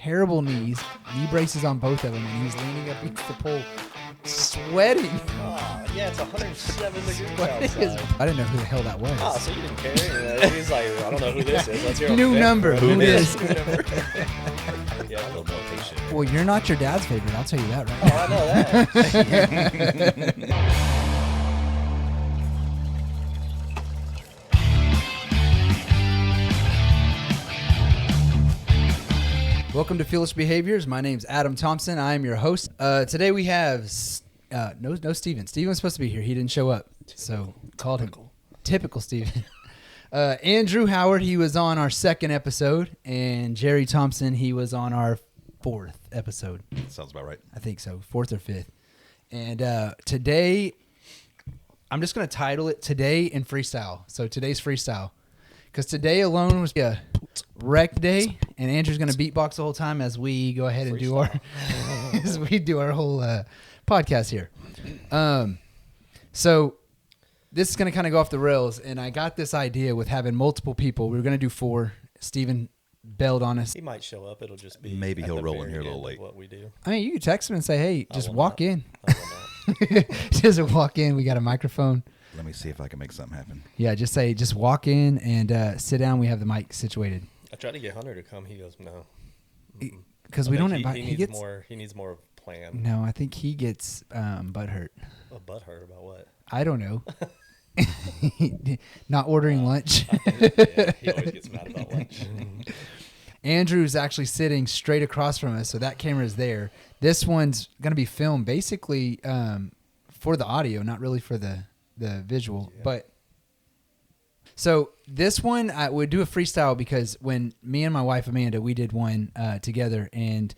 terrible knee braces on both of them, and he's leaning up against the pole, sweating. Oh, yeah, it's 107 degrees outside. I didn't know who the hell that was. Oh, so you didn't care? He's like, I don't know who this is. Let's hear New number. Who is? Yeah, a little more patient. Well, you're not your dad's favorite. I'll tell you that right Oh, now. I know that. Welcome to Fuelish Behaviors. My name's Adam Thompson. I am your host. Today we have no Steven. Steven was supposed to be here. He didn't show up, so called him. Typical Steven. Andrew Howard, he was on our second episode, and Jerry Thompson, he was on our fourth episode. Sounds about right. I think so, fourth or fifth. And today, I'm just going to title it Today in Freestyle. So today's freestyle. Because today alone was a rec day, and Andrew's going to beatbox the whole time as we go ahead and do our whole podcast here. So this is going to kind of go off the rails, and I got this idea with having multiple people. We were going to do 4. Steven bailed on us. He might show up. It'll just be maybe he'll roll in here a little late. What we do. I mean, you could text him and say, "Hey, just walk in." I will not. Just walk in. We got a microphone. Let me see if I can make something happen. Yeah, just walk in and sit down. We have the mic situated. I tried to get Hunter to come. He goes, no. Because we don't invite. He needs more plan. No, I think he gets butthurt. Oh, butthurt about what? I don't know. Not ordering lunch. Yeah, he always gets mad about lunch. Andrew's actually sitting straight across from us, so that camera's there. This one's going to be filmed basically for the audio, not really for the visual. Yeah. But so this one, I would do a freestyle because when me and my wife Amanda, we did one together, and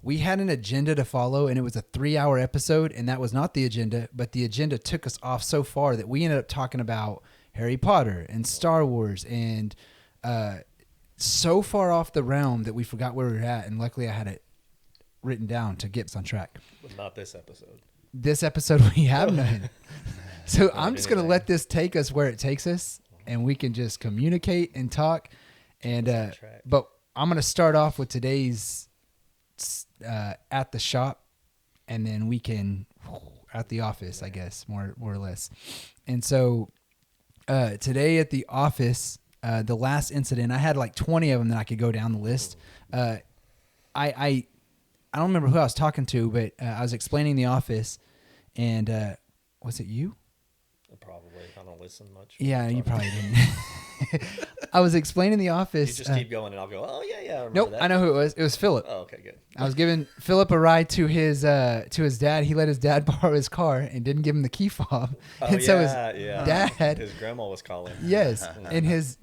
we had an agenda to follow, and it was a 3-hour episode, and that was not the agenda, but the agenda took us off so far that we ended up talking about Harry Potter and Star Wars and so far off the realm that we forgot where we were at, and luckily I had it written down to get us on track. But not this episode. This episode we have none. So I'm just going to let this take us where it takes us, and we can just communicate and talk. And but I'm going to start off with today's at the shop, and then we can at the office, I guess, more or less. And so today at the office, the last incident, I had like 20 of them that I could go down the list. I don't remember who I was talking to, but I was explaining the office, and was it you? Probably. I don't listen much. Yeah, you probably didn't. I was explaining the office. You just keep going, and I'll go, oh, yeah, I remember nope, that. I know who it was. It was Philip. Oh, okay, good. I was giving Philip a ride to his dad. He let his dad borrow his car and didn't give him the key fob. Oh, and so his dad. His grandma was calling. Yes, and his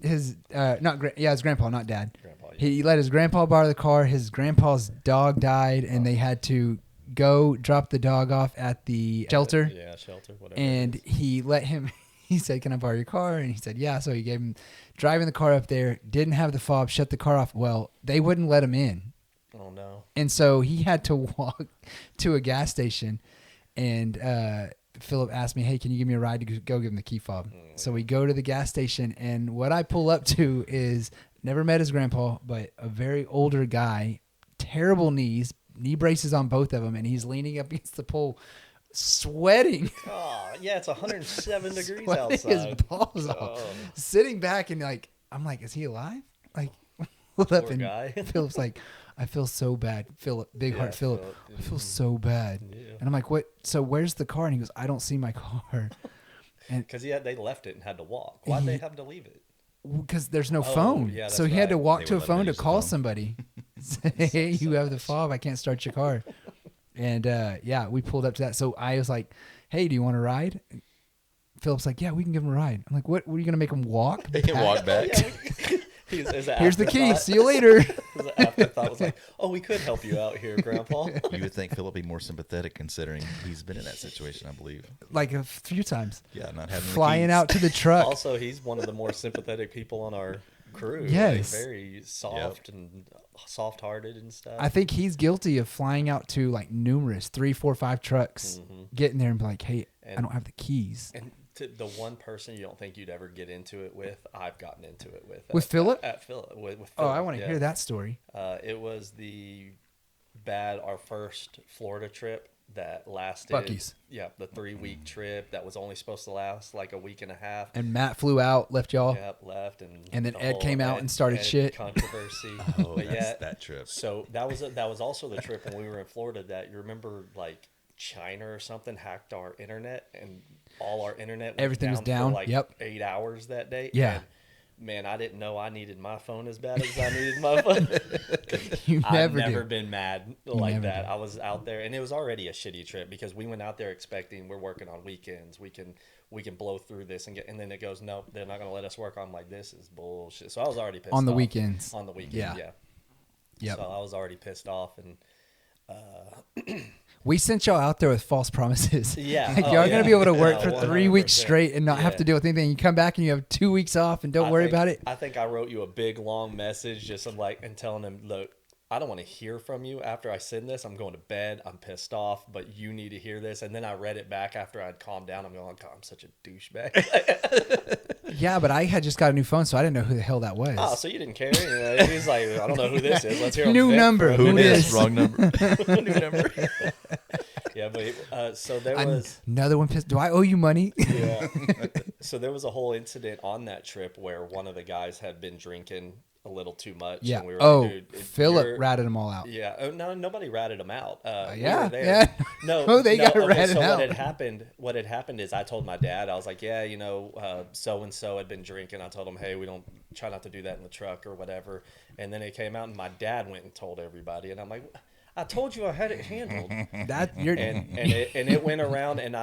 grandpa, not dad. Grandpa, yeah. He let his grandpa borrow the car. His grandpa's dog died, and they had to go drop the dog off at the shelter. Yeah, shelter, whatever. And he let him. He said, "Can I borrow your car?" And he said, "Yeah." So he gave him driving the car up there. Didn't have the fob. Shut the car off. Well, they wouldn't let him in. Oh no! And so he had to walk to a gas station. And Philip asked me, "Hey, can you give me a ride to go give him the key fob?" So we go to the gas station, and what I pull up to is never met his grandpa, but a very older guy, terrible knee braces on both of them, and he's leaning up against the pole, sweating. Oh, yeah, it's 107 degrees Sweating outside. his balls off. Sitting back and I'm like, is he alive? Like, what up? And guy. Philip's like, I feel so bad. Philip, big heart Philip. I feel so bad. Yeah. And I'm like, what? So where's the car? And he goes, I don't see my car. And because they left it and had to walk. Why'd they have to leave it? Because there's no phone. Yeah, so he had to walk They to a would let him phone to use the call phone. somebody. Say, hey, you have the fob. I can't start your car. And we pulled up to that. So I was like, hey, do you want a ride? Philip's like, yeah, we can give him a ride. I'm like, what? Were you going to make him walk? They can walk back. Here's the key. See you later. The afterthought was like, oh, we could help you out here, Grandpa. You would think Philip would be more sympathetic considering he's been in that situation, I believe. Like a few times. Yeah, not having flying the keys. out to the truck. Also, he's one of the more sympathetic people on our crew. Yes. Like, very soft and soft-hearted and stuff. I think he's guilty of flying out to like numerous 3, 4, 5 trucks, getting there and be like, hey, I don't have the keys. And the one person you don't think you'd ever get into it with, I've gotten into it with Philip. At Philip, with Philip. Oh, I want to hear that story. It was our first Florida trip that lasted. Buc-ee's. Yeah, the 3-week trip that was only supposed to last like a week and a half. And Matt flew out, left y'all. Yep, left, and then the Ed whole came out and started shit. Controversy. Oh, But that's that trip. So that was also the trip when we were in Florida that you remember like China or something hacked our internet and all our internet went Everything was down. for like Yep. 8 hours that day. Yeah. And, man, I didn't know I needed my phone as bad as I needed my phone. I've never been mad like that. I was out there, and it was already a shitty trip because we went out there expecting we're working on weekends. We can blow through this and then it goes, nope, they're not going to let us work. I'm like, this is bullshit. So I was already pissed On the off. weekends. On the weekend, yeah. Yep. So I was already pissed off, and we sent y'all out there with false promises. Yeah. Like, Oh, y'all yeah. gonna be able to work No, for 3 weeks 100%. straight and not have to deal with anything. You come back and you have 2 weeks off and don't worry about it. I think I wrote you a big long message just of like and telling him, look, I don't want to hear from you after I send this. I'm going to bed. I'm pissed off, but you need to hear this. And then I read it back after I'd calmed down. I'm going, God, I'm such a douchebag. Yeah, but I had just got a new phone, so I didn't know who the hell that was. Oh, so you didn't care? You know, he's like, I don't know who this is. Let's hear him New vent number. for a Who minute. is? Wrong number. New number. Yeah, but so there was Another one pissed. Do I owe you money? yeah. So there was a whole incident on that trip where one of the guys had been drinking a little too much. Yeah. And we were Oh, like, dude, Philip ratted them all out. Yeah. Oh, no, nobody ratted them out. We Yeah, were there. yeah. No. Oh, they got okay, ratted so out. What had happened is I told my dad, I was like, yeah, you know, so and so had been drinking. I told him, hey, we don't try not to do that in the truck or whatever. And then it came out, and my dad went and told everybody, and I'm like, I told you I had it handled. That you're and it went around, and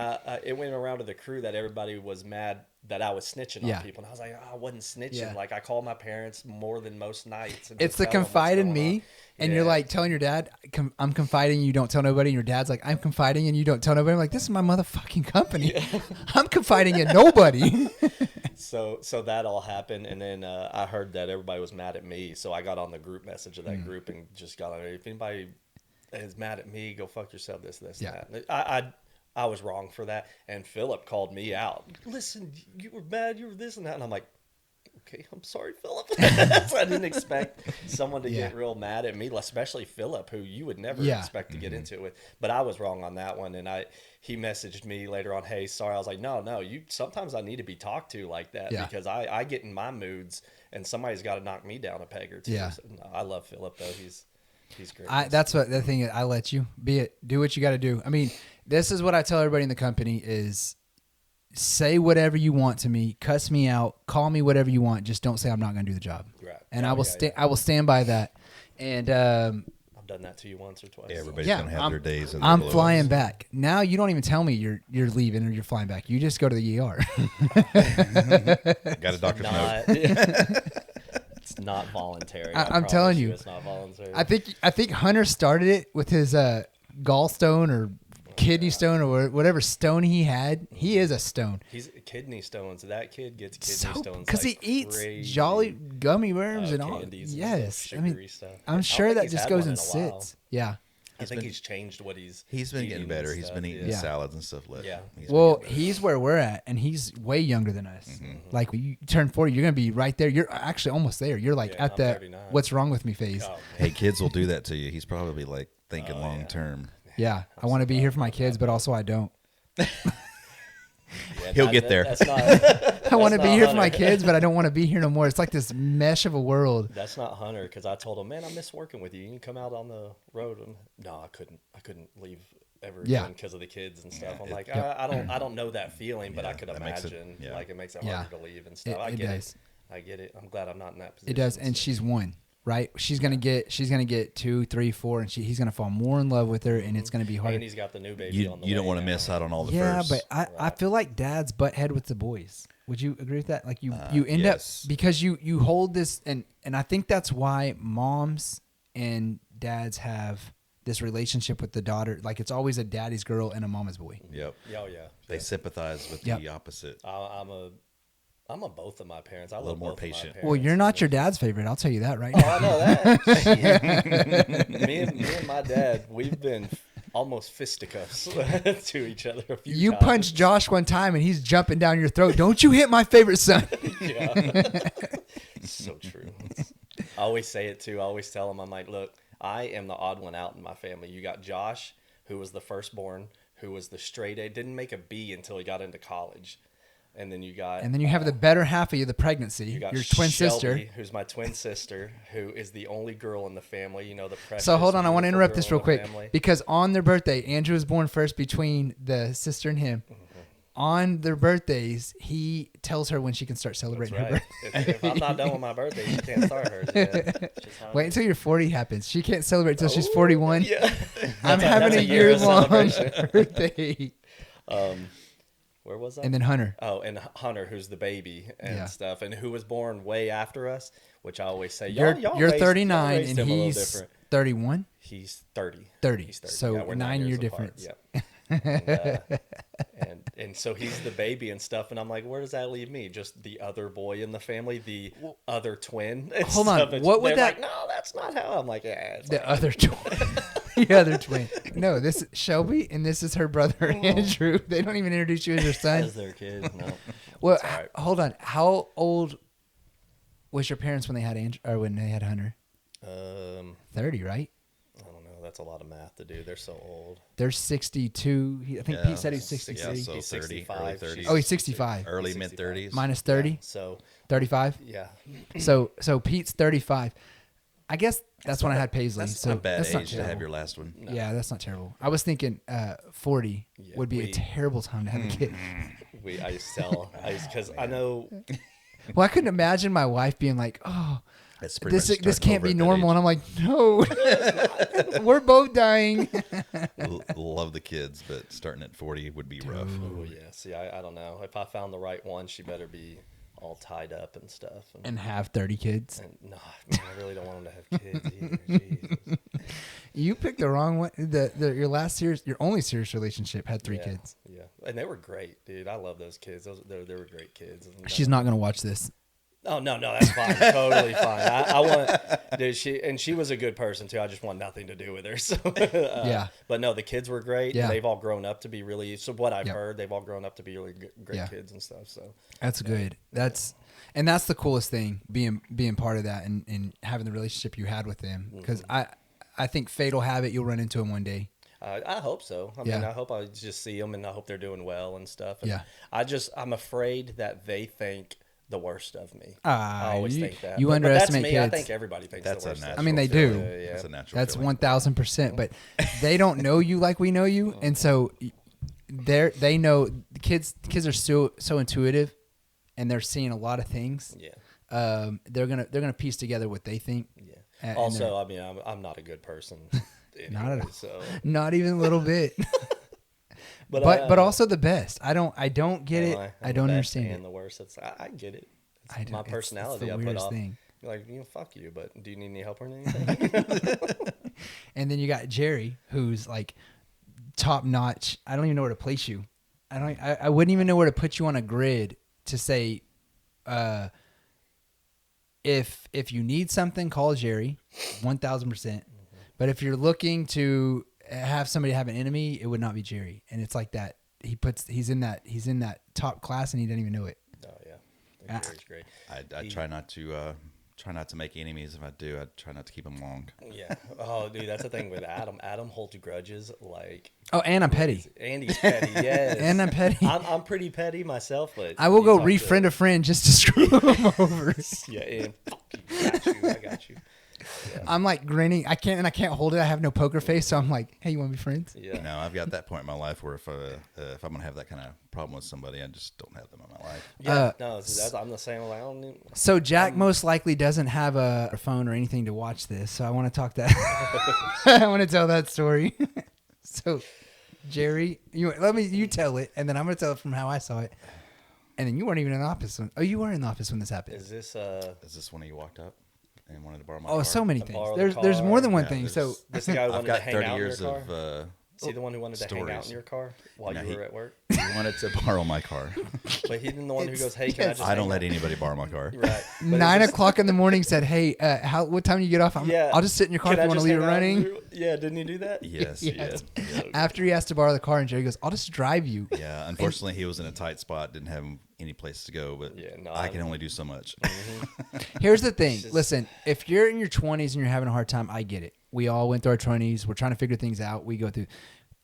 it went around to the crew that everybody was mad that I was snitching on people, and I was like, I wasn't snitching. Yeah. Like I called my parents more than most nights. And it's just the tell them what's confide in going me, on. and Yeah. you're like telling your dad, I'm confiding, you don't tell nobody, and your dad's like, I'm confiding, and you don't tell nobody. I'm like, this is my motherfucking company. I'm confiding in nobody. So that all happened, and then I heard that everybody was mad at me, so I got on the group message of that group and just got on it. If anybody is mad at me, go fuck yourself. This, Yeah. that. I was wrong for that, and Philip called me out. Listen, you were mad, you were this and that, and I'm like, okay, I'm sorry, Philip. So I didn't expect someone to get real mad at me, especially Philip, who you would never expect to get into it with. But I was wrong on that one, and he messaged me later on, hey, sorry. I was like, no, you. Sometimes I need to be talked to like that because I get in my moods, and somebody's got to knock me down a peg or two. Yeah. So, no, I love Philip though. He's great. That's what the thing is. I let you be it. Do what you got to do. I mean, this is what I tell everybody in the company is say whatever you want to me, cuss me out, call me whatever you want. Just don't say I'm not going to do the job. Right. And I will I will stand by that. And I've done that to you once or twice. Yeah, everybody's gonna have their days. And I'm their flying lows. back. Now you don't even tell me you're leaving or you're flying back. You just go to the ER. Got a doctor's note. It's not voluntary. I'm telling you. It's not voluntary. I think Hunter started it with his gallstone or kidney stone or whatever stone he had. He is a stone. He's kidney stones. That kid gets kidney stones because like he eats crazy. jolly gummy worms and all. Candies and Yes, stuff, I mean, sugary stuff. I'm I don't sure think that he's just had goes one and in a while. sits. Yeah. I think he's changed what he's He's been getting eating better. and He's stuff, been eating Yeah. salads and stuff. Yeah. Well, he's where we're at, and he's way younger than us. Like when you turn 40, you're gonna be right there. You're actually almost there. You're like Yeah, at I'm the 39. what's wrong with me phase. Oh, man. Hey, kids will do that to you. He's probably like thinking long yeah. term. Yeah, I want to be here for my kids, but also I don't. Yeah, He'll get there. That's not, I want to not be here for my Hunter. kids, but I don't want to be here no more. It's like this mesh of a world. That's not Hunter, because I told him, man, I miss working with you. You can come out on the road. And, no, I couldn't leave ever again because of the kids and stuff. I'm like, I don't know that feeling, but I could that makes it- imagine like it makes it Yeah. harder to leave and stuff. I It get does. it. I get it. I'm glad I'm not in that position. It does, and so. she's one, right? She's gonna get 2, 3, 4, and he's gonna fall more in love with her, and it's gonna be hard. And he's got the new baby You on the don't way want to now. miss out on all the Yeah, firsts. but I feel like dads butt head with the boys. Would you agree with that? Like you end yes. up because you hold this, and I think that's why moms and dads have this relationship with the daughter. Like it's always a daddy's girl and a mama's boy. Yep. Oh yeah. They sympathize with Yep. the opposite. I'm a both of my parents. I little love more both of my patient. parents. Well, you're not your dad's favorite. I'll tell you that right Oh, now. I know that. me and my dad, we've been almost fisticuffs to each other a few You times. punched Josh one time and he's jumping down your throat. Don't you hit my favorite son. Yeah. So true. I always say it too. I always tell him, I'm like, look, I am the odd one out in my family. You got Josh, who was the firstborn, who was the straight A, didn't make a B until he got into college. And then you got... And then you have the better half of you, the pregnancy. You got Your twin Shelby, sister. who's my twin sister, who is the only girl in the family. You know, the precious. So hold on, I want to beautiful interrupt this girl real in the quick family. because on their birthday, Andrew was born first between the sister and him. On their birthdays, he tells her when she can start celebrating her Right. birthday. If I'm not done with my birthday, she can't start hers. Yeah. It's just how it Wait is. until your 40 happens. She can't celebrate until she's 41. Yeah. I'm That's having a year year-long celebration. birthday. Where was I? And then Hunter. Oh, and Hunter, who's the baby and Yeah. stuff, and who was born way after us, which I always say, You're y'all you're raised- 39 y'all raised and him a little he's different. 31. He's 30. 30. He's 30. So Yeah, we're 9-year years apart. difference. Yep. And so he's the baby and stuff, and I'm like, where does that leave me? Just the other boy in the family, the other twin. And Hold on, stuff. And what would they're that- Like, no, that's not how. I'm like, yeah. It's The like, other twin. The other twin. No, this is Shelby and this is her brother Andrew. They don't even introduce you as their son. as their kid. No. Well, It's all right. hold on. How old was your parents when they had Andrew or when they had Hunter? 30, right? I don't know. That's a lot of math to do. They're so old. They're 62. I think Pete said he was 63. Yeah, so He's 30, 65. early 30s. Oh, he's 65. Early 65. mid 30s. Minus 30, So 35. yeah, So Pete's 35. I guess that's when I had Paisley. That's so not a bad that's not age to terrible. have your last one. Yeah, that's not terrible. I was thinking 40 Yeah, would be a we- terrible time to have a kid. I used to tell. Because I know. Well, I couldn't imagine my wife being like, "Oh, That's pretty this much this starting can't over be at that normal," age. and I'm like, "No, we're both dying." Love the kids, but starting at 40 would be rough. Oh yeah. See, I don't know. If I found the right one, she better be all tied up and stuff. And have 30 kids. And no, man, I really don't want them to have kids either. Jesus. You picked the wrong one. Your last serious, your only serious relationship had 3 Yeah, kids. Yeah, and they were great, dude. I love those kids. They were great kids. And, She's not gonna watch this. Oh no, that's fine. Totally fine. I want, dude. She was a good person too. I just want nothing to do with her. So Yeah. But no, the kids were great. Yeah. They've all grown up to be really. So what I've Yep. heard, they've all grown up to be really great Yeah. kids and stuff. So That's good. That's the coolest thing, being part of that and having the relationship you had with them. Because I think fate will have it. You'll run into them one day. I hope so. I Yeah. mean, I hope I just see them and I hope they're doing well and stuff. And Yeah. I'm afraid that they think the worst of me. Ah, I always you- think that. you But underestimate that's me. I kids. think everybody thinks That's the a worst. natural I mean, they feeling. do. Yeah. That's a natural That's feeling. 1000%. But they don't know you like we know you, and so they know the kids are so intuitive, and they're seeing a lot of things. Yeah. They're gonna piece together what they think. Yeah. And Also, I mean, I'm not a good person. Not at anyway, all. So, Not even a little bit. but but also the best. I don't get it. I'm I the don't best understand and it. the worst. I get it. It's I don't- my it's personality. the I put weirdest off. thing. You're like, fuck you. But do you need any help or anything? And then you got Jerry, who's like top notch. I don't even know where to place you. I wouldn't even know where to put you on a grid to say, if you need something, call Jerry, 1000%. But if you're looking to have somebody have an enemy, it would not be Jerry. And it's like that. He's in that top class and he doesn't even know it. Oh yeah, I think Gary's great. I try not to make enemies. If I do, I try not to keep them long. Yeah. Oh, dude, that's the thing with Adam. Adam holds grudges like. Oh, and I'm petty. Andy's petty. Yes. And I'm petty. I'm pretty petty myself, but I will you go talk to- refriend a friend just to screw him over. Yeah, and fuck you. I got you. Yeah. I'm like grinning. I can't hold it. I have no poker face, so I'm like, "Hey, you want to be friends?" Yeah. No, I've got that point in my life where if I'm gonna have that kind of problem with somebody, I just don't have them in my life. Yeah. No, I'm the same. I don't need, So Jack most likely doesn't have a phone or anything to watch this. So I want to talk that. I want to tell that story. So, Jerry, you tell it, and then I'm gonna tell it from how I saw it. And then you weren't even in the office. You were in the office when this happened. Is this Is this when you walked up and wanted to borrow my Oh, car? so many I things. borrowed the There's more than one Yeah, thing. there's- So this the guy who I've wanted got to hang 30 out in years your car? Is he the one who wanted to hang out Stories. in your car while No, you were at work? He wanted to borrow my car. But he's the one who goes, "Hey, can I just?" I don't hang let out?" anybody borrow my car. Right. But 9 it's just- o'clock in the morning said, "Hey, what time do you get off? I'll just sit in your car Can if I you want to just leave it hang out running." with you? Yeah, didn't he do that? Yes, Yes. yeah. After he asked to borrow the car, and Jerry goes, "I'll just drive you." Yeah, unfortunately, he was in a tight spot, didn't have any place to go, but Yeah, no, I can only do so much. Here's the thing. just- Listen, if you're in your 20s and you're having a hard time, I get it. We all went through our 20s. We're trying to figure things out. We go through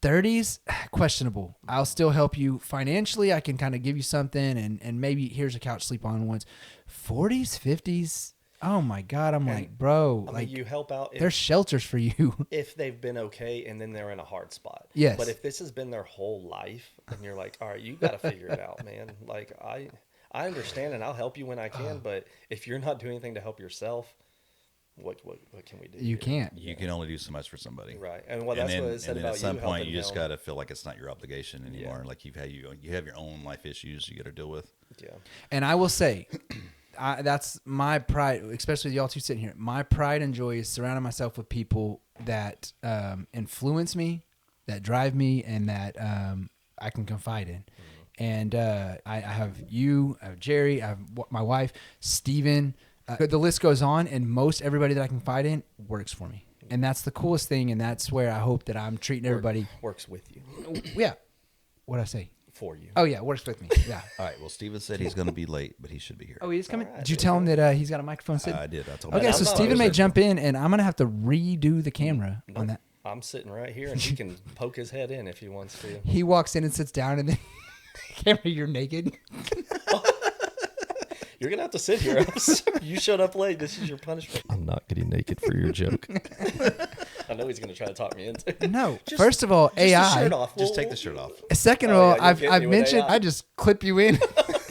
30s, questionable. I'll still help you financially. I can kind of give you something, and maybe here's a couch sleep on once. 40s, 50s. Oh my God. I'm like, bro, I like mean, you help out. there's shelters for you. If they've been okay and then they're in a hard spot. Yes. But if this has been their whole life and you're like, all right, you got to figure it out, man. Like, I understand and I'll help you when I can, but if you're not doing anything to help yourself, what can we do? You can't. You can only do so much for somebody. Right. And well, that's what it said and then about at some you point, helping you just him. got to feel like it's not your obligation anymore. Yeah. Like you have your own life issues you got to deal with. Yeah. And I will say, that's my pride, especially with y'all two sitting here. My pride and joy is surrounding myself with people that influence me, that drive me, and that I can confide in. And I have you, I have Jerry, I have my wife, Steven. The list goes on, and most everybody that I can confide in works for me. And that's the coolest thing, and that's where I hope that I'm treating everybody. Works with you. Yeah. What'd I say? For you. Oh, yeah, works with me. Yeah. All right. Well, Steven said he's going to be late, but he should be here. Oh, he's coming? All right, Did you there tell you him that he's got a microphone sitting? I did. I told him. Okay, I'm so not Steven may always- jump in, and I'm going to have to redo the camera on that. I'm sitting right here and he can poke his head in if he wants to. He walks in and sits down, and then camera, you're naked. You're going to have to sit here. You showed up late. This is your punishment. I'm not getting naked for your joke. I know he's going to try to talk me into it. No, Just- first of all, Just the AI. shirt off. Just take the shirt off. Second of Oh, all, yeah, you'll I've get me with mentioned AI. I just clip you in.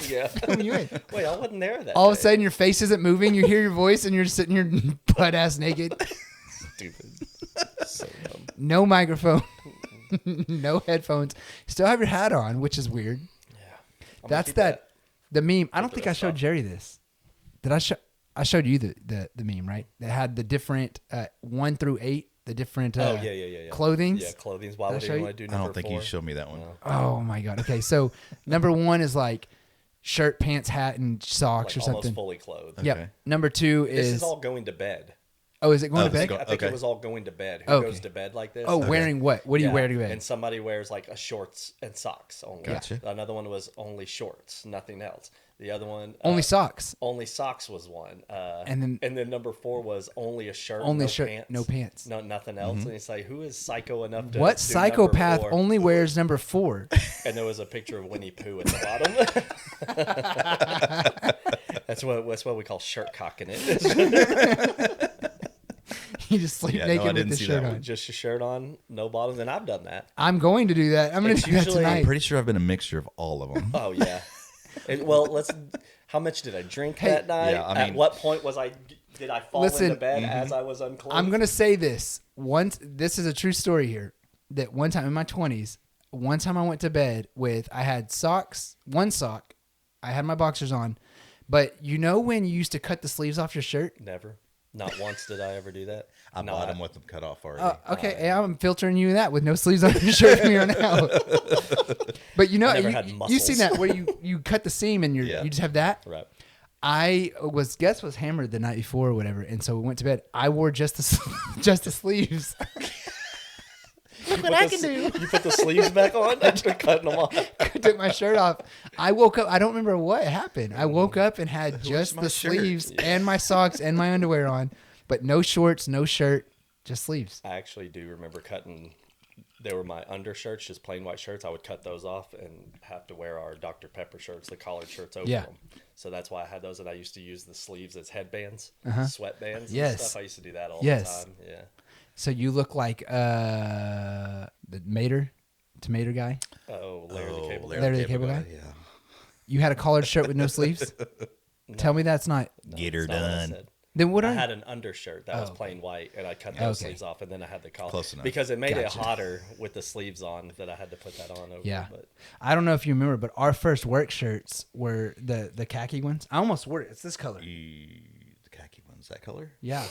Yeah. Film you in. Wait, I wasn't there that All of a day. sudden, your face isn't moving. You hear your voice, and you're just sitting here butt ass naked. Stupid. So dumb. No microphone. No headphones. Still have your hat on, which is weird. Yeah. I'm gonna That's keep that. The meme. I don't the think I rest showed off. Jerry this. Did I show? I showed you the meme, right? That had the different 1 through 8, the different Oh, yeah. clothings. Yeah, clothings. Why Did I would show anyone you? want to do I number don't think 4? you showed me that one. No. Oh my god. Okay, so number 1 is like shirt, pants, hat, and socks Like or almost something. fully clothed. Yep. Okay. Number 2 This is is all going to bed. oh, is it going Oh, to this is bed? go- I think Okay. it was all going to bed. Who Okay. goes to bed like this? Oh, wearing what? What do you Yeah, wear to bed? And somebody wears like a shorts and socks only. Gotcha. Another one was only shorts, nothing else. The other one Only socks. Only socks was one. And then number 4 was only a shirt, Only no shirt, pants, no pants. no nothing else. And it's like, who is psycho enough to What do psychopath number 4? only wears number 4? And there was a picture of Winnie Pooh at the bottom. That's what we call shirt cocking it. You just sleep Yeah, no, I naked with didn't the see shirt that on. one. Just a shirt on, no bottoms, and I've done that. I'm going to do that. I'm going It's to do that usually- tonight. I'm pretty sure I've been a mixture of all of them. Oh yeah. Well, let's. How much did I drink Hey, that night? yeah, I At mean- what point did I fall Listen, into bed as I was unclothed? I'm going to say this. This is a true story here. That one time in my 20s, one time I went to bed with, I had socks, one sock, I had my boxers on, but you know when you used to cut the sleeves off your shirt? Never. Not once did I ever do that. I No, bought them with them cut off already. Okay, hey, I'm filtering you that with no sleeves on your shirt from here on out. But you know, I never had you seen muscles. that where you cut the seam and Yeah. you just have that? Right. I was hammered the night before or whatever, and so we went to bed. I wore just the just the sleeves. Look what I can do. You put the sleeves back on after cutting them off. I took my shirt off. I woke up. I don't remember what happened. I woke up and had just my the shirt? sleeves and my socks and my underwear on, but no shorts, no shirt, just sleeves. I actually do remember cutting. They were my undershirts, just plain white shirts. I would cut those off and have to wear our Dr. Pepper shirts, the collared shirts over Yeah. them. So that's why I had those, and I used to use the sleeves as headbands, sweatbands, and Yes. stuff. I used to do that all Yes. the time. Yeah. So you look like the tomato guy. Oh, Larry the Cable Guy. Larry the Cable Guy? Yeah. You had a collared shirt with no sleeves. Tell me that's not. Get her That's not what I done. said. Then what I are had an undershirt that was Oh. plain white, and I cut those Okay. sleeves off, and then I had the collar. Close enough. Because it made Gotcha. it hotter with the sleeves on that I had to put that on over. Yeah. But I don't know if you remember, but our first work shirts were the khaki ones. I almost wore it. It's this color. The khaki ones, that color? Yeah.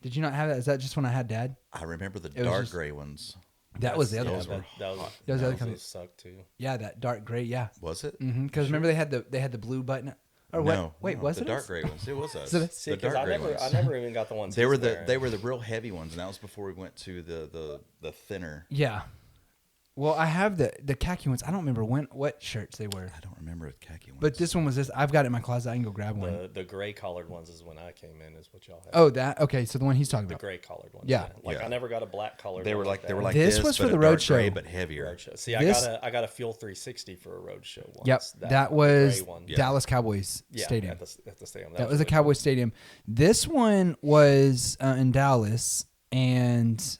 Did you not have that? Is that just when I had Dad? I remember the was dark just- gray ones. That was the other Yeah, one. that was That was the other company. sucked too. Yeah, that dark gray. Yeah. Was it? Because remember they had the blue button. Or what? No. Wait, no, was the it dark us? gray ones? It was us. So that's- See, the because dark gray ones. I never even got the ones. They were he's wearing. the real heavy ones, and that was before we went to the thinner. Yeah. Well, I have the khaki ones. I don't remember what shirts they were. I don't remember the khaki ones. But this one was this. I've got it in my closet. I can go grab one. The gray collared ones is when I came in. Is what y'all had. Oh, that okay. So the one he's talking The about. gray collared ones. Yeah. Like Yeah. I never got a black colored. they were one like that. like This this was for but the a dark road show. gray, but heavier. Roadshow. See, This- I got a Fuel 360 for a road show once. Yep, that was gray one. Dallas Cowboys Yeah, Stadium. at the stadium. That was a really Cowboys Stadium. This one was in Dallas, and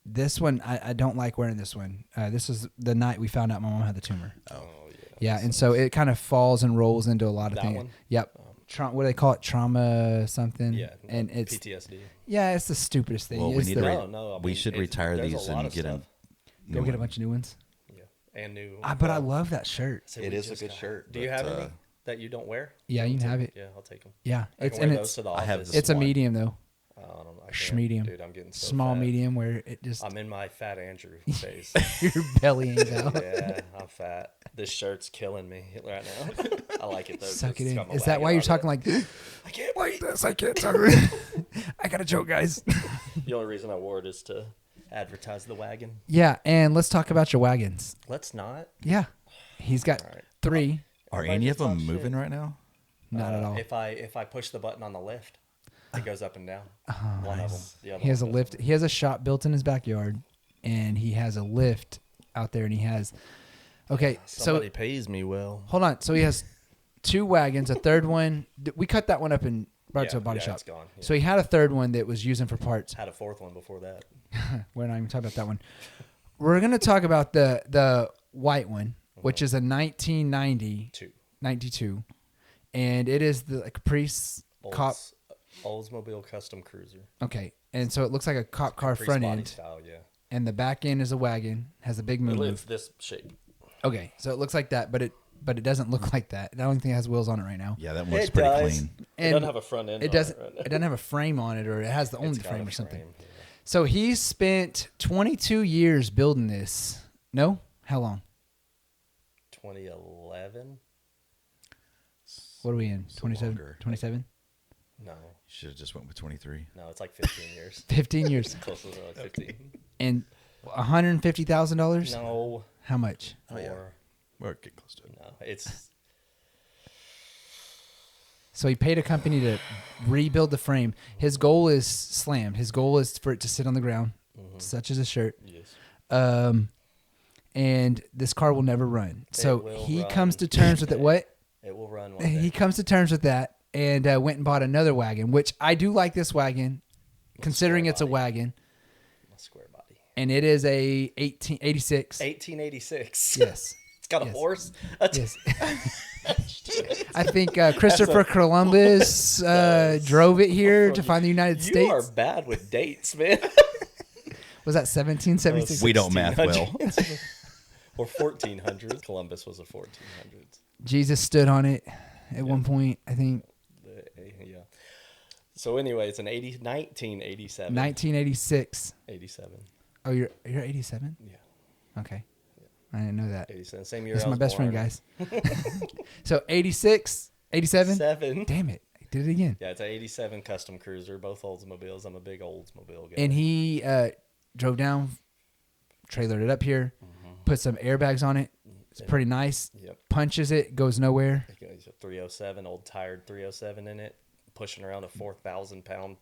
this one I don't like wearing this one. This is the night we found out my mom had the tumor. cool. Oh Yeah, and so it kind of falls and rolls into a lot of That things. one? Yep. What do they call it? Trauma something. Yeah, and it's PTSD. yeah, it's the stupidest thing. Well, we It's need the, to No, no. I we mean, should it's- retire there's a these lot and of get stuff. them. go get a bunch of new ones. Yeah, and new. But I love that shirt. So It we is a just good got- shirt, Do you but, have any that you don't wear? Yeah, you can have it. Yeah, I'll take them. Yeah, I it's can wear and those it's to the I have office. this it's a one. medium though, I don't know. I can't. medium, Dude, I'm getting so small fat. medium where it just I'm in my fat Andrew phase. your belly hangs out. Yeah, I'm fat. This shirt's killing me right now. I like it though. 'cause Suck it it's in. got my Is that wagon why you're on talking it. like? I can't wait. This I can't talk. I got a joke, guys. The only reason I wore it is to advertise the wagon. Yeah, and let's talk about your wagons. Let's not. Yeah, he's got All right. 3. Are Everybody any of just talks them shit. moving right now? Not at all. If I push the button on the lift, it goes up and down. One of them. The other He has a one lift. doesn't. He has a shop built in his backyard, and he has a lift out there, and he has. Okay, Somebody so pays me well. hold on. So he has 2 wagons. A third one, we cut that one up and brought it to a body yeah, shop. it's gone. Yeah. So he had a third one that was using for parts. Had a fourth one before that. We're not even talking about that one. We're gonna talk about the white one, which is a 1990, 92, and it is the Caprice cop. Oldsmobile Custom Cruiser. Okay, and so it looks like a cop car Caprice front body end, style, yeah. and the back end is a wagon, has a big It moonroof. lives this shape. Okay, so it looks like that, but it doesn't look like that. I don't think it has wheels on it right now. Yeah, that one's It pretty does. clean. It And doesn't have a front end. It doesn't. On it, It right? doesn't have a frame on it, or it has the only It's got frame a or something. frame, yeah. So he spent 22 years building this. No, how long? 2011? What are we in? So 27. longer. 27. No, You should have just went with 23. no, it's like 15 years. 15 years Close to like 15. and $150,000. No, How much? Oh, yeah. more. We're getting close to it. No, it's So he paid a company to rebuild the frame. His goal is slammed. His goal is for it to sit on the ground, such as a shirt. yes. And this car will never run. So will he run. comes to terms with it. What? It will run one He day. comes to terms with that and went and bought another wagon, which I do like this wagon, considering square it's a body. wagon. My square body. And it is a 1886. 1886. Yes. It's got a Yes. horse. Yes. I think Christopher Columbus drove it here to find the United You States. are bad with dates, man. Was that 1776? We don't math well. Or 1400s. Columbus was a 1400s. Jesus stood on it at one point, I think. Yeah. So anyway, it's an 1987. 1986. 87. Oh, you're 87? Yeah. Okay. I didn't know that. 87. Same year. This is I my was best friend, born. guys. So 86, 87? 7. Damn it. I did it again. Yeah, it's an 87 custom cruiser, both Oldsmobiles. I'm a big Oldsmobile guy. And he drove down, trailered it up here, put some airbags on it. It's Yeah. pretty nice. Yep. Punches it, goes nowhere. It's a 307, old tired 307 in it, pushing around a 4,000-pound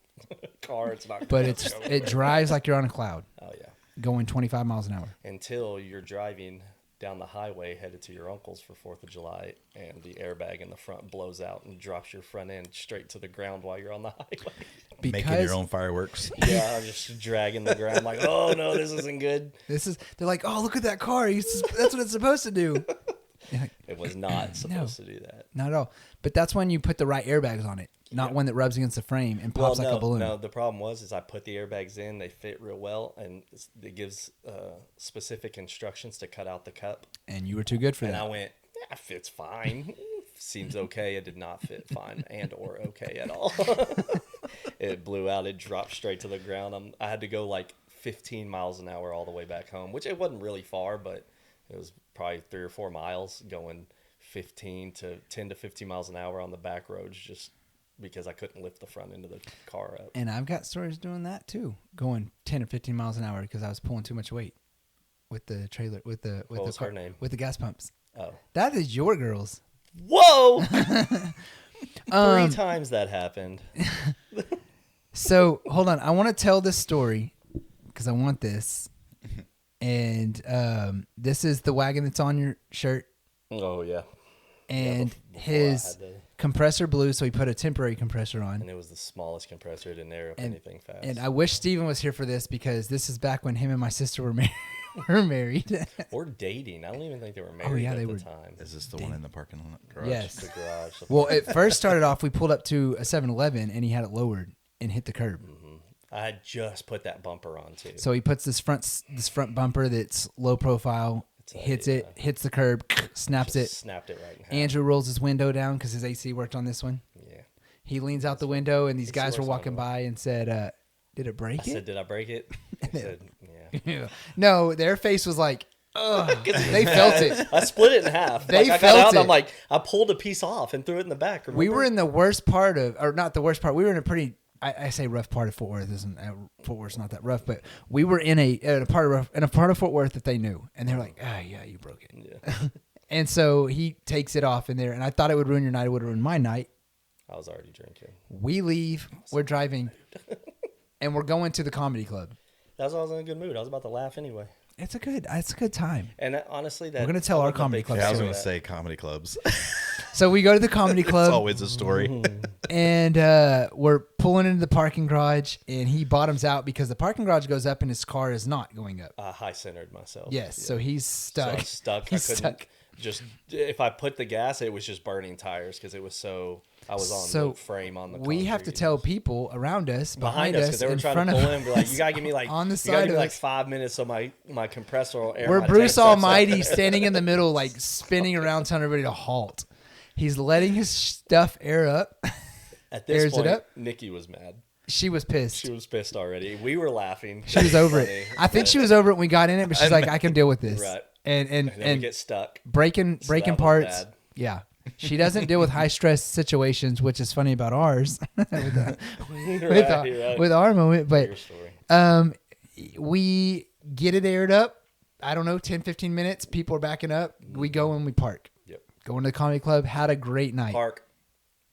car. It's not. But gonna go. it drives like you're on a cloud, Oh yeah. going 25 miles an hour. Until you're driving down the highway headed to your uncle's for 4th of July, and the airbag in the front blows out and drops your front end straight to the ground while you're on the highway. Making Because your own fireworks. Yeah, I'm just dragging the ground like, oh no, this isn't good. they're like, oh, look at that car. That's what it's supposed to do. You're like, It was not supposed to do that. not at all. But that's when you put the right airbags on it, not one that rubs against the frame and pops like a balloon. No, the problem was I put the airbags in, they fit real well, and it gives specific instructions to cut out the cup. And you were too good for And that. I went, yeah, fits fine. Seems okay. It did not fit fine and or okay at all. It blew out. It dropped straight to the ground. I had to go like 15 miles an hour all the way back home, which it wasn't really far, but it was probably 3 or 4 miles going 10 to 15 miles an hour on the back roads just because I couldn't lift the front end of the car up. And I've got stories doing that too, going 10 or 15 miles an hour because I was pulling too much weight with the trailer, with the her name? with the gas pumps. Oh. That is your girls. Whoa! 3 times that happened. So hold on, I want to tell this story because I want this, and this is the wagon that's on your shirt. Oh yeah. And his compressor blew, so he put a temporary compressor on. And it was the smallest compressor. It didn't air up anything fast. And I wish Steven was here for this because this is back when him and my sister were married. Or dating. I don't even think they were married at the time. Is this the one in the parking lot garage? Yes. The garage. Well, it first started off, we pulled up to a 7-Eleven, and he had it lowered and hit the curb. Mm-hmm. I had just put that bumper on, too. So he puts this front bumper that's low profile, hits the curb, snapped it. Snapped it right in half. Andrew rolls his window down because his AC worked on this one. Yeah. He leans out the window, and these guys were walking by and said, did it break I said, did I break it? They said, yeah. No, their face was like, ugh. They felt it. I split it in half. They I felt got out, it. I'm like, I pulled a piece off and threw it in the back. Remember? We were in the worst part of, or not the worst part, we were in a pretty, I say rough part of Fort Worth. Fort Worth's not that rough, but we were in a part of Fort Worth that they knew. And they were like, yeah, you broke it. Yeah. And so he takes it off in there, and I thought it would ruin your night. It would ruin my night. I was already drinking. We leave. We're driving, and we're going to the comedy club. That's why I was in a good mood. I was about to laugh anyway. It's a good time. And honestly, we're gonna tell our comedy club. Yeah, I was gonna say comedy clubs. So we go to the comedy club. It's always a story. And we're pulling into the parking garage, and he bottoms out because the parking garage goes up, and his car is not going up. I high-centered myself. Yes, Yeah. so he's stuck. So I was stuck. He's I couldn't stuck. just if I put the gas, it was just burning tires because it was so. I was on the frame on the. We have to concrete. tell people around us, behind us, because they were in trying front to of pull in. us, Be like, you gotta give me like on the you side gotta give of me like us. 5 minutes so my compressor will air. We're my Bruce tank starts Almighty up. standing in the middle, like spinning around, telling everybody to halt. He's letting his stuff air up. At this airs point, it up. Nikki was mad. She was pissed. She was pissed already. We were laughing. She was over Funny, it. I think she was over it when we got in it, but she's like, I can deal with this. Right. And then we get stuck. breaking So that was parts. bad. Yeah. She doesn't deal with high stress situations, which is funny about ours with our moment. But Your story. we get it aired up. I don't know, 10, 15 minutes. People are backing up. We go and we park. Yep. Going to the comedy club. Had a great night. Park,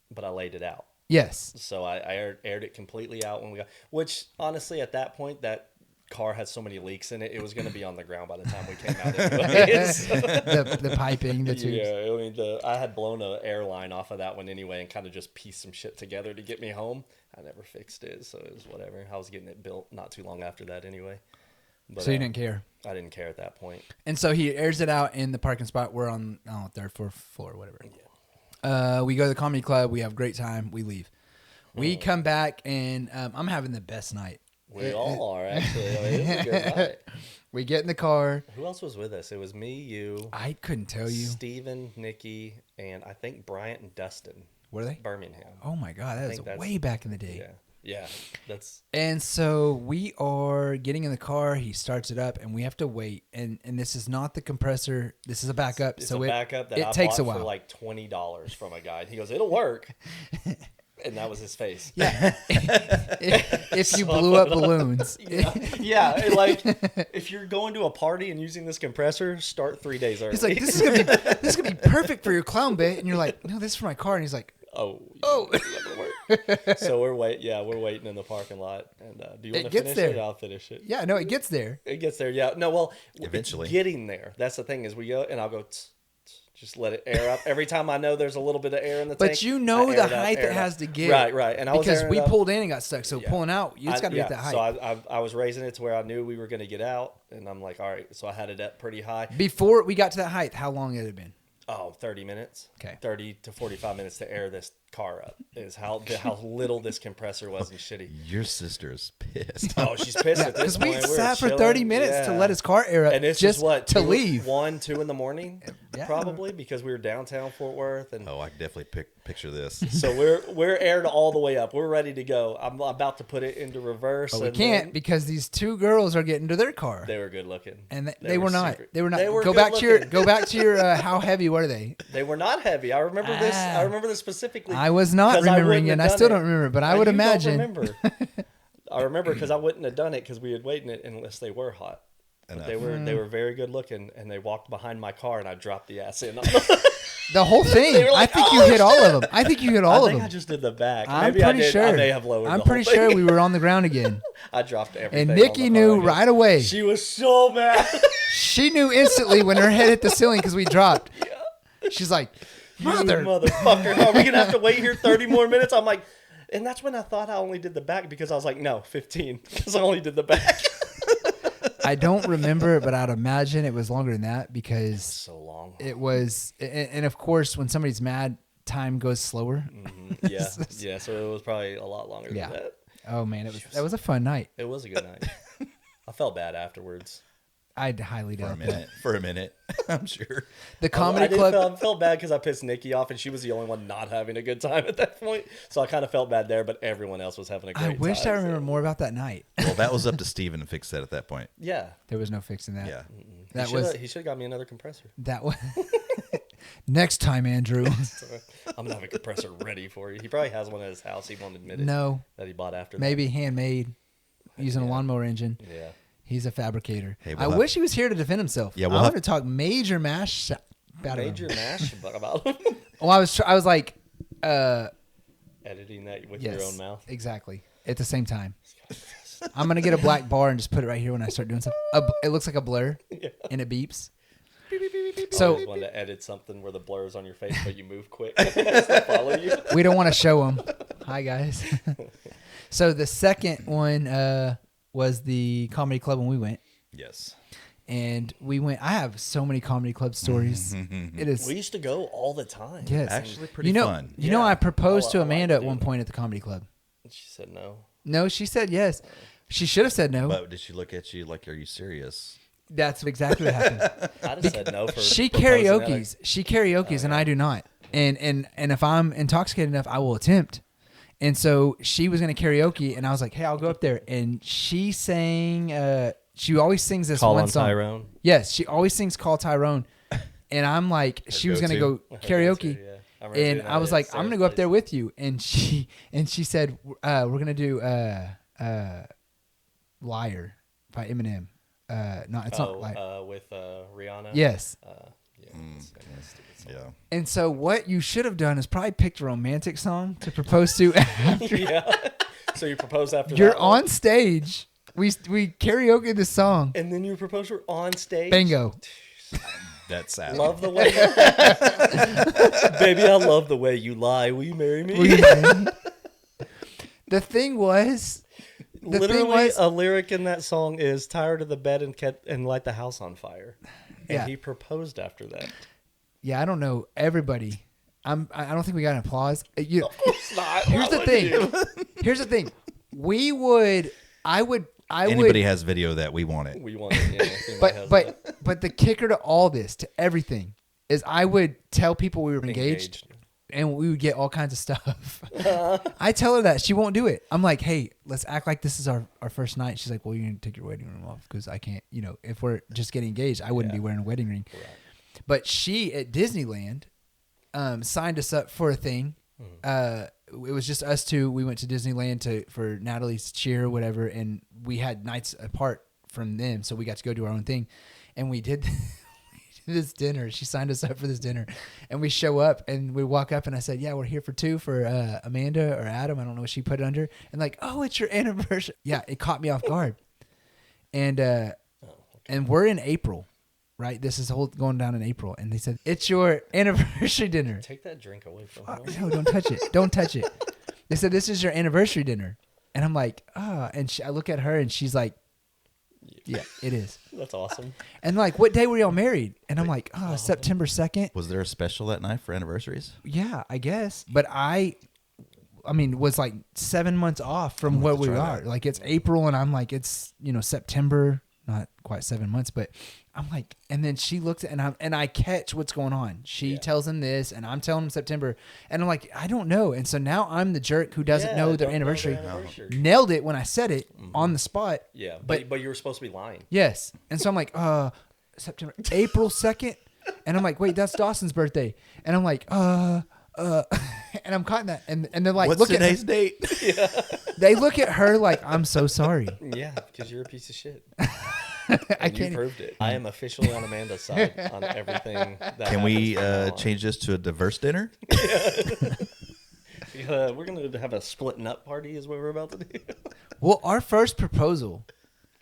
but I laid it out. Yes. So I aired it completely out when we got. Which honestly, at that point, that car had so many leaks in it, it was going to be on the ground by the time we came out. Anyways. the piping, the tubes. Yeah, I mean, I had blown an airline off of that one anyway, and kind of just pieced some shit together to get me home. I never fixed it, so it was whatever. I was getting it built not too long after that anyway. But, So you didn't care. I didn't care at that point. And so he airs it out in the parking spot. We're on third, fourth floor, whatever. Yeah. We go to the comedy club. We have a great time. We leave. We come back, and I'm having the best night. We all are, actually. I mean, it was a good night. We get in the car. Who else was with us? It was me, you, I couldn't tell you. Steven, Nikki, and I think Bryant and Dustin. Were they? Birmingham. Oh, my God. That was that's- way back in the day. Yeah. Yeah. That's. And so we are getting in the car. He starts it up, and we have to wait. And this is not the compressor. This is a backup. It's so a backup that it I takes bought a while. for like $20 from a guy. He goes, "It'll work," and that was his face. Yeah. if you blew up balloons. Yeah, like if you're going to a party and using this compressor, start 3 days early. He's like, this is gonna be perfect for your clown bit, and you're like, no, this is for my car, and he's like, oh, it's not gonna work. So we're waiting in the parking lot. And do you want to gets finish there. it? I'll finish it. yeah, no, it gets there. It gets there. Yeah. No, well, Eventually. it's getting there. That's the thing is we go and I'll go. Tss, tss, just let it air up. Every time I know there's a little bit of air in the tank. But you know I the air it up, height air that it has up. to get. Right. And I was because airing we it up. pulled in and got stuck. So pulling out, it's got to be at that height. So I was raising it to where I knew we were going to get out, and I'm like, all right. So I had it up pretty high. Before we got to that height, how long had it been? Oh, 30 minutes. Okay. 30 to 45 minutes to air this car up. Is how little this compressor was and shitty. Your sister's pissed. Oh, she's pissed at this Because point. we were sat for chilling. 30 minutes to let his car air up, And this just is what to leave. 1, 2 in the morning, Yeah. probably, because we were downtown Fort Worth, and Oh, I can definitely picture this. so we're aired all the way up. We're ready to go. I'm about to put it into reverse. But we and can't then- because these two girls are getting to their car. They were good looking, And they were not. secret. They were not. They were go good back to your. looking. Go back to your. How heavy were they? They were not heavy. I remember this. I remember this specifically. I was not 'cause I remembering it, wouldn't and have I still done don't remember. But I Now, would you don't imagine. remember. I remember because I wouldn't have done it because we had waited it unless they were hot. But they were very good looking, and they walked behind my car, and I dropped the ass in. The whole thing. They were like, I think you "Oh, hit all of them. I think you hit all I of think them. I just did the back. I'm Maybe pretty I did. sure. I may have lowered. I'm the pretty whole sure thing. we were on the ground again. I dropped everything. And Nikki on the knew car right away. She was so mad. She knew instantly when her head hit the ceiling because we dropped. She's like, You "Mother." motherfucker! Are we gonna have to wait here 30 more minutes? I'm like, and that's when I thought I only did the back because I was like, no, 15 because I only did the back. I don't remember it, but I'd imagine it was longer than that because So long. it was. And of course, when somebody's mad, time goes slower. Yeah, yeah. So it was probably a lot longer Yeah. than that. Oh man, that was a fun night. It was a good night. I felt bad afterwards. I'd highly For a doubt that. minute. For a minute. I'm sure. The comedy I did club. felt bad because I pissed Nikki off, and she was the only one not having a good time at that point. So I kind of felt bad there, but everyone else was having a great I time. wished I remember so- more about that night. Well, that was up to Steven to fix that at that point. Yeah, There was no fixing that. Yeah. he should have got me another compressor. That was. Next time, Andrew. I'm gonna have a compressor ready for you. He probably has one at his house. He won't admit it. No, that he bought after. maybe handmade, using a lawnmower engine. That. Yeah. He's a fabricator. Hey, I we'll wish he was here to defend himself. Yeah, I we'll want have- to talk major mash about Major him. mash about him. Oh, I was like, Editing that with yes, your own mouth. exactly at the same time. I'm gonna get a black bar and just put it right here when I start doing stuff. It looks like a blur, and it beeps. So So wanted to edit something where the blur is on your face, but you move quick. To follow you. we don't want to show them. Hi guys. So the second one was the comedy club when we went, Yes. and we went. I have so many comedy club stories. It is. We used to go all the time. Yes. Actually pretty you know, fun. You know, Yeah. I proposed I to like Amanda at doing one that. point at the comedy club. She said no. No, she said yes. She should have said no. But did she look at you like, are you serious? That's exactly what happened. I'd have said no for She proposing at karaoke's. She karaoke's, and I do not. And if I'm intoxicated enough, I will attempt. And so she was going to karaoke, and I was like, "Hey, I'll go up there." And she sang. She always sings this Call one on song. Tyrone. Yes, she always sings "Call Tyrone." And I'm like, she was going to go go-to. karaoke. Yeah. I remember And doing I that was at like, I'm Sarah's gonna go up place. there with you. And she said, we're gonna do Liar by Eminem. No, it's not Liar. With Rihanna. Yes. Yeah. That's a stupid song. Yeah. And so what you should have done is probably picked a romantic song to propose to. Yeah. So you propose after You're that one? on stage. We karaoke the song. And then you propose her on stage. Bingo. That's sad. Love the way, baby. I love the way you lie. Will you marry me? The thing was, Literally, a lyric in that song is "tired of the bed and light the house on fire," and Yeah. he proposed after that. yeah, I don't know everybody. I don't think we got an applause. It's not. Here's the thing. Here's the thing. I would. Anybody has video that we want it. We want it. Yeah, anybody has that. But the kicker to all this, to everything, is I would tell people we were engaged. And we would get all kinds of stuff. I tell her that. She won't do it. I'm like, hey, let's act like this is our first night. She's like, well, you're going to take your wedding ring off because I can't, if we're just getting engaged, I wouldn't be wearing a wedding ring. Right. But she, at Disneyland, signed us up for a thing. It was just us two. We went to Disneyland for Natalie's cheer or whatever, and we had nights apart from them, so we got to go do our own thing. And we did this dinner. She signed us up for this dinner, and we show up and we walk up and I said, yeah, we're here for two for Amanda or Adam. I don't know what she put it under. And like, oh, it's your anniversary. Yeah, it caught me off guard. And and we're in April, right? This is going down in April. And they said, it's your anniversary dinner. Take that drink away from her. No, don't touch it. Don't touch it. They said, this is your anniversary dinner. And I'm like, and I look at her and she's like, yeah, it is. That's awesome. And like, what day were y'all married? And I'm like, September 2nd. Was there a special that night for anniversaries? Yeah, I guess. But I was like 7 months off from I'm where gonna we try are. that. Like it's April and I'm like, it's, September, not quite 7 months, but I'm like, and then she looks at, and I catch what's going on. She tells him this and I'm telling him September and I'm like, I don't know. And so now I'm the jerk who doesn't know their anniversary. Nailed it when I said it on the spot. Yeah. But you were supposed to be lying. Yes. And so I'm like, September, April 2nd. And I'm like, wait, that's Dawson's birthday. And I'm like, and I'm caught in that. And they're like, What's look today's at date? They look at her like, I'm so sorry. Yeah, because you're a piece of shit. I You can't. proved it. I am officially on Amanda's side on everything. Can we happens from now on. change this to a diverse dinner? We're gonna have a splitting up party, is what we're about to do. Well, my first proposal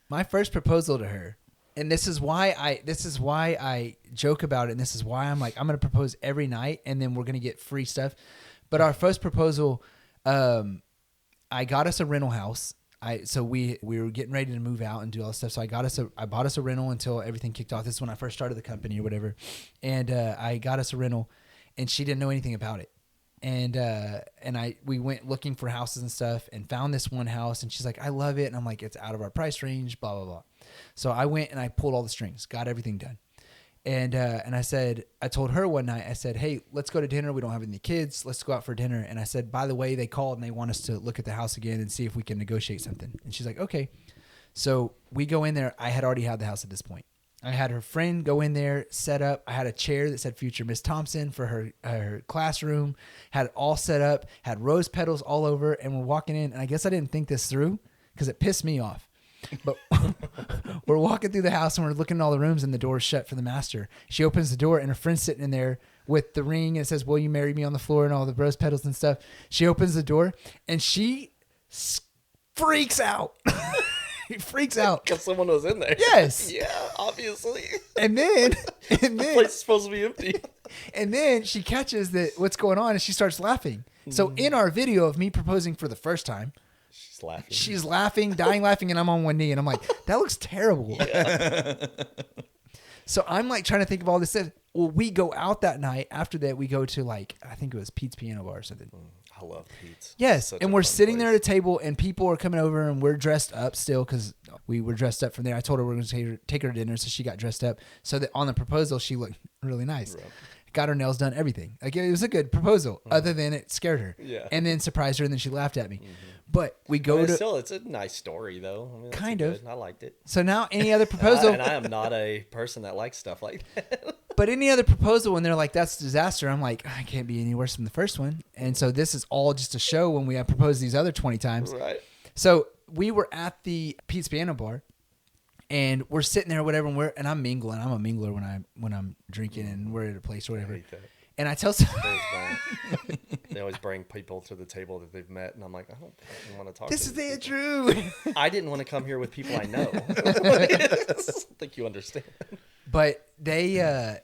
to her, and this is why I joke about it, and this is why I'm like, I'm gonna propose every night, and then we're gonna get free stuff. But our first proposal, I got us a rental house. So we were getting ready to move out and do all this stuff. So I bought us a rental until everything kicked off. This is when I first started the company or whatever. And I got us a rental, and she didn't know anything about it. And we went looking for houses and stuff and found this one house, and she's like, I love it. And I'm like, it's out of our price range, blah, blah, blah. So I went and I pulled all the strings, got everything done. And I told her one night, I said, hey, let's go to dinner. We don't have any kids. Let's go out for dinner. And I said, by the way, they called and they want us to look at the house again and see if we can negotiate something. And she's like, okay. So we go in there. I had already had the house at this point. I had her friend go in there, set up. I had a chair that said Future Miss Thompson for her classroom, had it all set up, had rose petals all over. And we're walking in. And I guess I didn't think this through because it pissed me off. But we're walking through the house and we're looking at all the rooms and the door's shut for the master. She opens the door and her friend's sitting in there with the ring and it says, will you marry me on the floor and all the rose petals and stuff. She opens the door and she freaks out. He freaks out. Because someone was in there. Yes. Yeah, obviously. And then The place is supposed to be empty. And then she catches that what's going on and she starts laughing. So in our video of me proposing for the first time, she's laughing, dying laughing, and I'm on one knee, and I'm like, that looks terrible. Yeah. So I'm like trying to think of all this stuff. Well, we go out that night. After that, we go to I think it was Pete's Piano Bar or something. I love Pete's. Yes, and we're sitting there at a table, and people are coming over, and we're dressed up still because we were dressed up from there. I told her we were going to take her to dinner, so she got dressed up. So that on the proposal, she looked really nice. Right. Got her nails done, everything. Like it was a good proposal, other than it scared her. Yeah. And then surprised her, and then she laughed at me. Mm-hmm. But we go to still, it's a nice story though. I mean, kind of. I liked it. So now any other proposal, and I am not a person that likes stuff like that. But any other proposal, when they're like, "That's a disaster," I'm like, I can't be any worse than the first one. And so this is all just a show when we have proposed these other 20 times. Right. So we were at the Pete's Piano Bar. And we're sitting there or whatever, and I'm mingling. I'm a mingler when I'm drinking and we're at a place or whatever. I hate that. And I tell someone, they always bring people to the table that they've met, and I'm like, I don't want to talk. This to is Andrew. I didn't want to come here with people I know. I think you understand. But they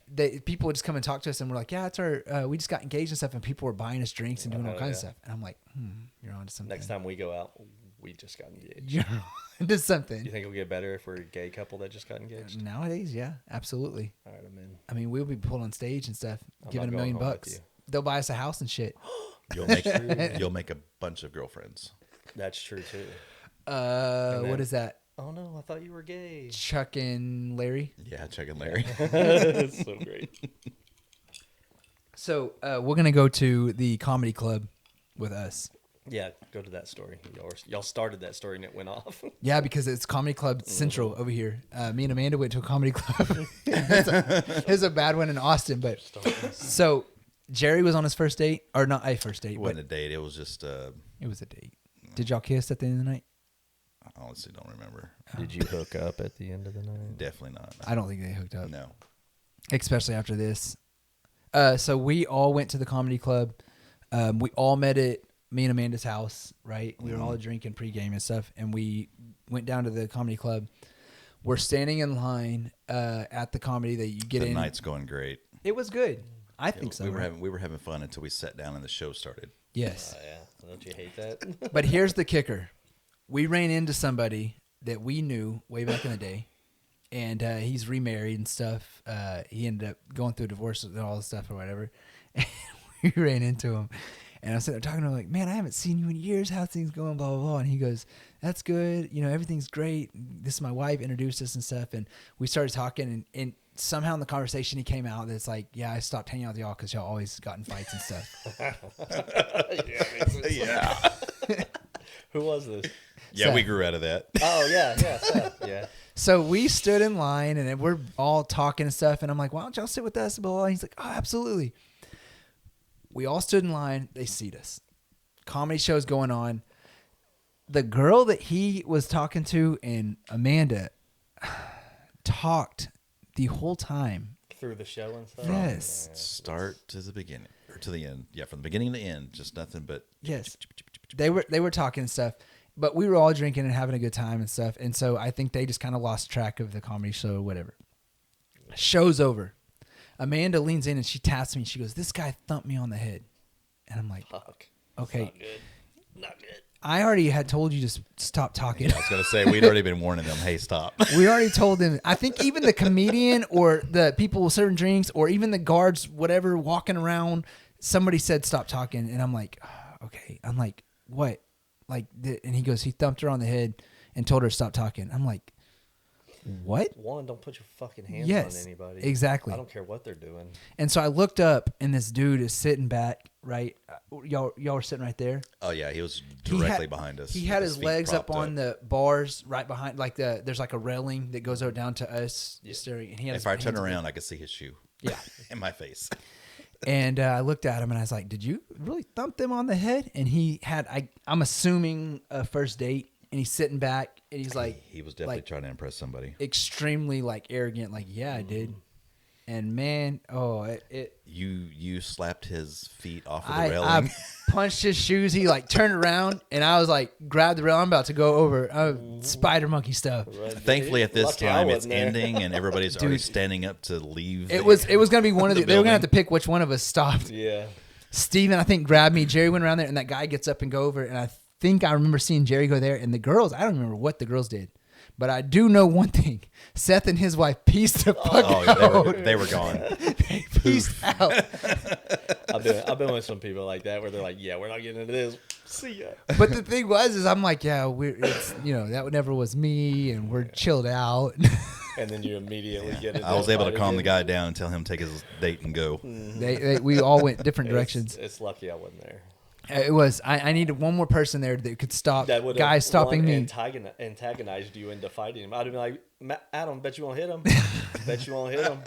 people would just come and talk to us, and we're like, yeah, it's our we just got engaged and stuff, and people were buying us drinks and doing all kinds of stuff. And I'm like, you're on to something. Next time we go out, we just got engaged. You're on to something. You think it'll get better if we're a gay couple that just got engaged? Nowadays, yeah, absolutely. All right, I'm in. I mean, we'll be pulled on stage and stuff, given $1 million. They'll buy us a house and shit. You'll make a bunch of girlfriends. That's true too. What is that? Oh no, I thought you were gay. Chuck and Larry. Yeah, Chuck and Larry. That's so great. So we're gonna go to the comedy club with us. Yeah, go to that story. Y'all started that story and it went off. Yeah, because it's Comedy Club Central over here. Me and Amanda went to a comedy club. It's a bad one in Austin, but so Jerry was on his first date, or not a first date. It wasn't a date. It was just. It was a date. Did y'all kiss at the end of the night? I honestly don't remember. Did you hook up at the end of the night? Definitely not. I don't think they hooked up. No. Especially after this. So we all went to the comedy club. We all met at me and Amanda's house, right? We were all drinking pregame and stuff, and we went down to the comedy club. We're standing in line at the comedy that you get in. The night's going great. It was good. I think so. We were having fun until we sat down and the show started. Yes. Yeah. Don't you hate that? But here's the kicker. We ran into somebody that we knew way back in the day, and he's remarried and stuff. He ended up going through a divorce and all this stuff or whatever. And we ran into him. And I was sitting there talking to him like, man, I haven't seen you in years. How's things going? Blah, blah, blah. And he goes, that's good. You know, everything's great. This is my wife, introduced us and stuff. And we started talking, and somehow in the conversation he came out that's like, yeah, I stopped hanging out with y'all because y'all always got in fights and stuff. Yeah. Who was this? Yeah, Seth. we grew out of that. Oh, yeah, Seth. Yeah. So we stood in line and we're all talking and stuff. And I'm like, why don't y'all sit with us? Blah, blah, blah. He's like, oh, absolutely. We all stood in line. They seat us. Comedy show's going on. The girl that he was talking to and Amanda talked the whole time. Through the show and stuff? Yes. Start to the beginning or to the end. Yeah, from the beginning to the end, just nothing but. Yes. They were talking and stuff, but we were all drinking and having a good time and stuff. And so I think they just kind of lost track of the comedy show or whatever. Show's over. Amanda leans in and she taps me. She goes, this guy thumped me on the head. And I'm like, Fuck. okay. Not good. Not good. I already had told you to stop talking. I was going to say, we'd already been warning them, hey, stop. We already told them. I think even the comedian or the people serving drinks or even the guards, whatever, walking around, somebody said stop talking. And I'm like, oh, okay. I'm like, what? Like, and he goes, he thumped her on the head and told her to stop talking. I'm like, what? One, don't put your fucking hands Yes, on anybody. exactly. I don't care what they're doing. And so I looked up, and this dude is sitting back, right? Y'all were sitting right there. Oh, yeah, he was He directly had- behind us. He had with his feet legs up propped on the bars right behind, like there's like a railing that goes down to us staring. And he had If his I turn hands up. around, I could see his shoe. Yeah. In my face. And I looked at him and I was like, did you really thump them on the head? And he had, I'm assuming a first date, and he's sitting back and he's like, He was definitely like, trying to impress somebody. extremely like arrogant, like, yeah, I did. And man, You slapped his feet off of the I railing. punched his shoes. He like turned around and I was like, grabbed the rail. I'm about to go over spider monkey stuff. Right, Thankfully, at this Lucky I time, it's wasn't there. ending and everybody's already standing up to leave. It was going to be one of the they were going to have to building. pick which one of us stopped. Yeah. Steven, I think, grabbed me. Jerry went around there, and that guy gets up and go over. And I think I remember seeing Jerry go there. And the girls, I don't remember what the girls did. But I do know one thing. Seth and his wife pieced the fuck out. Oh, they were gone. They pieced out. I've been with some people like that where they're like, yeah, we're not getting into this. See ya. But the thing is I'm like, yeah, it's that never was me. And we're chilled out. And then you immediately get into I was a able to fight calm the again. guy down and tell him to take his date and go. We all went different It's- directions. It's lucky I wasn't there. It was. I needed one more person there that could stop That would guys stopping me. antagonized you into fighting him. I'd have been like, Adam, bet you won't hit him. Bet you won't hit him.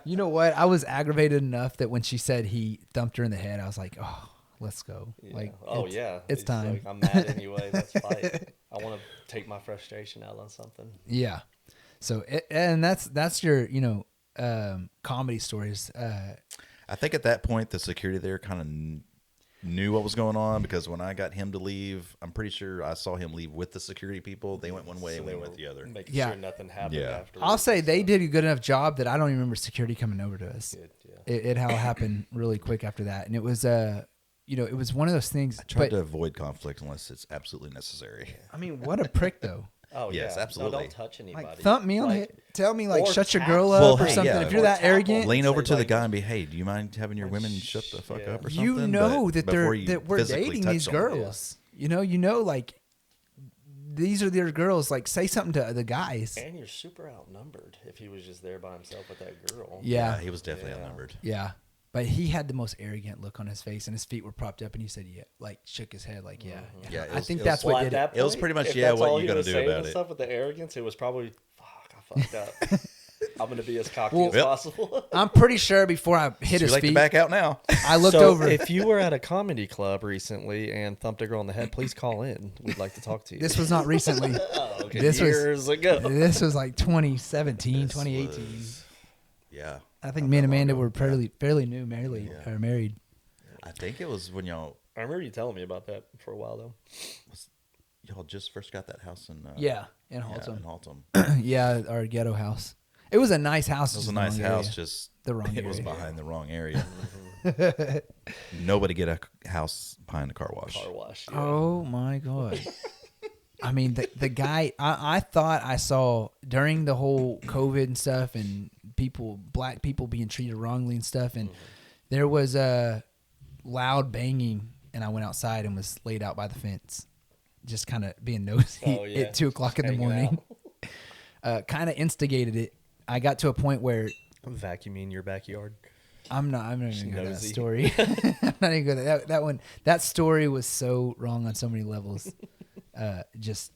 You know what? I was aggravated enough that when she said he thumped her in the head, I was like, oh, let's go. Yeah. Like, Oh it's, yeah, it's time. Like, I'm mad anyway. Let's fight. I want to take my frustration out on something. Yeah. So and that's your comedy stories. I think at that point, the security there kind of knew what was going on because when I got him to leave, I'm pretty sure I saw him leave with the security people. They went one way and we went the other. Making Yeah. sure nothing happened Yeah. afterwards. I'll say they did a good enough job that I don't even remember security coming over to us. Good, yeah. It all happened really quick after that, and it was it was one of those things. I tried to avoid conflict unless it's absolutely necessary. I mean, what a prick though. Oh Yes, yeah. absolutely. No, don't touch anybody. Like thump me on the head. Tell me like or shut your tap. girl up Well, or hey, something. yeah. If you're Or that tap arrogant, Lean over Say, to the like- guy and be, hey, do you mind having your women shut the fuck yeah. up or you something? know But that before you that we're physically dating touch these them. girls. Like these are their girls. Like say something to the guys. And you're super outnumbered if he was just there by himself with that girl. Yeah. Yeah, he was definitely Yeah. outnumbered. Yeah. But he had the most arrogant look on his face, and his feet were propped up, and he said, "Yeah," like shook his head, like, "Yeah." Yeah, it I was- think it that's was- what Well, did at it. that It was point, pretty much, if yeah, that's what all you he gonna was do saying about and it? Stuff with the arrogance, it was probably, fuck, I fucked up. I'm gonna be as cocky Well, as Yep. possible. I'm pretty sure before I hit Too his late to feet, back out now. I looked So over. if you were at a comedy club recently and thumped a girl on the head, please call in. We'd like to talk to you. This was not recently. oh, okay. this was- years ago. This was like 2017, This 2018. was- yeah. I think me and Amanda were fairly new, married. I think it was when y'all I remember you telling me about that for a while though. just first got that house in Yeah, in in Haltom. Haltom. Yeah, our ghetto house. It was a nice house. It was just a the nice wrong house, area. just The wrong it was area. behind the wrong area. Nobody get a house behind a car wash. Car wash. Yeah. Oh my god! I mean, the guy. I thought I saw during the whole COVID and stuff, and black people being treated wrongly and stuff, and there was a loud banging and I went outside and was laid out by the fence, just kind of being nosy at 2:00 in the morning. Kind of instigated it. I got to a point where vacuuming your backyard. I'm not even gonna go to that story. I'm not even gonna that one. That story was so wrong on so many levels. Just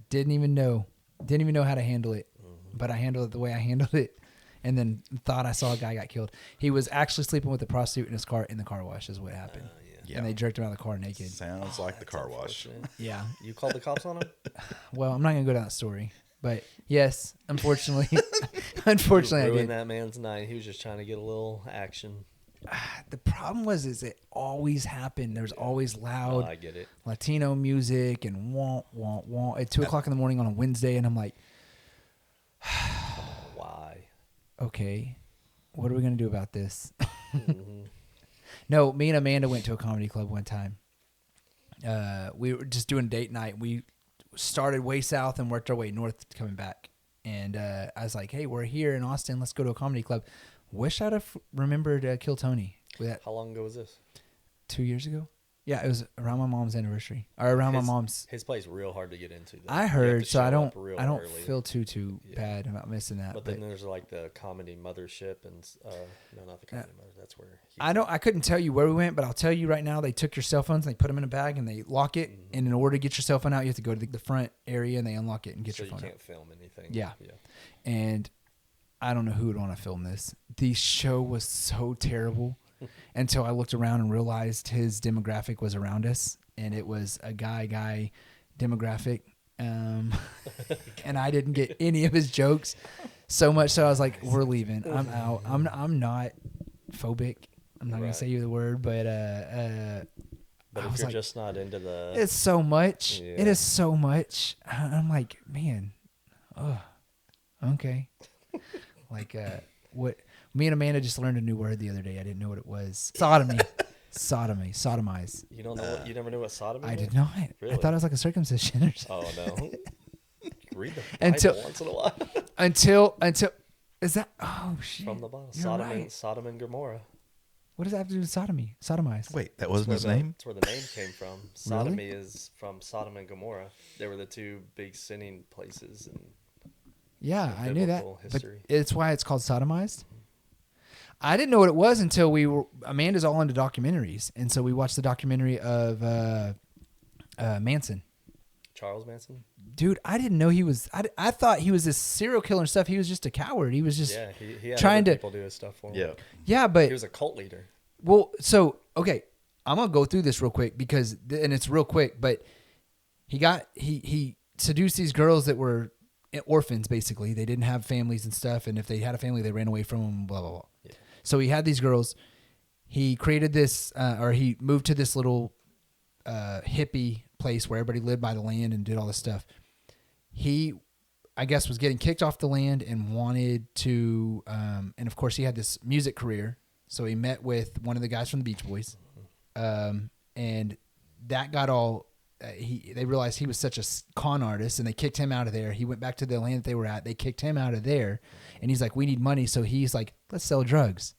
didn't even know how to handle it, but I handled it the way I handled it, and then thought I saw a guy got killed. He was actually sleeping with a prostitute in his car in the car wash. Is what happened. And they jerked him out of the car naked. Sounds like the car wash. Yeah. You called the cops on him? Well, I'm not gonna go down that story. But yes, unfortunately, I did. That man's night. He was just trying to get a little action. The problem was, it always happened. There's always loud I get it. Latino music and wah, wah, wah at 2:00 in the morning on a Wednesday. And I'm like, why? Okay, what are we going to do about this? No, me and Amanda went to a comedy club one time. We were just doing date night. We started way south and worked our way north coming back. And I was like, hey, we're here in Austin. Let's go to a comedy club. Wish I'd have remembered Kill Tony. How long ago was this? 2 years ago. Yeah, it was around my mom's anniversary. Or around my mom's. His play's real hard to get into. Though. I heard, so I don't early. feel too bad about missing that. But then there's like the comedy mothership and no, not the comedy mother. That's where I couldn't tell you where we went, but I'll tell you right now. They took your cell phones and they put them in a bag and they lock it. And in order to get your cell phone out, you have to go to the front area and they unlock it and get your phone out. So you can't film anything. Yeah. And I don't know who would want to film this. The show was so terrible. Until I looked around and realized his demographic was around us, and it was a guy demographic, and I didn't get any of his jokes. So much so I was like, "We're leaving. I'm out. I'm not phobic. I'm not gonna say you the word, but if you're just not into the, it's so much. Yeah. It is so much. I'm like, man, oh, okay, like what." Me and Amanda just learned a new word the other day. I didn't know what it was. Sodomy. Sodomize. You don't know you never knew what sodomy I was? did not. Really? I thought it was like a circumcision or something. Oh, no. Read the Bible once in a while. until, is that, oh, shit. From the Bible. Sodom and Gomorrah. What does that have to do with sodomy? Sodomize. Wait, that wasn't his name? That's where the name came from. Sodomy is from Sodom and Gomorrah. They were the two big sinning places. Yeah, I knew that. History. But it's why it's called sodomized? I didn't know what it was until Amanda's all into documentaries. And so we watched the documentary of Manson. Charles Manson? Dude, I didn't know he was, I thought he was this serial killer and stuff. He was just a coward. He was just he had trying other people do his stuff for him. Yeah, but he was a cult leader. Well, so, okay, I'm going to go through this real quick and it's real quick, but he seduced these girls that were orphans, basically. They didn't have families and stuff. And if they had a family, they ran away from them, blah, blah, blah. Yeah. So he had these girls. He created this, or he moved to this little hippie place where everybody lived by the land and did all this stuff. He, I guess, was getting kicked off the land and wanted to, and of course he had this music career. So he met with one of the guys from the Beach Boys, and that got all, they realized he was such a con artist and they kicked him out of there. He went back to the land that they were at. They kicked him out of there and he's like, we need money. So he's like, let's sell drugs.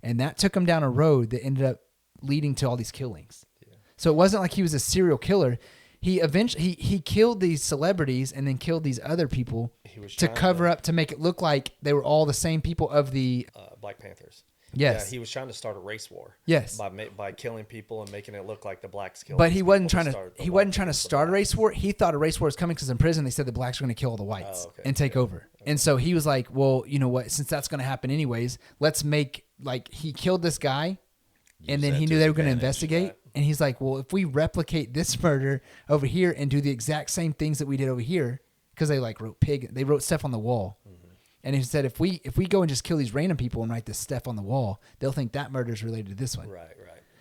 And that took him down a road that ended up leading to all these killings. Yeah. So it wasn't like he was a serial killer. He eventually, he killed these celebrities and then killed these other people to cover up, to make it look like they were all the same people of the Black Panthers. Yes. Yeah, he was trying to start a race war. Yes. By killing people and making it look like the blacks killed. But he wasn't trying to start a race war. He thought a race war was coming because in prison they said the blacks were going to kill all the whites and take over. Okay. And so he was like, well, you know what? Since that's going to happen anyways, let's make, like, he killed this guy and then he knew they were going to investigate. And he's like, well, if we replicate this murder over here and do the exact same things that we did over here, because they like they wrote stuff on the wall. Mm-hmm. And he said, if we go and just kill these random people and write this stuff on the wall, they'll think that murder is related to this one. Right.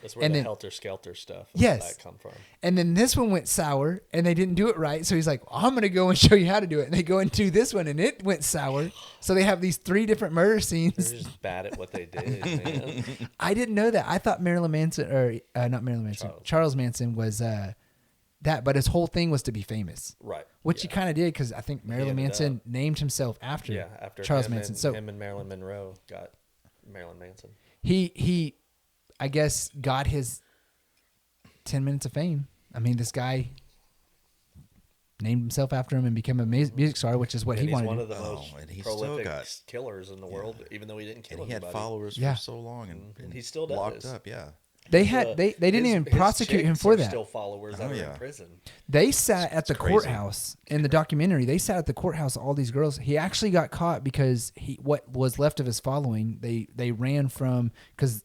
That's where the helter-skelter stuff that come from. And then this one went sour, and they didn't do it right. So he's like, I'm going to go and show you how to do it. And they go and do this one, and it went sour. So they have these 3 different murder scenes. They're just bad at what they did, man. I didn't know that. I thought Marilyn Manson, or not Marilyn Manson, Charles Manson was that, but his whole thing was to be famous. Right. Which he kind of did, because I think Marilyn Manson named himself after Charles Manson. So him and Marilyn Monroe got Marilyn Manson. He I guess got his 10 minutes of fame. I mean, this guy named himself after him and became a music star, which is what he wanted. He's one to of the most and he prolific still got killers in the world, even though he didn't kill and he anybody. had followers Yeah. for so long, and he still does. locked up. Yeah, They didn't even prosecute him for that. Still followers that are in prison. They sat at the crazy. courthouse in the documentary. They sat at the courthouse. All these girls. He actually got caught because what was left of his following. They ran from because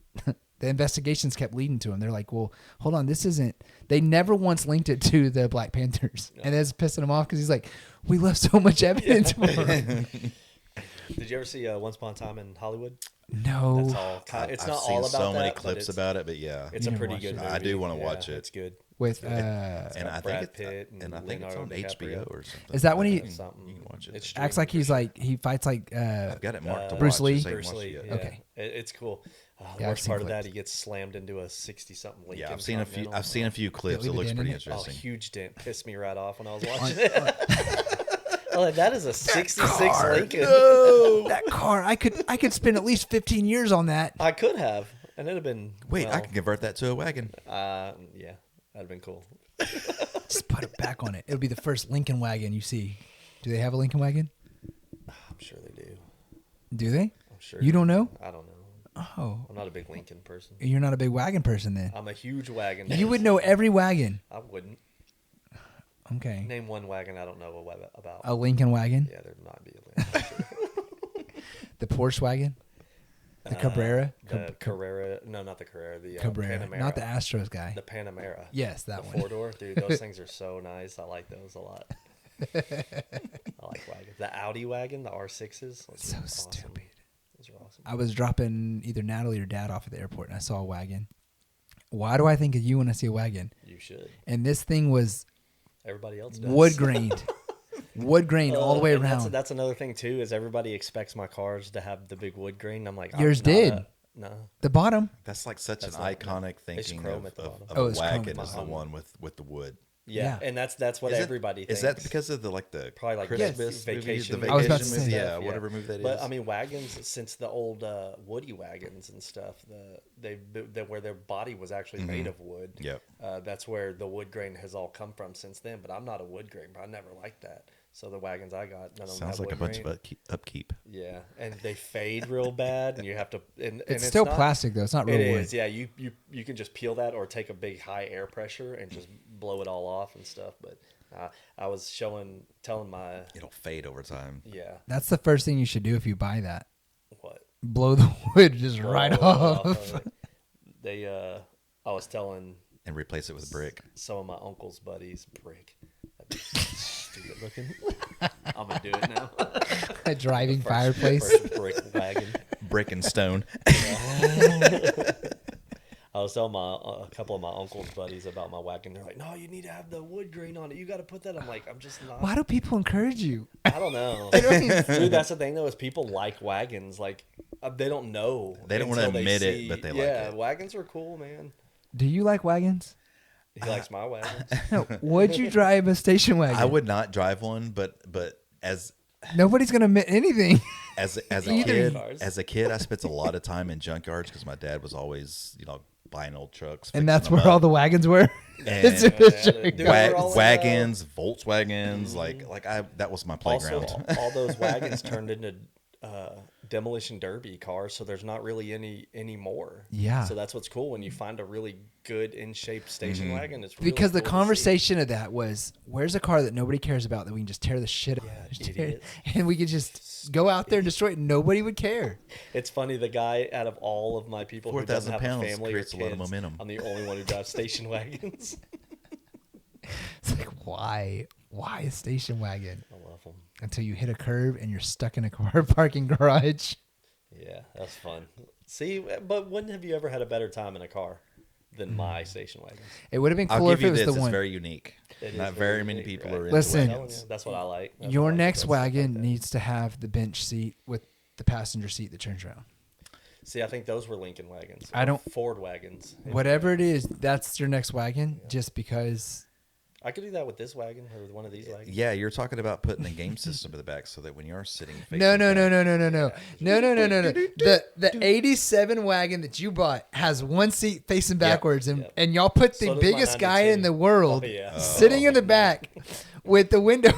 the investigations kept leading to him. They're like, well, hold on, this isn't. They never once linked it to the Black Panthers, and it's pissing him off because he's like, we left so much evidence. Did you ever see Once Upon a Time in Hollywood? No. That's all. It's I've not seen all about so many that, clips about it, but yeah, it's a need to pretty watch good it. movie. I do want to watch it. It's good. With and I Brad think Pitt and I think it's Leonardo on DiCaprio. HBO or something. Is that when he- You can watch it. It's acts like he's like he fights like I've got it marked to Bruce watch. Lee? Just ain't Bruce watched Lee. it Yeah. yet. Okay. It's cool. The Yeah, I've worst seen part of clips. that, he gets slammed into a 60-something Lincoln. Yeah, I've seen a few. Continental. I've seen a few clips. leave It a looks dent pretty in it? Oh, interesting. huge dent. Pissed me right off when I was watching it. I'm like, that is a 66 Lincoln. no, that car. I could spend at least 15 years on that. I could have, and it'd have been. Wait, well, I can convert that to a wagon. Yeah, that'd have been cool. Just put it back on it. It'll be the first Lincoln wagon you see. Do they have a Lincoln wagon? I'm sure they do. Do they? I'm sure. You don't know? I don't know. Oh, I'm not a big Lincoln person. you're not a big wagon person then. I'm a huge wagon. You would person. know every wagon. I wouldn't. Okay. Name one wagon I don't know about. A Lincoln wagon, Yeah, there might be a Lincoln. the Porsche wagon, the Cabrera, The Carrera. No, not the Carrera. The Cabrera, Panamera. not the Astros guy. The Panamera. Yes, that the one. 4-door. Dude, those things are so nice. I like those a lot. I like wagons. The Audi wagon, the R6s. Those So are awesome. stupid. Those are awesome. I was dropping either Natalie or Dad off at the airport, and I saw a wagon. Why do I think of you when I see a wagon? You should. And this thing was Everybody else does. wood grained, wood grained all the way and around. That's another thing too. Is everybody expects my cars to have the big wood grain? I'm like, Yours I'm not did. No. The bottom. That's like such That's an not- iconic it's thinking chrome of, at the of, bottom. of Oh, a it's chrome at wagon the is the bottom. one with the wood. Yeah, Yeah. and that's what Is it- everybody Is thinks. that because of the Probably like Christmas vacation movies, the movies. I was about to vacation say movie? that. Yeah, whatever movie that is. But I mean, wagons since the old Woody wagons and stuff, where their body was actually made of wood. Yep. That's where the wood grain has all come from since then. But I'm not a wood grain, but I never liked that. So the wagons I got, none of them Sounds had like a wood bunch grain. of upkeep. Yeah, and they fade real bad, and you have to. And It's still not, plastic though. It's not real It wood. is, yeah. You can just peel that or take a big high air pressure and just blow it all off and stuff. But I was telling my It'll fade over time. yeah That's the first thing you should do if you buy that. what Blow the wood just right blow it off. of it. They I was telling And replace it with brick. some of my uncle's buddies brick. That'd be stupid looking. I'm gonna do it now. A driving fireplace. First brick wagon. Brick and stone. I was telling a couple of my uncle's buddies about my wagon. They're like, "No, you need to have the wood grain on it. You got to put that." I'm like, "I'm just not." Why do people encourage you? I don't know. Dude, that's the thing though, is people like wagons. Like they don't know. They don't wanna until admit it, see- but they like yeah, it. wagons are cool, man. Do you like wagons? He likes my wagons. No. Would you drive a station wagon? I would not drive one, but as Nobody's gonna admit anything. as a Either. kid, I spent a lot of time in junkyards because my dad was always buying old trucks. And that's where all the wagons were. It's And- just Yeah, dude, we're all in, wagons, Volkswagens, that was my Also, playground. all those wagons turned into demolition derby cars, so there's not really any more. Yeah. So that's what's cool when you find a really good in shape station wagon. It's really Because the cool to see. conversation of that was, where's a car that nobody cares about that we can just tear the shit out of? Just tear it, idiots. and we could just go out there and destroy it. Nobody would care. It's funny, the guy out of all of my people who 4,000 doesn't have a pounds family or creates a lot of kids, momentum. I'm the only one who drives station wagons. It's like, why? Why a station wagon? I love them. Until you hit a curb and you're stuck in a car parking garage. Yeah, that's fun. See, but when have you ever had a better time in a car than my station wagon? It would have been I'll cooler give if you it was this. the It's one. very unique. It Not is very many unique, people right? are into Listen. wagons. That's what I like. That's Your what I like next about stuff wagon like that. needs to have the bench seat with the passenger seat that turns around. See, I think those were Lincoln wagons. I or don't- Ford wagons. Whatever it is, that's your next wagon. Just because I could do that with this wagon or with one of these wagons. Yeah, you're talking about putting a game system in the back so that when you are sitting facing No. back- The 87 wagon that you bought has one seat facing backwards, and y'all put the So does my biggest guy 92. in the world Oh, yeah. sitting in the back with the window.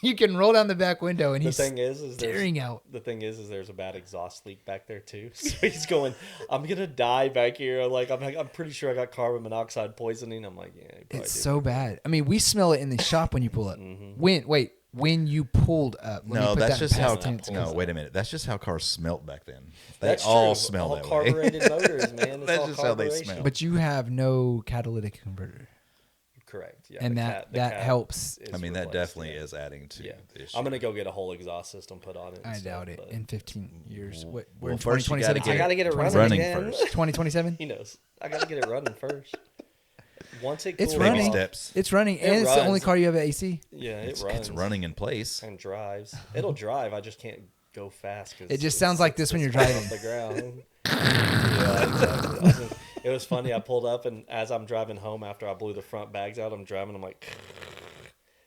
You can roll down the back window, and he's staring out. The thing is there's a bad exhaust leak back there too. So he's going, I'm gonna die back here. Like I'm pretty sure I got carbon monoxide poisoning. I'm like, yeah. It's so bad. I mean, we smell it in the shop when you pull up. When you pulled up. No, that's just how. No, wait a minute. That's just how cars smelt back then. They all smell that way. Carbureted motors, man. It's That's all just how they smell. But you have no catalytic converter. Correct. Yeah. And that helps. I mean, that definitely is adding to the issue. I'm gonna go get a whole exhaust system put on it. I doubt it. In 15 years, we're in first you 2027. gotta I gotta get it running first. 2027. He knows. I gotta get it running first. Once it It's cools running. off- steps. It's running, and it's the only car you have at AC. Yeah, It's runs. running in place. And drives. It'll drive. I just can't go fast. It just sounds like this when you're driving. Off the ground. Yeah, exactly. It was funny. I pulled up, and as I'm driving home after I blew the front bags out, I'm driving. I'm like,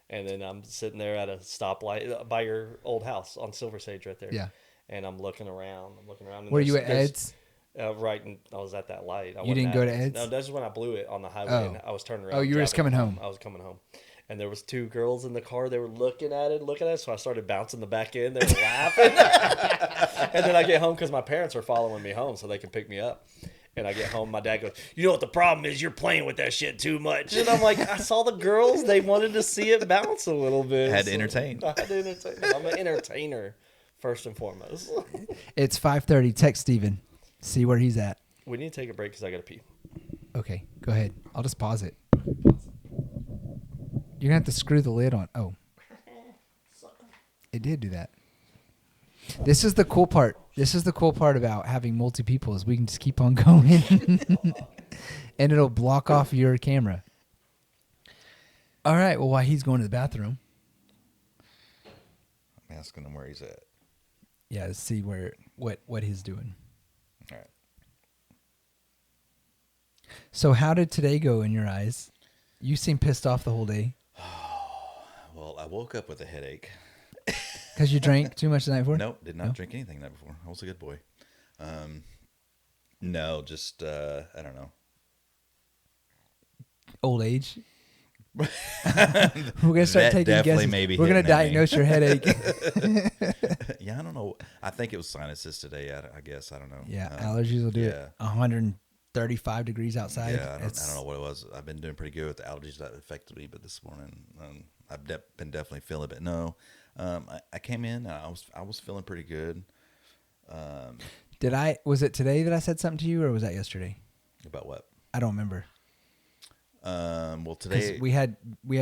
and then I'm sitting there at a stoplight by your old house on Silver Sage right there. Yeah. And I'm looking around. And Were you at Ed's? Right, and I was at that light. You didn't go to Ed's? No, this is when I blew it on the highway. Oh. And I was turning around. Oh, you were just driving coming home. I was coming home, and there was two girls in the car. They were looking at it. So I started bouncing the back end. They were laughing, and then I get home because my parents were following me home so they could pick me up. And I get home, my dad goes, "You know what the problem is? You're playing with that shit too much." And I'm like, I saw the girls. They wanted to see it bounce a little bit. Had to entertain. I had to entertain. I'm an entertainer, first and foremost. It's 5:30. Text Steven. See where he's at. We need to take a break because I got to pee. Okay, go ahead. I'll just pause it. You're going to have to screw the lid on. Oh. It did do that. This is the cool part. This is the cool part about having multi people is we can just keep on going. And it'll block off your camera. All right. Well, while he's going to the bathroom. I'm asking him where he's at. Yeah, to see what he's doing. All right. So how did today go in your eyes? You seem pissed off the whole day. Well, I woke up with a headache. Because you drank too much the night before? Nope, did not drink anything the night before. I was a good boy. No, just I don't know. Old age? We're gonna start taking definitely guesses. maybe We're gonna hitting at me. diagnose your headache. Yeah, I don't know. I think it was sinuses today. I guess I don't know. Yeah, allergies will do yeah. it. 135 degrees outside. Yeah, I don't know what it was. I've been doing pretty good with the allergies that affected me, but this morning I've been definitely feeling it. No, I came in. I was feeling pretty good. Was it today that I said something to you, or was that yesterday? About what? I don't remember. Well, today we had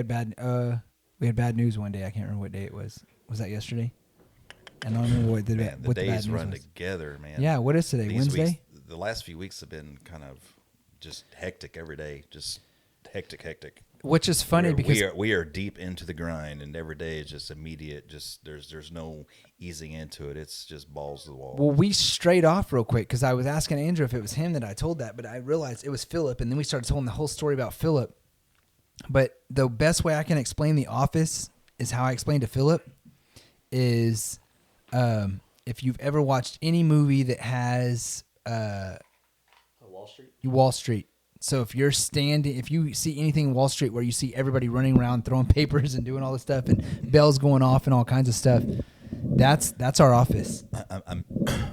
bad news one day. I can't remember what day it was. Was that yesterday? I don't remember what the bad days news run was. together, man. Yeah, what is today? These Wednesday? weeks, the last few weeks have been kind of just hectic every day. Just hectic. Which is funny because we are deep into the grind, and every day is just immediate. Just there's no easing into it. It's just balls to the wall. well, we strayed off real quick because I was asking Andrew if it was him that I told that, but I realized it was Philip, and then we started telling the whole story about Philip. But the best way I can explain The Office is how I explained to Philip is if you've ever watched any movie that has Wall Street. So if you see anything in Wall Street where you see everybody running around throwing papers and doing all this stuff and bells going off and all kinds of stuff, that's our office.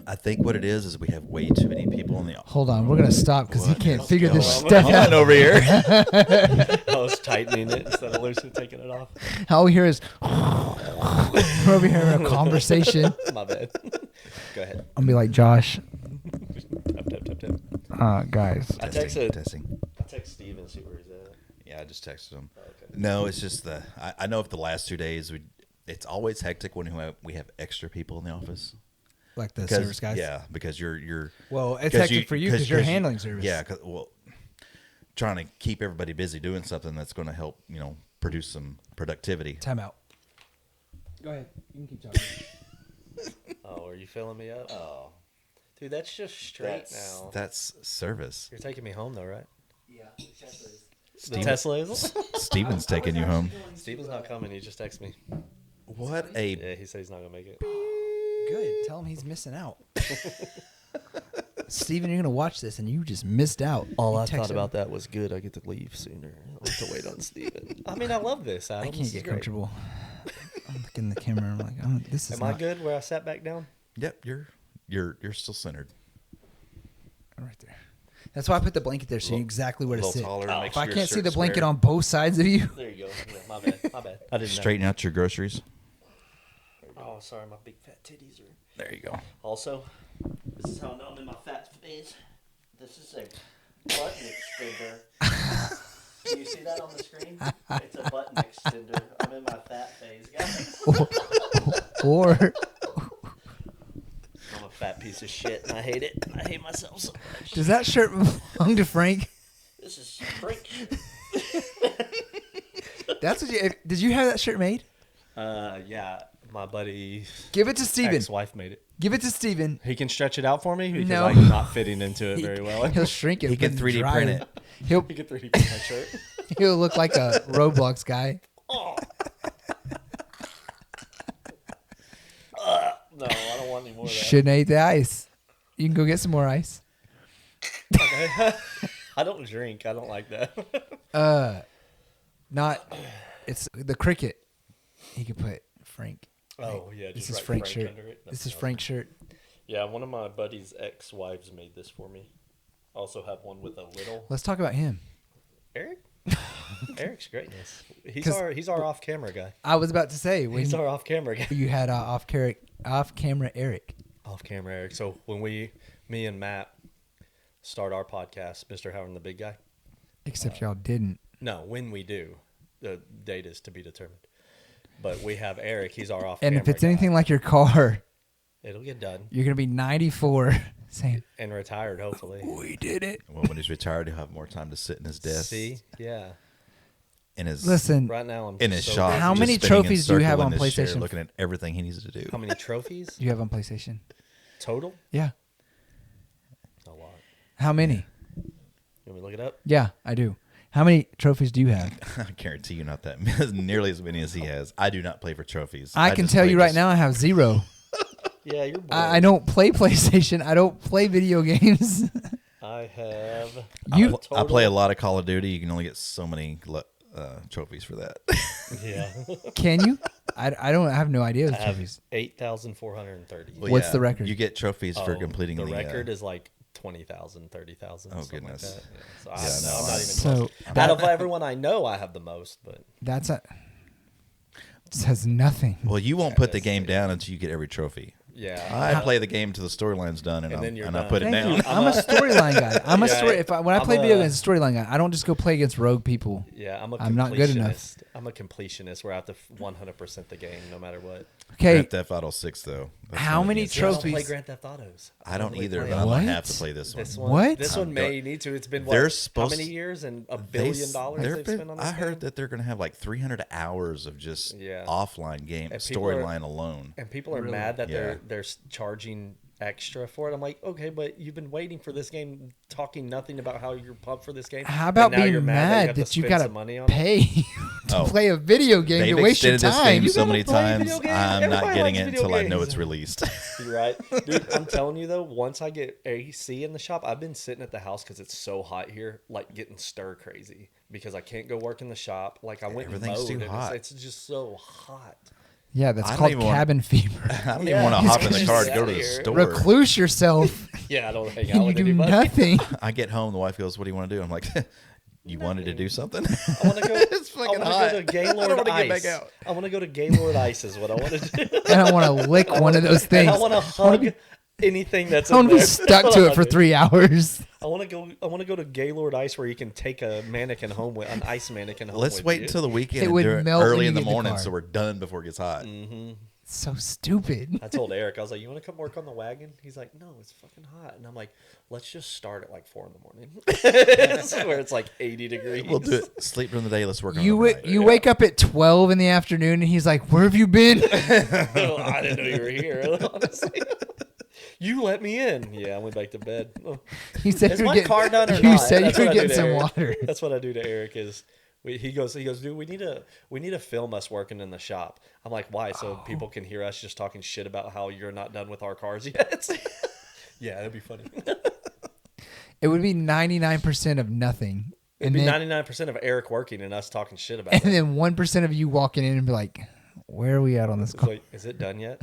I think what it is we have way too many people in the office. Hold on, we're gonna stop because he can't figure this stuff Come out on over here. I was tightening it instead of loosely taking it off. All we hear is we're over here in a conversation. My bad. Go ahead. I'm gonna be like, Josh, Tap. guys. I texted Testing. Steve and see where he's at. Yeah, I just texted him. Oh, okay. No, it's just I know if the last 2 days it's always hectic when we have extra people in the office. Like the service guys. Yeah, because you're Well, it's hectic for you because you're handling service. Yeah, trying to keep everybody busy doing something that's going to help produce some productivity. Time out. Go ahead. You can keep talking. Oh, are you filling me up? Oh, dude, that's just straight now. That's service. You're taking me home though, right? Yeah, The Tesla is. Steven's taking you home. Steven's not coming. He just texted me. What a Yeah, he said he's not gonna make it. Good. Tell him he's missing out. Steven, you're going to watch this, and you just missed out. All You I text thought him. about that was good. I get to leave sooner. I have to wait on Steven. I mean, I love this. Adam. I This can't is get great. comfortable. I'm looking in the camera. I'm like, oh, this is Am I not good where I sat back down? Yep, you're still centered. right there. That's why I put the blanket there, so you know exactly where A to little sit. taller. Oh. Make If sure I your can't see the shirt's blanket square. on both sides of you, There you go. Yeah, my bad. My bad. I didn't Straighten out your groceries. know. Oh, sorry. My big fat titties are. There you go. Also, this is how I know I'm in my fat phase. This is a button extender. Do you see that on the screen? It's a button extender. I'm in my fat phase, guys. or I'm a fat piece of shit, and I hate it. I hate myself so much. does that shirt belong to Frank? This is Frank. That's what you. Did you have that shirt made? Yeah, my buddy Give it to Steven. ex-wife made it. Give it to Steven. He can stretch it out for me because No. I'm not fitting into it very well. He'll shrink it. He can put it in 3D the dryer. print it. He'll He can 3D print my shirt. he'll look like a Roblox guy. Oh. No, I don't want any more of that. Shouldn't have ate the ice. You can go get some more ice. Okay. I don't drink. I don't like that. Not. It's the cricket. He could put Frank. Oh yeah, This just is write Frank's Frank shirt. under it. This is No. Frank's shirt. Yeah, one of my buddy's ex-wives made this for me. I also have one with a little Let's talk about him. Eric. Eric's greatness. 'Cause- He's our off-camera guy. I was about to say when He's our off-camera guy. you had off camera Eric. Off-camera Eric. So when me and Matt start our podcast, Mr. Howard and the Big Guy. Except y'all didn't. No, when we do, the date is to be determined. But we have Eric. He's our off. And if it's guy. anything like your car, it'll get done you're gonna be 94 saying, and retired. Hopefully. "We did it." Well, when he's retired, he'll have more time to sit in his desk. See, yeah. In his Listen, Right now, I'm in his so shop. busy. How just many spinning in trophies do you circle have in on his chair, PlayStation? looking at everything he needs to do. How many trophies do you have on PlayStation? total? Yeah. A lot. How many? You want me to look it up? Yeah, I do. How many trophies do you have? I guarantee you not that nearly as many as he has. I do not play for trophies. I can just tell play you right just- now, I have 0. Yeah, you're. Bored. I don't play PlayStation. I don't play video games. I have. You- I play a lot of Call of Duty. You can only get so many trophies for that. Yeah. Can you? I don't. I have no idea. I The have trophies. 8,430. Well, What's the record? You get trophies for completing the the record is like 20,000, 30,000. Oh, something goodness. Like that. Yeah. Yeah, So no, I'm not even So close. Out of everyone I know, I have the most. But that's a says nothing. Well, you won't put the game down until you get every trophy. yeah, I play the game till the storyline's done, and then you're I done. put it Thank down. you. I'm a storyline guy. I'm a Yeah, story. When I I'm play a- video games, a storyline guy. I don't just go play against rogue people. yeah. I'm not good enough. I'm a completionist where I have to 100% the game no matter what. Okay, Grand Theft Auto 6, though. That's How one of many the games- I don't play Trophies. Grand Theft Autos. I don't really either, play but it. I might What? have to play this one. This one, What? This one may need to. It's been what? They're How supposed- many years and $1 They- billion they've spent on this I heard game? that they're going to have like 300 hours of just Yeah. offline game And people are- storyline alone. And people are Really? mad that Yeah. they're charging extra for it. I'm like, okay, but you've been waiting for this game, talking nothing about how you're pumped for this game. how about and now you're being mad mad that that you you have to gotta spend some money on it? pay to Oh. play a video game They've to waste your extended this time? game so gotta many play times. video games. I'm not Everybody getting likes it video until I know games. it's released. You're right, dude. I'm telling you though, once I get AC in the shop, I've been sitting at the house because it's so hot here, like getting stir crazy because I can't go work in the shop. Like I went and Everything's mowed, too and hot. It's just so hot. Yeah, that's I don't called even want- cabin fever. I don't Yeah. even want to He's hop in the just car to go out to the here. store. Recluse yourself. Yeah, I don't hang out and you with do anybody. nothing. I get home, the wife goes, "What do you want to do?" I'm like, "You wanted to do something?" I want to go. It's fucking I hot. want to go to Gaylord I don't wanna Ice. get back out. I want to go to Gaylord Ice is what I want to do. And I want to lick one of those And things. I want to hug anything that's. I want to in be there. stuck to it for 3 hours. I want to go. I want to go to Gaylord Ice where you can take a mannequin home with an ice mannequin home. Let's with wait you. until the weekend It and would do it melt when early you in the get in the morning car. so we're done before it gets hot. So stupid. I told Eric, I was like, "You want to come work on the wagon?" He's like, "No, it's fucking hot." And I'm like, "Let's just start at like 4 a.m. where it's like 80 degrees." We'll do it. Sleep during the day. Let's work on You it. you wake up at 12 in the afternoon and he's like, "Where have you been?" I didn't know you were here. Honestly, You let me in. Yeah, I went back to bed. You said Is you were my getting, car done or you not? said That's you were what I do getting to some Eric. water. That's what I do to Eric is he goes, dude, we need to film us working in the shop. I'm like, why? So people can hear us just talking shit about how you're not done with our cars yet. Yeah, that'd be funny. It would be 99% of nothing. It'd be 99% of Eric working and us talking shit about it. And then 1% of you walking in and be like, where are we at on this It's car? like, is it done yet?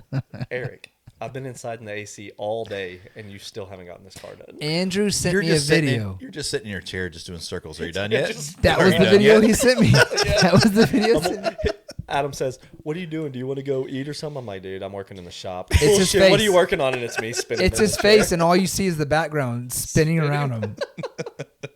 Eric, I've been inside in the AC all day and you still haven't gotten this car done. Andrew sent me a just sitting video. you're just sitting in your chair, just doing circles. Are you done yet? That Are was you the done video yet? he sent me. That was the video. Adam says, "What are you doing? Do you want to go eat or something?" I'm like, "Dude, I'm working in the shop." It's his Bullshit. face. What are you working on? And it's me spinning. It's his face, and all you see is the background spinning around him.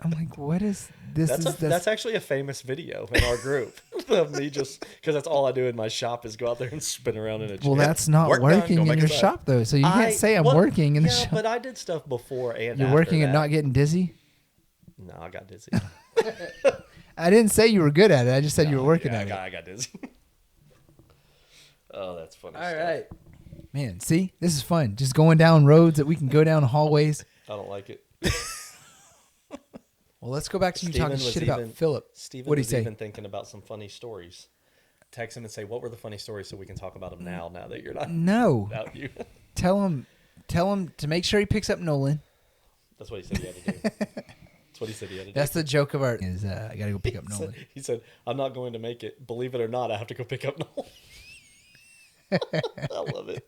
I'm like, what is this? That's actually a famous video in our group of me just because that's all I do in my shop is go out there and spin around in a chair. Well, that's not Work done, working go in make your a buck. shop, though. So you can't say I'm well, working in the yeah, shop. but I did stuff before and You're after working and that. not getting dizzy? No, I got dizzy. I didn't say you were good at it. I just said you were working Yeah, at it. I got dizzy. Oh, that's funny. All stuff. right. Man, see? This is fun. Just going down roads that we can go down hallways. I don't like it. Well, let's go back to you Steven talking was shit about even- Philip. Steven What'd he was say? even thinking about some funny stories. Text him and say, "What were the funny stories so we can talk about them now? Now that you're not No. out, you." Tell him to make sure he picks up Nolan. That's what he said he had to do. That's what he said he had to do. That's the joke of our is I got to go pick up Nolan. He said, "I'm not going to make it. Believe it or not, I have to go pick up Noel." I love it.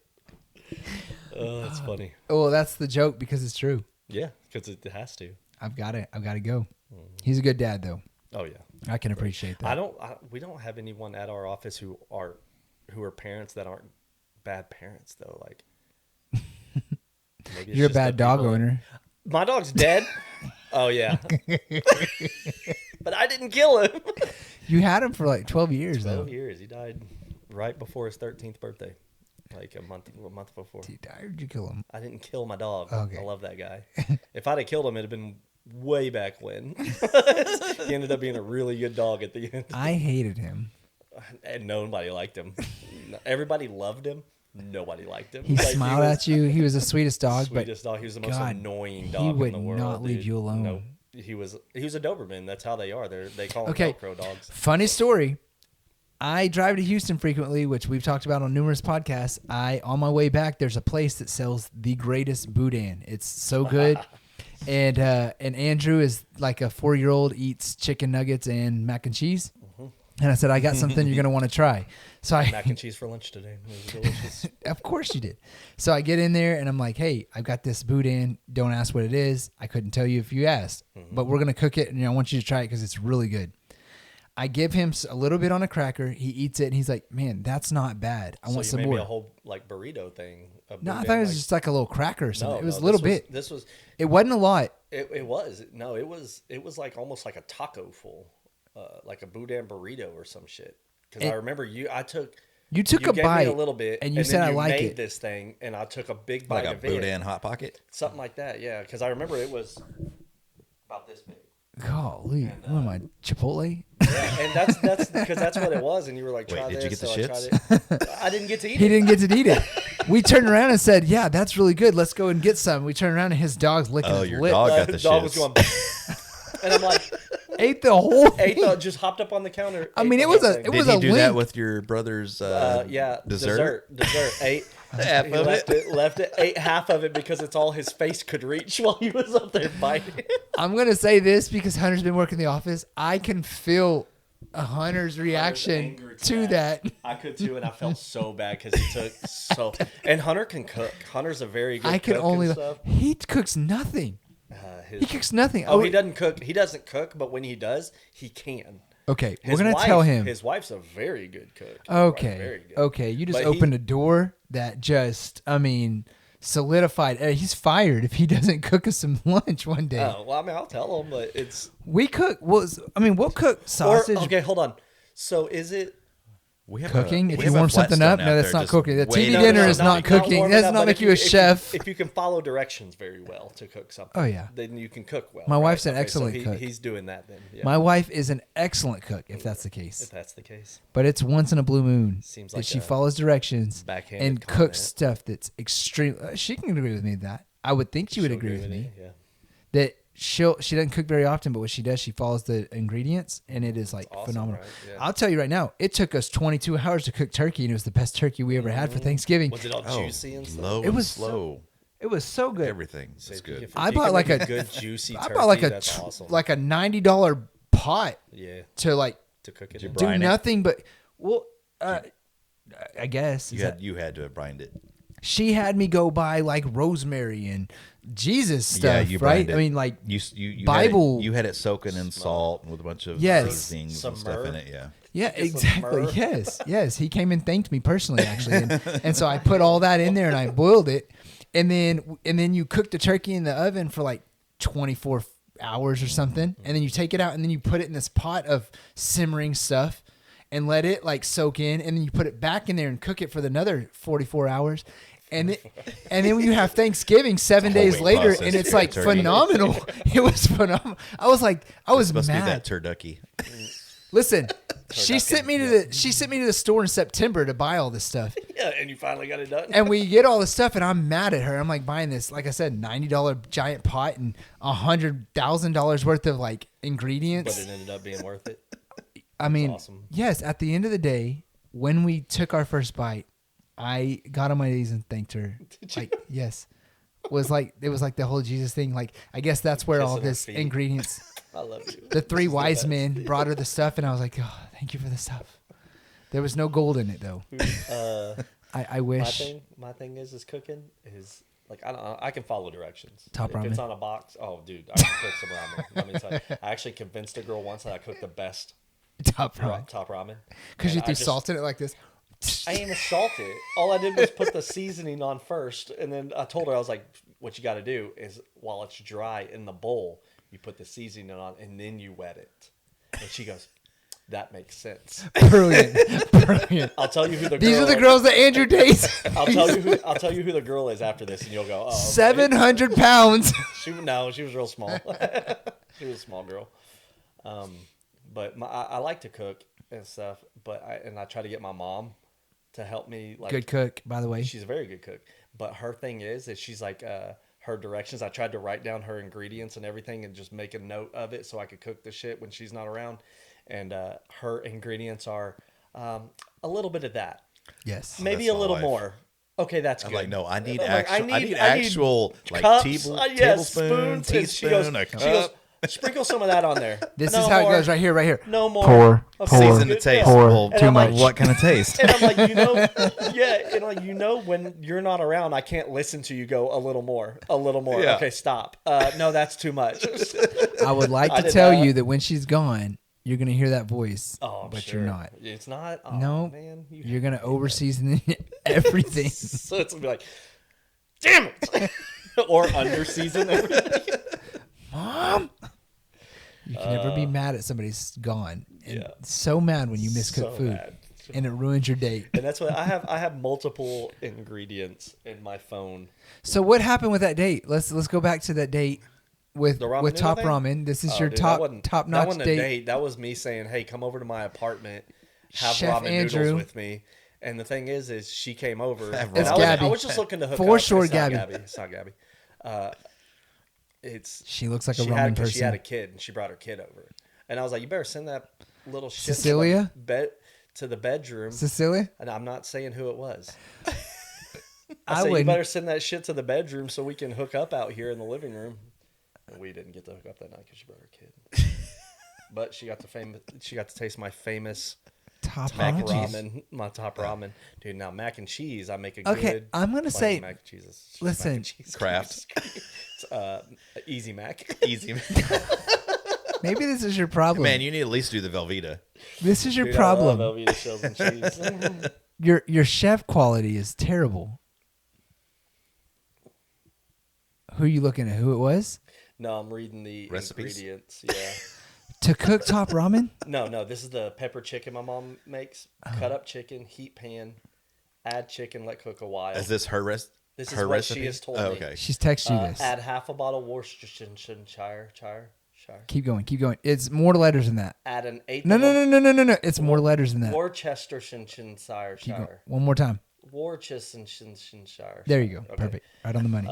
Oh, that's funny. Well, that's the joke because it's true. Yeah, because it has to. I've got to go. He's a good dad though. Oh yeah. I can appreciate that. We don't have anyone at our office who are parents that aren't bad parents though. Like, maybe it's You're a just bad the dog people- owner. My dog's dead. Oh yeah. But I didn't kill him. You had him for like 12 years 12 though. years. He died right before his 13th birthday, like a month before. Did you die or did you kill him? I didn't kill my dog. Okay. I love that guy. If I'd have killed him, it'd have been way back when. He ended up being a really good dog at the end. I hated him. And nobody liked him. Everybody loved him. Nobody liked him. He smiled at you. He was the sweetest dog, Sweetest dog. He was the most God, annoying he dog would in the world. not leave dude. you alone. Nope. He was a Doberman. That's how they are. They call them Okay. Velcro dogs. funny story. I drive to Houston frequently, which we've talked about on numerous podcasts. On my way back, there's a place that sells the greatest boudin. It's so good. And Andrew is like a 4-year-old, eats chicken nuggets and mac and cheese. And I said, I got something you're going to want to try. So Mac and cheese for lunch today. It was delicious. Of course you did. So I get in there and I'm like, hey, I've got this boudin. Don't ask what it is. I couldn't tell you if you asked, but we're going to cook it and I want you to try it because it's really good. I give him a little bit on a cracker. He eats it and he's like, man, that's not bad. I want So some you made more. me a whole like burrito thing. No, I thought it was just like a little cracker or something. No, it was no, a little this was- bit. This was. It wasn't a lot. It was. No, it was like almost like a taco full, like a boudin burrito or some shit. Because I remember I took. You took You a gave bite me a little bit, and you said then I like made it. this thing, and I took a big bite Like a of it. boudin hot pocket. Something like that, yeah. Because I remember it was about this big. Golly, what am I, Chipotle? Yeah, and that's because that's what it was. And you were like, Wait, "Try did this." you get the so shits? I tried it. I didn't get to eat He it. didn't get to eat it. We turned around and said, yeah, that's really good. Let's go and get some. We turned around and his dog's licking Oh, his your lip. dog got The the dog was shits. going, and I'm like, Ate the whole thing. just hopped up on the counter. I ate mean, the it was whole a- thing. it Did was he a do that link. with your brother's Yeah, dessert? dessert. Ate Half he of left it? left it, ate half of it because it's all his face could reach while he was up there biting. I'm going to say this because Hunter's been working the office. I can feel Hunter's reaction anger to that. I could too, and I felt so bad because he took so. And Hunter can cook. Hunter's a very good. I can cook only. and stuff. He cooks nothing. His- He cooks nothing. Oh, he doesn't cook. He doesn't cook, but when he does, he can. Okay, we're His going to wife- tell him. His wife's a very good cook. Okay. Very good. Okay. You just But he- opened a door that just, solidified. He's fired if he doesn't cook us some lunch one day. Oh, well, I mean, I'll tell him, but it's. We cook. We'll cook sausage. Or, okay, hold on. So is it We have cooking. If we you have a warm something Flatstone up, out no, that's there not just cooking. The waiting. TV dinner is not cooking. warming That does up, not but make if you a chef. If you can follow directions very well to cook something, Oh, yeah. then you can cook well. My right? wife's an Okay, excellent so cook. He's doing that then. Yeah. My wife is an excellent cook, if that's the If case. that's the case, But it's once in a blue moon Seems that like she a follows directions backhanded and comment. cooks stuff that's extreme. She can agree with me that. I would think she would She'll agree with me. it, Yeah. That she doesn't cook very often, but what she does, she follows the ingredients, and it is like awesome, phenomenal. right? Yeah. I'll tell you right now, it took us 22 hours to cook turkey, and it was the best turkey we ever had for Thanksgiving. Was it all juicy and stuff? Low It and was slow. It was so good. Everything So is if you good. can- I if you bought can like make a good juicy I turkey. bought like That's awesome. like a $90 pot Yeah, to like to cook it. you in. bri- do Brine it? nothing but I guess You had to have brined it. she had me go buy like rosemary and Jesus Yeah, stuff, you right? brined it. I mean, like You Bible- you had it soaking in salt and with a bunch of Yes. seasonings Some and stuff in myrrh. it. Yeah. yeah, Get some exactly. myrrh. Yes. He came and thanked me personally, actually, and so I put all that in there and I boiled it, and then you cook the turkey in the oven for like 24 hours or something, and then you take it out and then you put it in this pot of simmering stuff and let it like soak in, and then you put it back in there and cook it for another 44 hours. And then when you have Thanksgiving 7 days whole later, process and it's for like turkey. phenomenal. It was phenomenal. I was like, I was Must be mad. that turducky. Listen, she sent me to the store in September to buy all this stuff, Yeah, and you finally got it done. and we get all this stuff, and I'm mad at her. I'm like buying this, like I said, $90 giant pot and $100,000 worth of like ingredients. But it ended up being worth it. I mean, awesome. yes. At the end of the day, when we took our first bite, I got on my knees and thanked her. Like, yes, it was like the whole Jesus thing. Like, I guess that's where all Kissing her this feet. ingredients. I love you. The three This is wise best. men brought her the stuff, and I was like, oh, thank you for the stuff. There was no gold in it though. I wish. My thing is cooking is like I can follow directions. Top if it's ramen. on a box, oh dude, I can cook some ramen. Let me tell you, I actually convinced a girl once that I cooked the best Top ramen. top ramen Because you And threw I just- salt in it like this. I ain't even salted it. All I did was put the seasoning on first, and then I told her, I was like, "What you got to do is while it's dry in the bowl, you put the seasoning on, and then you wet it." And she goes, "That makes sense." Brilliant. I'll tell you who the girl. These are the girls that Andrew dates. I'll tell you who the girl is after this, and you'll go, "Oh, okay." 700 pounds. She was real small. She was a small girl. But I like to cook and stuff. But I try to get my mom to help me. Like, Good cook, by the way. she's a very good cook. But her thing is she's like her directions. I tried to write down her ingredients and everything and just make a note of it so I could cook the shit when she's not around. And her ingredients are a little bit of that, Yes. maybe that's a my little wife. more. Okay, that's I'm good. like, no, I need I'm like, actual. I need actual like cups, tablespoon, spoons, and she goes, a cup. she goes, sprinkle some of that on there. This No is how more. it goes right here. No more. Pour, Okay, pour, Season to good. taste. pour. Well, And Too I'm like, much. What kind of taste? And I'm like, when you're not around, I can't listen to you go a little more. Yeah. Okay, stop. No, that's too much. I would like I to did tell not. you that when she's gone, you're going to hear that voice. Oh, I'm but sure. you're not. It's not. Oh, No, man. You're going to over-season everything. So it's gonna be like, damn it, or under season everything. Mom! You can never be mad at somebody's gone. And Yeah. so mad when you miscook So food. bad. And it ruins your date. And that's what I have. I have multiple ingredients in my phone. So what happened with that date? Let's go back to that date with The ramen with noodle Top thing? Ramen. This is Oh, your dude, that top wasn't- top That notch wasn't a date. date. That was me saying, "Hey, come over to my apartment, have Chef ramen Andrew. noodles with me." And the thing is she came over. Have and It's I was, Gabby. I was just looking to hook For up. sure, It's not Gabby. It's not Gabby. It's She looks like a she ramen had person. she had a kid and she brought her kid over, and I was like, "You better send that little shit Cecilia? to the bedroom." Cecilia? And I'm not saying who it was. I I said, "You wouldn't. better send that shit to the bedroom so we can hook up out here in the living room." And we didn't get to hook up that night because she brought her kid. But she got to taste my famous Top mac ramen. ramen, my top ramen, dude. Now mac and cheese, I make a Okay, good. I'm gonna like, say- mac and cheese is just listen, mac and cheese. Kraft. It's, easy mac. Easy. Maybe this is your problem. Man, you need to at least do the Velveeta. This is your Dude, problem. I love Velveeta shells and cheese. Your chef quality is terrible. Who are you looking at? Who it was? No, I'm reading the Recipes? ingredients. Yeah. To cook top ramen? No. This is the pepper chicken my mom makes. Cut up chicken, heat pan, add chicken, let cook a while. Is this her rest? This her is what recipe? she has told Oh, me. okay. She's texted you this. Add half a bottle Worcestershire. Keep going. It's more letters than that. Add an eighth. No. It's more letters than that. Worcestershire. Keep going. One more time. Worcestershire. There you go. Okay. Perfect. Right on the money.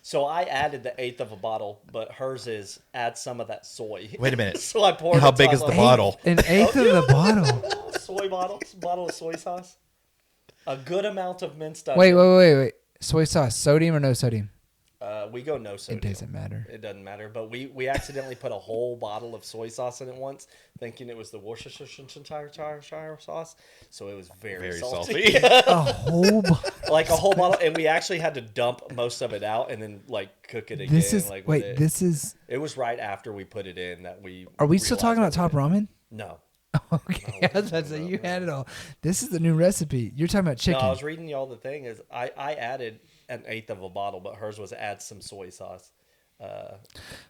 So I added the eighth of a bottle, but hers is add some of that soy. Wait a minute. So I poured. How big is the bottle? An eighth of the bottle. Soy bottle of soy sauce. A good amount of minced onion. Wait. Soy sauce, sodium or no sodium? We go no sodium. It doesn't matter. It doesn't matter. But we accidentally put a whole bottle of soy sauce in it once, thinking it was the Worcestershire sauce. So it was very salty. A whole bottle. Like a whole bottle, and we actually had to dump most of it out and then like cook it again. It was right after we put it in that we. Are we still talking about top ramen? No. Okay, I was about to say you had it all. This is the new recipe. You're talking about chicken. No, I was reading y'all the thing is I added an eighth of a bottle, but hers was add some soy sauce.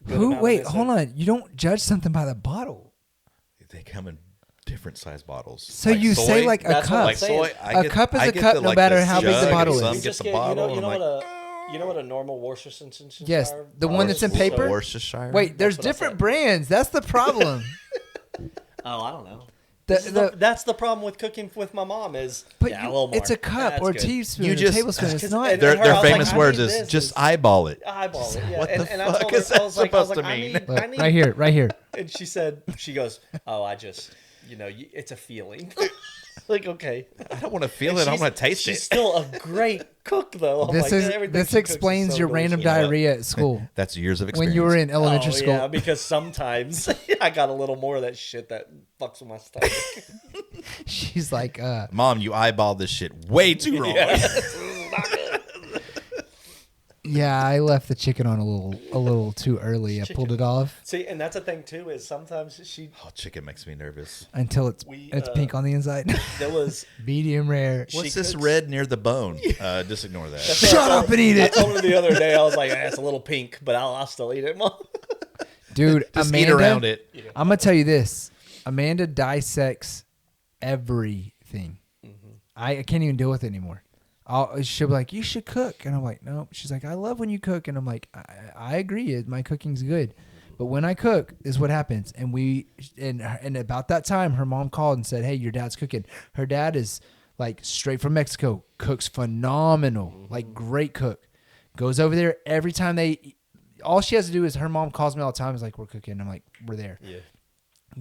Wait, hold on. You don't judge something by the bottle. They come in different size bottles. So like you soy, say like a That's what I'm cup. saying. Soy, A cup is a cup no matter how big the bottle is. Some get the bottle. You know what a normal Worcestershire? Yes, the one that's in paper. Worcestershire. Wait, there's That's what I different said. brands. That's the problem. Oh, I don't know. The- That's the problem with cooking with my mom is but a you- little more. it's a cup That's or a good. teaspoon You or just- tablespoon. It's and- not. and Their her, I was famous like, I words need is this, just is- eyeball it. eyeball it. Yeah. What the and I fuck told her, is that I was like, supposed to I mean? need, I need, Right here. And she goes, oh, I just, it's a feeling. Like, okay. I don't want to feel And it. I she's- want to taste She's it. still a great cook, though. I'm like, everything This she cooks is explains so your random delicious. diarrhea at school That's years of experience. when you were in elementary Oh, school. yeah, because sometimes I got a little more of that shit that fucks with my stomach. She's like, Mom, you eyeballed this shit way too wrong. yeah, I left the chicken on a little too early. I pulled it off See, and that's the thing too is sometimes Oh, chicken makes me nervous. until it's We, pink on the inside. there was. Medium rare. What's She this cooks- red near the bone? Just ignore that. Shut up and eat I it, told her the other day I was like, it's a little pink, but I'll still eat it, Mom. dude. Just Amanda, eat around it. I'm gonna tell you this. Amanda dissects everything. I can't even deal with it anymore. She'll be like, you should cook. And I'm like, no. She's like, I love when you cook. And I'm like, I agree. My cooking's good. But when I cook is what happens. And about that time, her mom called and said, hey, your dad's cooking. Her dad is like straight from Mexico, cooks phenomenal, like great cook. Goes over there every time all she has to do is her mom calls me all the time. Is like, we're cooking. I'm like, we're there. Yeah.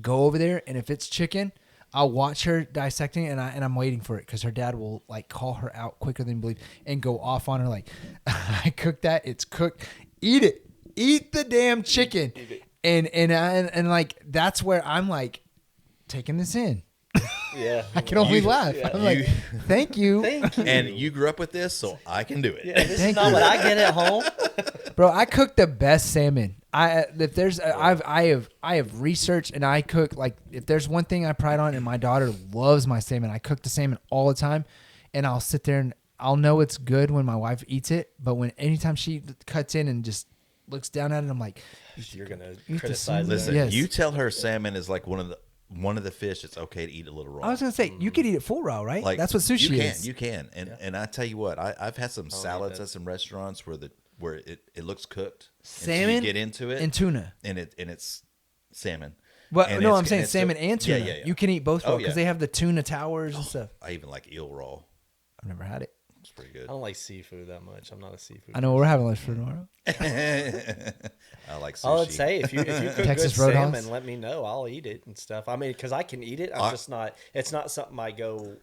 Go over there. And if it's chicken, I'll watch her dissecting it, and I'm waiting for it because her dad will like call her out quicker than you believe and go off on her like, I cooked that. It's cooked. Eat it. Eat the damn chicken. And like that's where I'm like taking this in. Yeah. I can only laugh. yeah. I'm like, thank you. Thank you. And you grew up with this, so I can do it. Yeah, this Thank is not you. what I get at home. Bro, I cook the best salmon. I have researched and I cook like if there's one thing I pride on and my daughter loves my salmon. I cook the salmon all the time, and I'll sit there and I'll know it's good when my wife eats it. But anytime she cuts in and just looks down at it, I'm like, You're gonna the criticize salmon. it. Listen, Yes. you tell her salmon is like one of the fish. It's okay to eat a little raw. I was gonna say you could eat it full raw, right? Like That's what sushi is. You can, and I tell you what, I've had some salads at some restaurants where it looks cooked. Salmon, until you get into it and tuna. and it's salmon. Well, And no, it's- I'm saying it's salmon so- and tuna. Yeah. You can eat both raw Oh, because yeah. they have the tuna towers and stuff. I even like eel raw. I've never had it. It's pretty good. I don't like seafood that much. I'm not a seafood. I know we're having lunch for tomorrow. I like sushi. I would say if you cook Texas good Roadhouse? salmon, let me know. I'll eat it and stuff. I mean, because I can eat it. I'm just not. It's not something I go.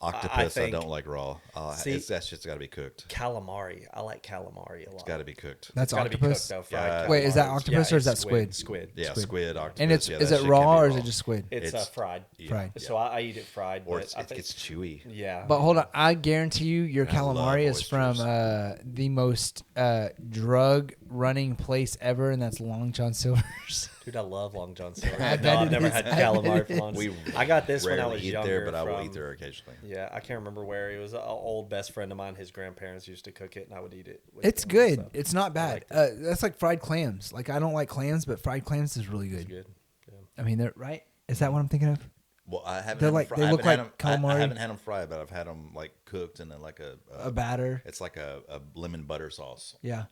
Octopus, I think- don't like raw. See- That shit's got to be cooked. Calamari. I like calamari a lot. It's got to be cooked. That's It's gotta octopus. Be cooked, though, Yeah. fried Wait, is that calamari. octopus or is it's that squid? Squid. Yeah, Squid. squid, octopus. And yeah, is that it shit raw can be or is it just squid? It's fried. Yeah. Fried. So I eat it fried. Or But I it think, gets chewy. yeah. But hold on, I guarantee you, your I love calamari is from oysters. the most drug running place ever, and that's Long John Silver's. Dude, I love Long John Silver. I No, bet I've it never is. had I bet calamari it from Long is. We I got this when I rarely was eat younger. there, but I will from- eat there occasionally. Yeah, I can't remember where. It was an old best friend of mine. His grandparents used to cook it, and I would eat it. with It's them, good. so It's not bad. liked That's like fried clams. Like I don't like clams, but fried clams is really It's good. good. Yeah. I mean, they're right. Is that what I'm thinking of? Well, I haven't. They're had like them they I look haven't like had 'em- calamari. I haven't had them fried, but I've had them like cooked in like A batter. It's like a lemon butter sauce. Yeah,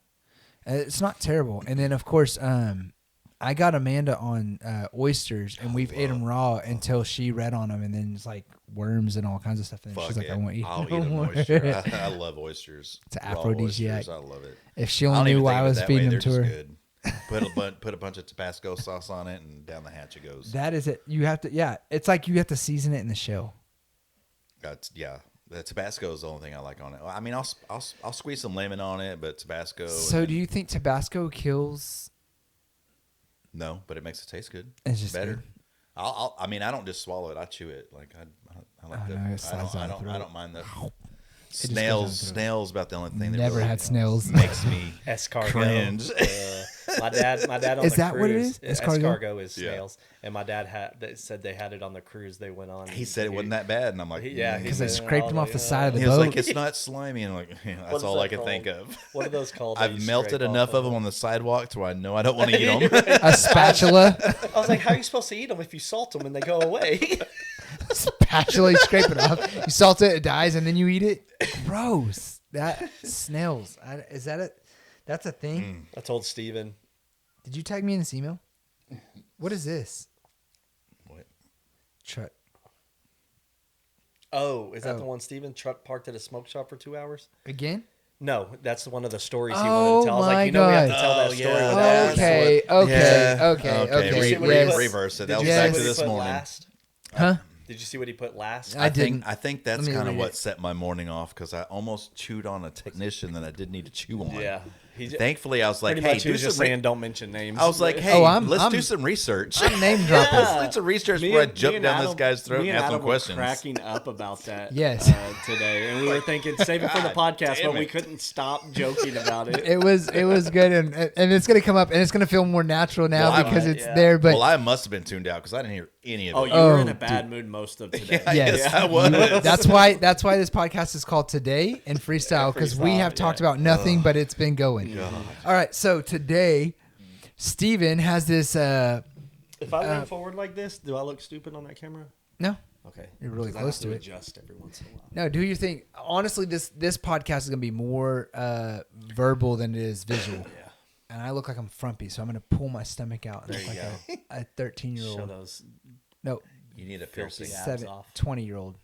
it's not terrible. And then of course, I got Amanda on oysters, and we've ate them raw until she read on them, and then it's like worms and all kinds of stuff. And Fuck she's like, it. "I won't eat I'll no eat an more." oyster. I love oysters. It's an Raw aphrodisiac. oysters, I love it. If she I don't only even knew why think I of it was that feeding way. them to They're her. just good. Put a bunch of Tabasco sauce on it, and down the hatch it goes. That is it. You have to. Yeah, it's like you have to season it in the shell. Yeah. The Tabasco is the only thing I like on it. I mean, I'll squeeze some lemon on it, but Tabasco. So, do you think Tabasco kills? No, but it makes it taste good. It's just better. good. I mean, I don't just swallow it. I chew it. Like I like Oh, the. no, it slides down the I throat. don't mind the. just goes down the throat. Snails about the only thing that Never really had snails. makes me Escargot. cringe. My dad on Is the that what it cruise. is? Escargot? Escargot is Yeah. snails, and my dad said they had it on the cruise they went on. He said it wasn't that bad, and I'm like, Yeah, Because they said, scraped them off the side of the He was boat. like, it's not slimy, and I'm like, yeah, What that's is all that I can think called? of. What are those called? that I've you melted scrape enough off of them on the sidewalk to where I know I don't want to eat them. A spatula. I was like, how are you supposed to eat them if you salt them and they go away? Spatula, you scrape it off. You salt it, it dies, and then you eat it. Gross. That snails. Is that it? That's a thing. I told Steven. Did you tag me in this email? What is this? What? Truck. Oh, is that Oh. the one Steven truck parked at a smoke shop for 2 hours? Again? No, that's one of the stories he Oh wanted to tell. I was my like, you know, we have to God. tell that Oh, story yeah. with that. Okay, okay, Yeah. okay. Did you see what he Yes. put- Reverse it. Did That you was see back what to he this put morning. last? Huh? Did you see what he put last? I didn't. I think that's Let me kind of read what it. set my morning off because I almost chewed on a technician that I didn't need to chew on. Yeah. Thankfully, I was like, Pretty hey, much he do was just some saying don't mention names. I was like, hey, Oh, let's do some research. I'm name dropping. Let's do some research before I jump down this guy's throat and ask him questions. We were cracking up about that Yes. Today, and we were thinking save it for the podcast, damn but we it. couldn't stop joking about it. It was good, and it's gonna come up, and it's gonna feel more natural now Well, because I- it's yeah. there. But Well, I must have been tuned out because I didn't hear any of it. Oh, you were in Oh, a bad mood most of today. Yes. I was. that's why this podcast is called Today in Freestyle because we Freestyle, have talked yeah. about nothing, but it's been going. All right, so today, Steven has this. If I lean forward like this, do I look stupid on that camera? No, Okay, You're really 'Cause I close have to it. Adjust every once in a while. no. Do your thing. Honestly, this podcast is gonna be more verbal than it is visual. Yeah. And I look like I'm frumpy, so I'm gonna pull my stomach out and There look you like a Show 13-year-old. those. No, You need a Filthy piercing. abs off. 20-year-old,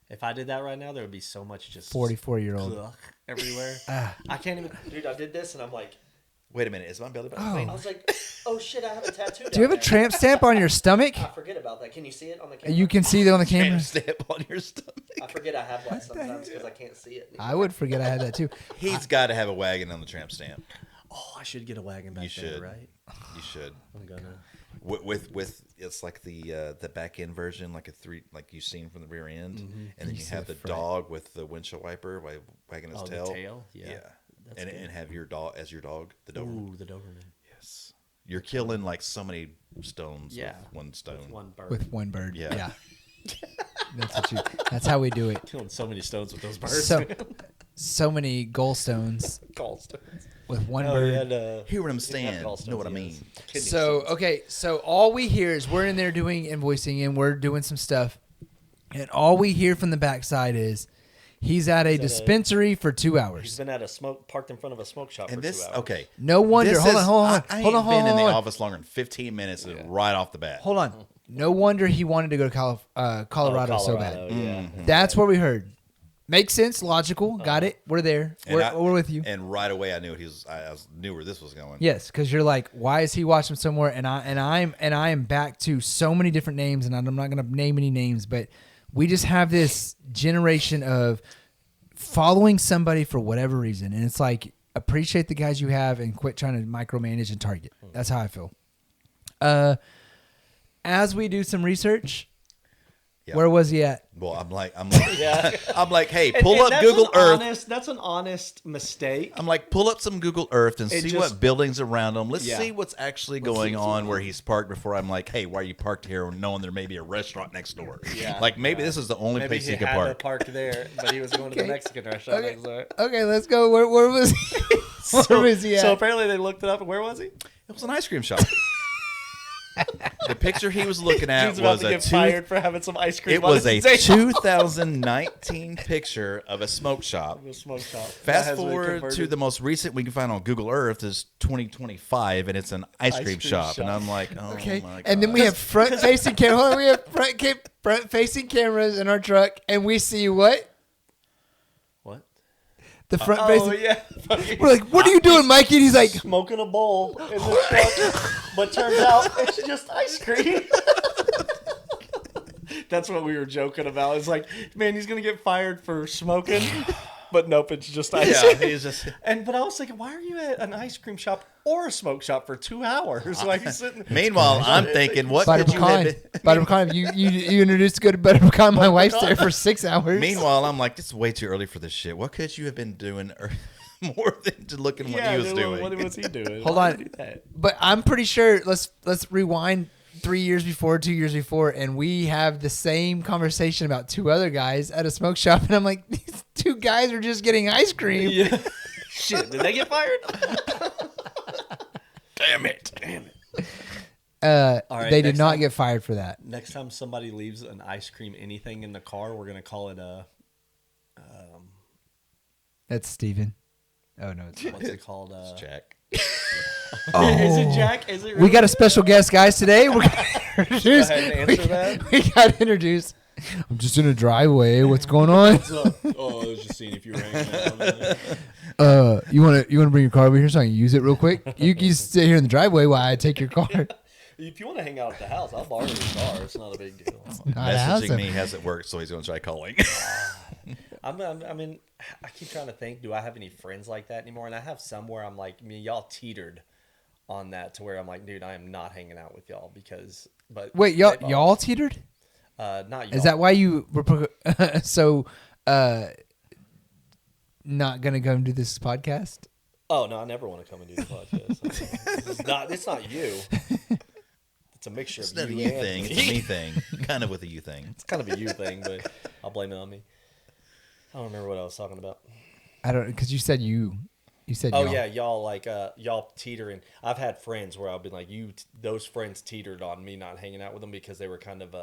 If I did that right now, there would be so much just 44-year-old. ugh everywhere. Ah. I can't even, dude. I did this, and I'm like, Wait a minute, is my belly button Oh. clean? I was like, oh shit, I have a tattoo. Do you have a tramp stamp on your stomach? I forget about that. Can you see it on the camera? You can see that on the Tramp camera. stamp on your stomach. I forget I have that sometimes because I can't see it. I would forget I had that too. He's got to have a wagon on the tramp stamp. Oh, I should get a wagon back You there, should. right? You should. I'm gonna. With it's like the back end version, like like you've seen from the rear end, and then you see have the the front. dog with the windshield wiper wagging his Oh, the tail. tail? Yeah. That's good. And have your dog as your dog, the Doberman. Ooh, the Doberman. Yes, you're killing like so many stones Yeah. with one stone. One bird. With one bird. Yeah. That's how we do it. Killing so many stones with those birds. So many gallstones Gallstones. with one Oh, bird. we had, Hear what I'm we didn't have saying? gallstones, Know what I yes. mean? Kidney So stones. okay, so all we hear is we're in there doing invoicing and we're doing some stuff, and all we hear from the backside is he's at a dispensary for 2 He's hours. been at parked in front of a smoke shop And for this 2 hours. okay. No wonder. This Hold is- on, hold on, I ain't hold on, been in the hold on. office longer than 15 minutes right off the bat. Hold on. No wonder he wanted to go to Colorado so bad. Colorado, yeah. That's what we heard. Makes sense, logical. Got it. We're there. And We're with you. And right away, I knew I knew where this was going. Yes, because you're like, why is he watching somewhere? And I am back to so many different names, and I'm not going to name any names, but we just have this generation of following somebody for whatever reason, and it's like appreciate the guys you have and quit trying to micromanage and target. That's how I feel. As we do some research, Yeah. where was he at? Well, I'm like, Yeah. I'm like, hey, And- pull and up that's Google an Earth. That's an honest mistake. I'm like, pull up some Google Earth and It see just- what buildings around them. Let's Yeah. see what's actually see going what's on going where on. he's parked before I'm like, hey, why are you parked here knowing there may be a restaurant next door? Yeah. Like maybe this is the only Maybe place he he could had to park. park there, but he was going to the Okay. Mexican restaurant Okay. next door. Okay, let's go. Where was he? Where was he at? So apparently they looked it up. And where was he? It was an ice cream shop. The picture he was looking at Dude's about was to a get fired for having some ice cream. it on was his a day. 2019 picture of a smoke shop. A smoke shop. That Fast has been forward to converted. the most recent we can find on Google Earth is 2025, and it's an ice cream shop. And I'm like, oh Okay. my god. And then we have front-facing camera. Hold on, we have front-facing cameras in our truck, and we see what? What? The front-facing. Oh yeah. We're like, what are you doing, Mikey? And he's like, Smoking a bowl in the truck, but turns out it's just ice cream. That's what we were joking about. It's like, man, he's gonna get fired for smoking, but nope, it's just ice Yeah, cream. he's just. But I was thinking, why are you at an ice cream shop or a smoke shop for 2 hours? Like he's sitting. Meanwhile, I'm thinking, what Butter could you have pecan. been? Butter pecan. You introduced to go to butter pecan. My wife's there for 6 hours. Meanwhile, I'm like, this is way too early for this shit. What could you have been doing more than to looking what he was doing? What was he doing? Hold Why on. did he do that? But I'm pretty sure. Let's rewind 2 years before, and we have the same conversation about two other guys at a smoke shop, and I'm like, these two guys are just getting ice cream. Yeah. Shit, did they get fired? Damn it. All right, They did next not time- get fired for that. Next time somebody leaves an ice cream anything in the car, we're gonna call it a That's Steven. Oh no, it's what's it called? Jack. Is it Jack? Is it? Really? We got a special guest, guys, today. We're gonna introduce. Go ahead and answer that. We got introduced. I'm just in a driveway. What's going on? Oh, I was just seeing if you were hanging out. You wanna bring your car over here so I can use it real quick? You can sit here in the driveway while I take your car. If you want to hang out at the house, I'll borrow your car. It's not a big deal. Not a house. Messaging me hasn't worked, so he's going to try calling. I mean, I keep trying to think, do I have any friends like that anymore? And I have some where I'm like, I mean, y'all teetered on that to where I'm like, dude, I am not hanging out with y'all because. But Wait, y'all teetered? Not y'all. Is that why you were so not gonna come do this podcast? Oh no, I never want to come and do the podcast. It's not you. It's a mixture It's of not a you you and thing. me. It's a me thing. Kind of with a you thing. It's kind of a you thing, but I'll blame it on me. I don't remember what I was talking about. I don't, because you said you. You said Oh y'all. yeah, y'all like y'all teetering. I've had friends where I've been like, those friends teetered on me not hanging out with them because they were kind of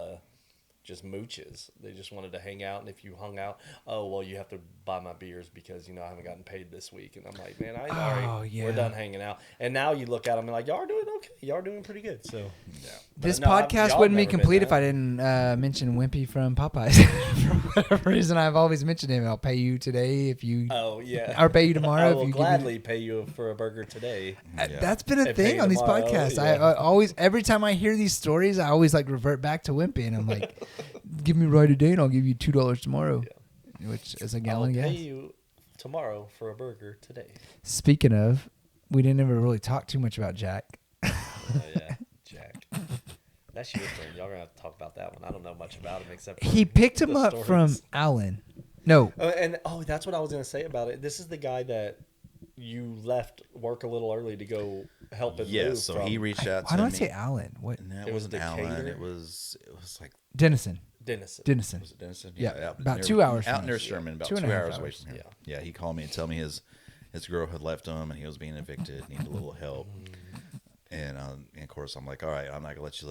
just mooches. They just wanted to hang out, and if you hung out, oh well, you have to buy my beers because I haven't gotten paid this week. And I'm like, man, we're done hanging out. And now you look at them and like, y'all are doing okay. Y'all are doing pretty good. So yeah. This No, podcast y'all wouldn't be never been complete if that. I didn't mention Wimpy from Popeyes. For whatever reason, I've always mentioned him. I'll pay you today if you. Oh yeah. Or pay you tomorrow I if will you gladly pay you for a burger today. That's been a And pay thing you on these tomorrow, podcasts. yeah. I always, every time I hear these stories, I always like revert back to Wimpy, and I'm like, give me a ride today, and I'll give you $2 tomorrow, which is a I'll gallon of pay gas. you tomorrow for a burger today. Speaking of, we didn't ever really talk too much about Jack. Yeah, Jack. That's your thing. Y'all gonna have to talk about that one. I don't know much about him except for He picked him the up from stories. Alan. No, That's what I was gonna say about it. This is the guy that you left work a little early to go help him Yeah, move so from. he reached out to why do I me. say Alan? What? No, It it was wasn't Decatur? Alan. It was like Denison. Denison. was it Denison? Yeah, out about near- 2 hours out from near us. Sherman, about 2.5 2 hours away hours. from here. Yeah, he called me and told me his girl had left him and he was being evicted, needed a little help. And of course I'm like, all right, I'm not gonna let you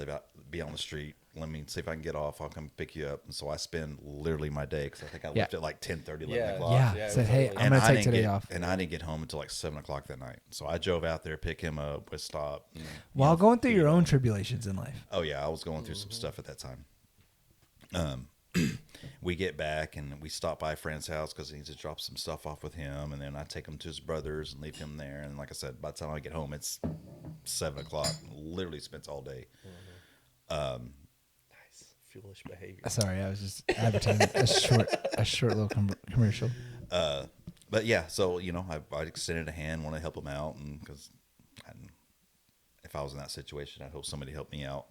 be on the street. Let me see if I can get off. I'll come pick you up. And so I spend literally my day because I think I left at like 10:30, 11 Yeah. o'clock. Yeah, Yeah, it said, was hey, early. I'm going to I take didn't today get- off. And I didn't get home until like 7 o'clock that night. So I drove out there, pick him up, we stop. And, While going through your own tribulations in life. oh yeah, I was going through some stuff at that time. We get back and we stop by a friend's house because he needs to drop some stuff off with him, and then I take him to his brother's and leave him there. And like I said, by the time I get home, it's 7 o'clock. Literally spent all day. Nice. Foolish behavior. Sorry, I was just advertising a short little commercial. But yeah, so I extended a hand, want to help him out, and because if I was in that situation, I'd hope somebody helped me out.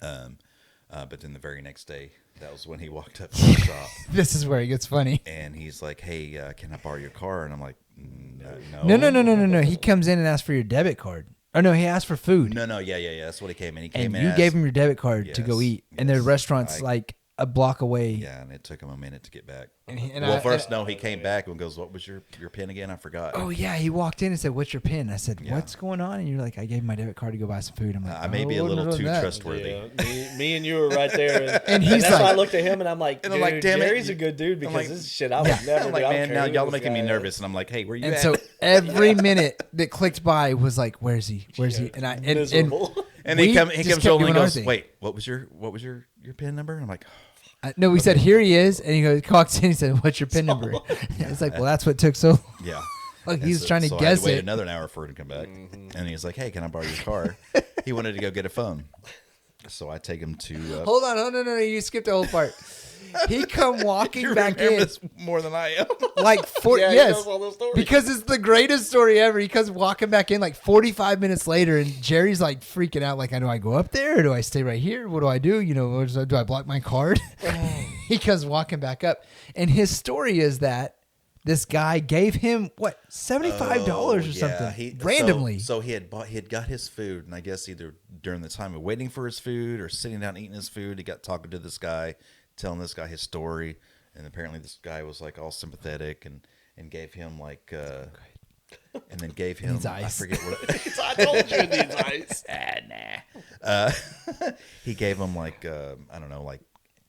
But then the very next day, that was when he walked up to the shop. This is where it gets funny. And he's like, "Hey, can I borrow your car?" And I'm like, "No, No. He comes in and asks for your debit card. Oh no, he asked for food. no, yeah. That's what he came in. He came And in. you and gave asked- him your debit card to go Yes, eat. And the yes. restaurant's like a block away. Yeah, and it took him a minute to get back. And he Came back and goes, "What was your pin again? I forgot." Oh yeah, he walked in and said, "What's your pin?" I said, Yeah. "What's going on?" And you're like, "I gave him my debit card to go buy some food." I'm like, I may be a little too trustworthy. Yeah, me and you were right there, And he's that's why I like- looked at him and I'm like, And dude, I'm like, damn it. Jerry's a good dude because like- this is shit I would Yeah. never I'm do. like, I don't man, care now who y'all are this making me guy is. nervous, and I'm like, hey, where you And at? so every minute that clicked by was like, "Where's he? Where's he?" And miserable. and we he just comes kept over and doing our goes, thing. "Wait, what was your pin number?" And I'm like, no, we said, "Here he is," and he goes, walks in. He said, "What's your pin number?" It's like, well, that's what took so long. "Yeah." Like And he's trying to so I guess had to wait it. another hour for him to come back, and he's like, "Hey, can I borrow your car?" He wanted to go get a phone, so I take him to. Hold on, no, you skipped the whole part. He come walking You back remember in this more than I am. like Yeah, he yes, knows all those stories. because it's the greatest story ever. He comes walking back in like 45 minutes later, and Jerry's like freaking out. Like, do I go up there or do I stay right here? What do I do? Do I block my card? He comes walking back up, and his story is that this guy gave him what $75 or something randomly. So he had got his food, and I guess either during the time of waiting for his food or sitting down eating his food, he got talking to this guy, telling this guy his story, and apparently this guy was like all sympathetic and gave him like and then gave him Needs ice. I forget what I told you it needs ice. he gave him like I don't know, like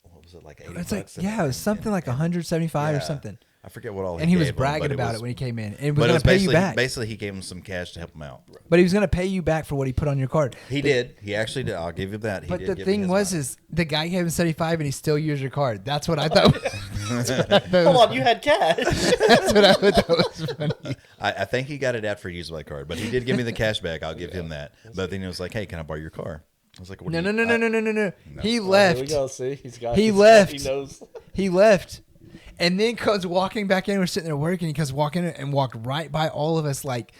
what was it, like 80 It's like bucks? it was something like 175 or Yeah. something. I forget what all And he was gave him, bragging but about was- it when he came in. And he was But it going was to pay you back. basically he gave him some cash to help him out. But he was going to pay you back for what he put on your card. He did. He actually did. I'll give you that. He But did the give me thing his was, money. is the guy gave him 75 and he still used your card. That's what I thought. Hold on, you had cash. That's what I thought was funny. I think he got it out for use my card, but he did give me the cash back. I'll give him that. But then he was like, "Hey, can I borrow your car?" I was like, what No. do you- He Oh, here we left. go. See, he's got. He his- left. He knows. He left. And then comes walking back in. We're sitting there working. He comes walking in and walked right by all of us like,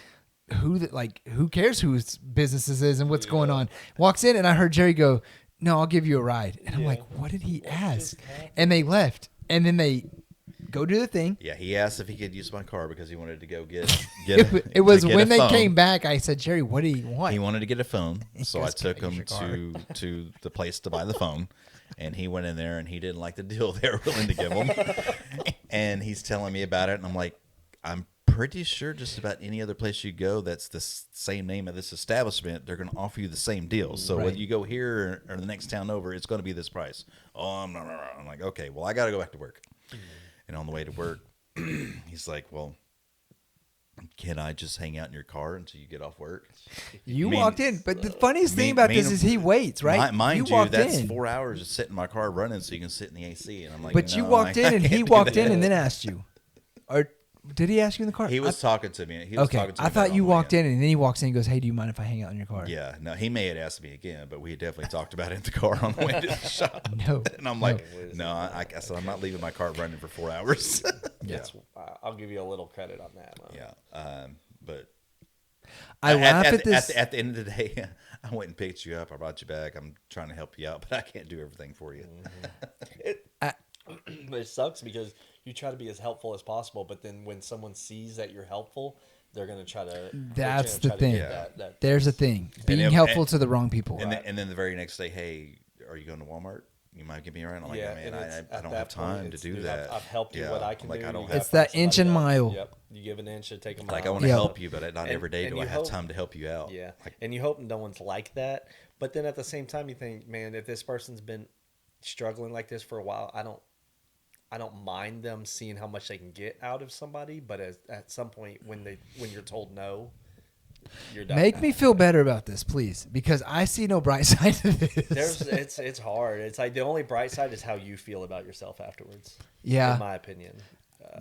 who cares whose business this is and what's going on? Walks in and I heard Jerry go, "No, I'll give you a ride." And I'm like, what did he ask? And they left. And then they go do the thing. Yeah, he asked if he could use my car because he wanted to go get. It was to get when a they phone. came back, I said, "Jerry, what do you want?" He wanted to get a phone, so I goes, took "Can I him use your to the place to buy the phone, and he went in there and he didn't like the deal they were willing to give him, and he's telling me about it, and I'm like, I'm pretty sure just about any other place you go that's the same name of this establishment, they're going to offer you the same deal. So Right. whether you go here or the next town over, it's going to be this price. Oh, no. I'm like, okay, well, I got to go back to work, and on the way to work, he's like, well, can I just hang out in your car until you get off work? You mean- walked in, but the funniest thing mean- about mean- this is he waits, right? Mind you, walked that's in, 4 hours to sit in my car running so you can sit in the AC. And I'm like, but you no, walked I in and he can't do walked in that. and then asked you, or did he ask you in the car? He was talking to me. He was Okay, talking to me I about thought it you on the way walked in and then he walks in and goes, "Hey, do you mind if I hang out in your car?" Yeah, no, he may have asked me again, but we had definitely talked about it in the car on the way to the shop. No, And I'm like, no, I said, I'm not leaving my car running for 4 hours. That's, I'll give you a little credit on that. Yeah, but I laugh at this. At the end of the day, I went and picked you up. I brought you back. I'm trying to help you out, but I can't do everything for you. It sucks because you try to be as helpful as possible, but then when someone sees that you're helpful, they're going to try to. That's the try to thing. get that There's a thing. Being if- helpful and- to the wrong people. And then the very next day, hey, are you going to Walmart? You might give me a ride. I'm like, Yeah, man, and it's- I at don't that have time point, to it's, do dude, that. I've helped you Yeah, what I can like, do. I don't You have It's that find inch somebody and else. mile. Yep, you give an inch to take a mile. Like, I want to Yeah. help you, but not And- every day and do I you have hope- time to help you out. Yeah, Like, and you hope no one's like that. But then at the same time, you think, man, if this person's been struggling like this for a while, I don't mind them seeing how much they can get out of somebody. But at some point, when you're told no, you're done. Make me feel better about this, please, because I see no bright side to this. It's hard. It's like the only bright side is how you feel about yourself afterwards. Yeah. in my opinion.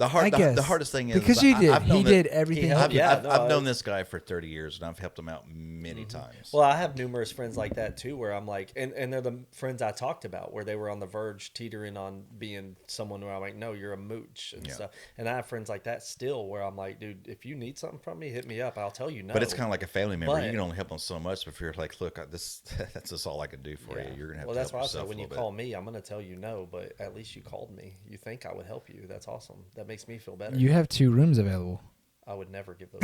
I guess. the hardest thing is because you did. I've known He that- did everything. He helped. Yeah, no, I've known this guy for 30 years, and I've helped him out many times. Well, I have numerous friends like that too, where I'm like, and they're the friends I talked about, where they were on the verge, teetering on being someone where I'm like, no, you're a mooch and Yeah. stuff. And I have friends like that still, where I'm like, dude, if you need something from me, hit me up. I'll tell you no. But it's kind of like a family member. But- You can only help them so much. But if you're like, look, that's just all I can do for you. You're gonna have well, to that's help why I yourself said when a you little call bit. me, I'm gonna tell you no, but at least you called me. You think I would help you? That's awesome. That makes me feel better. You have 2 rooms available. I would never give those.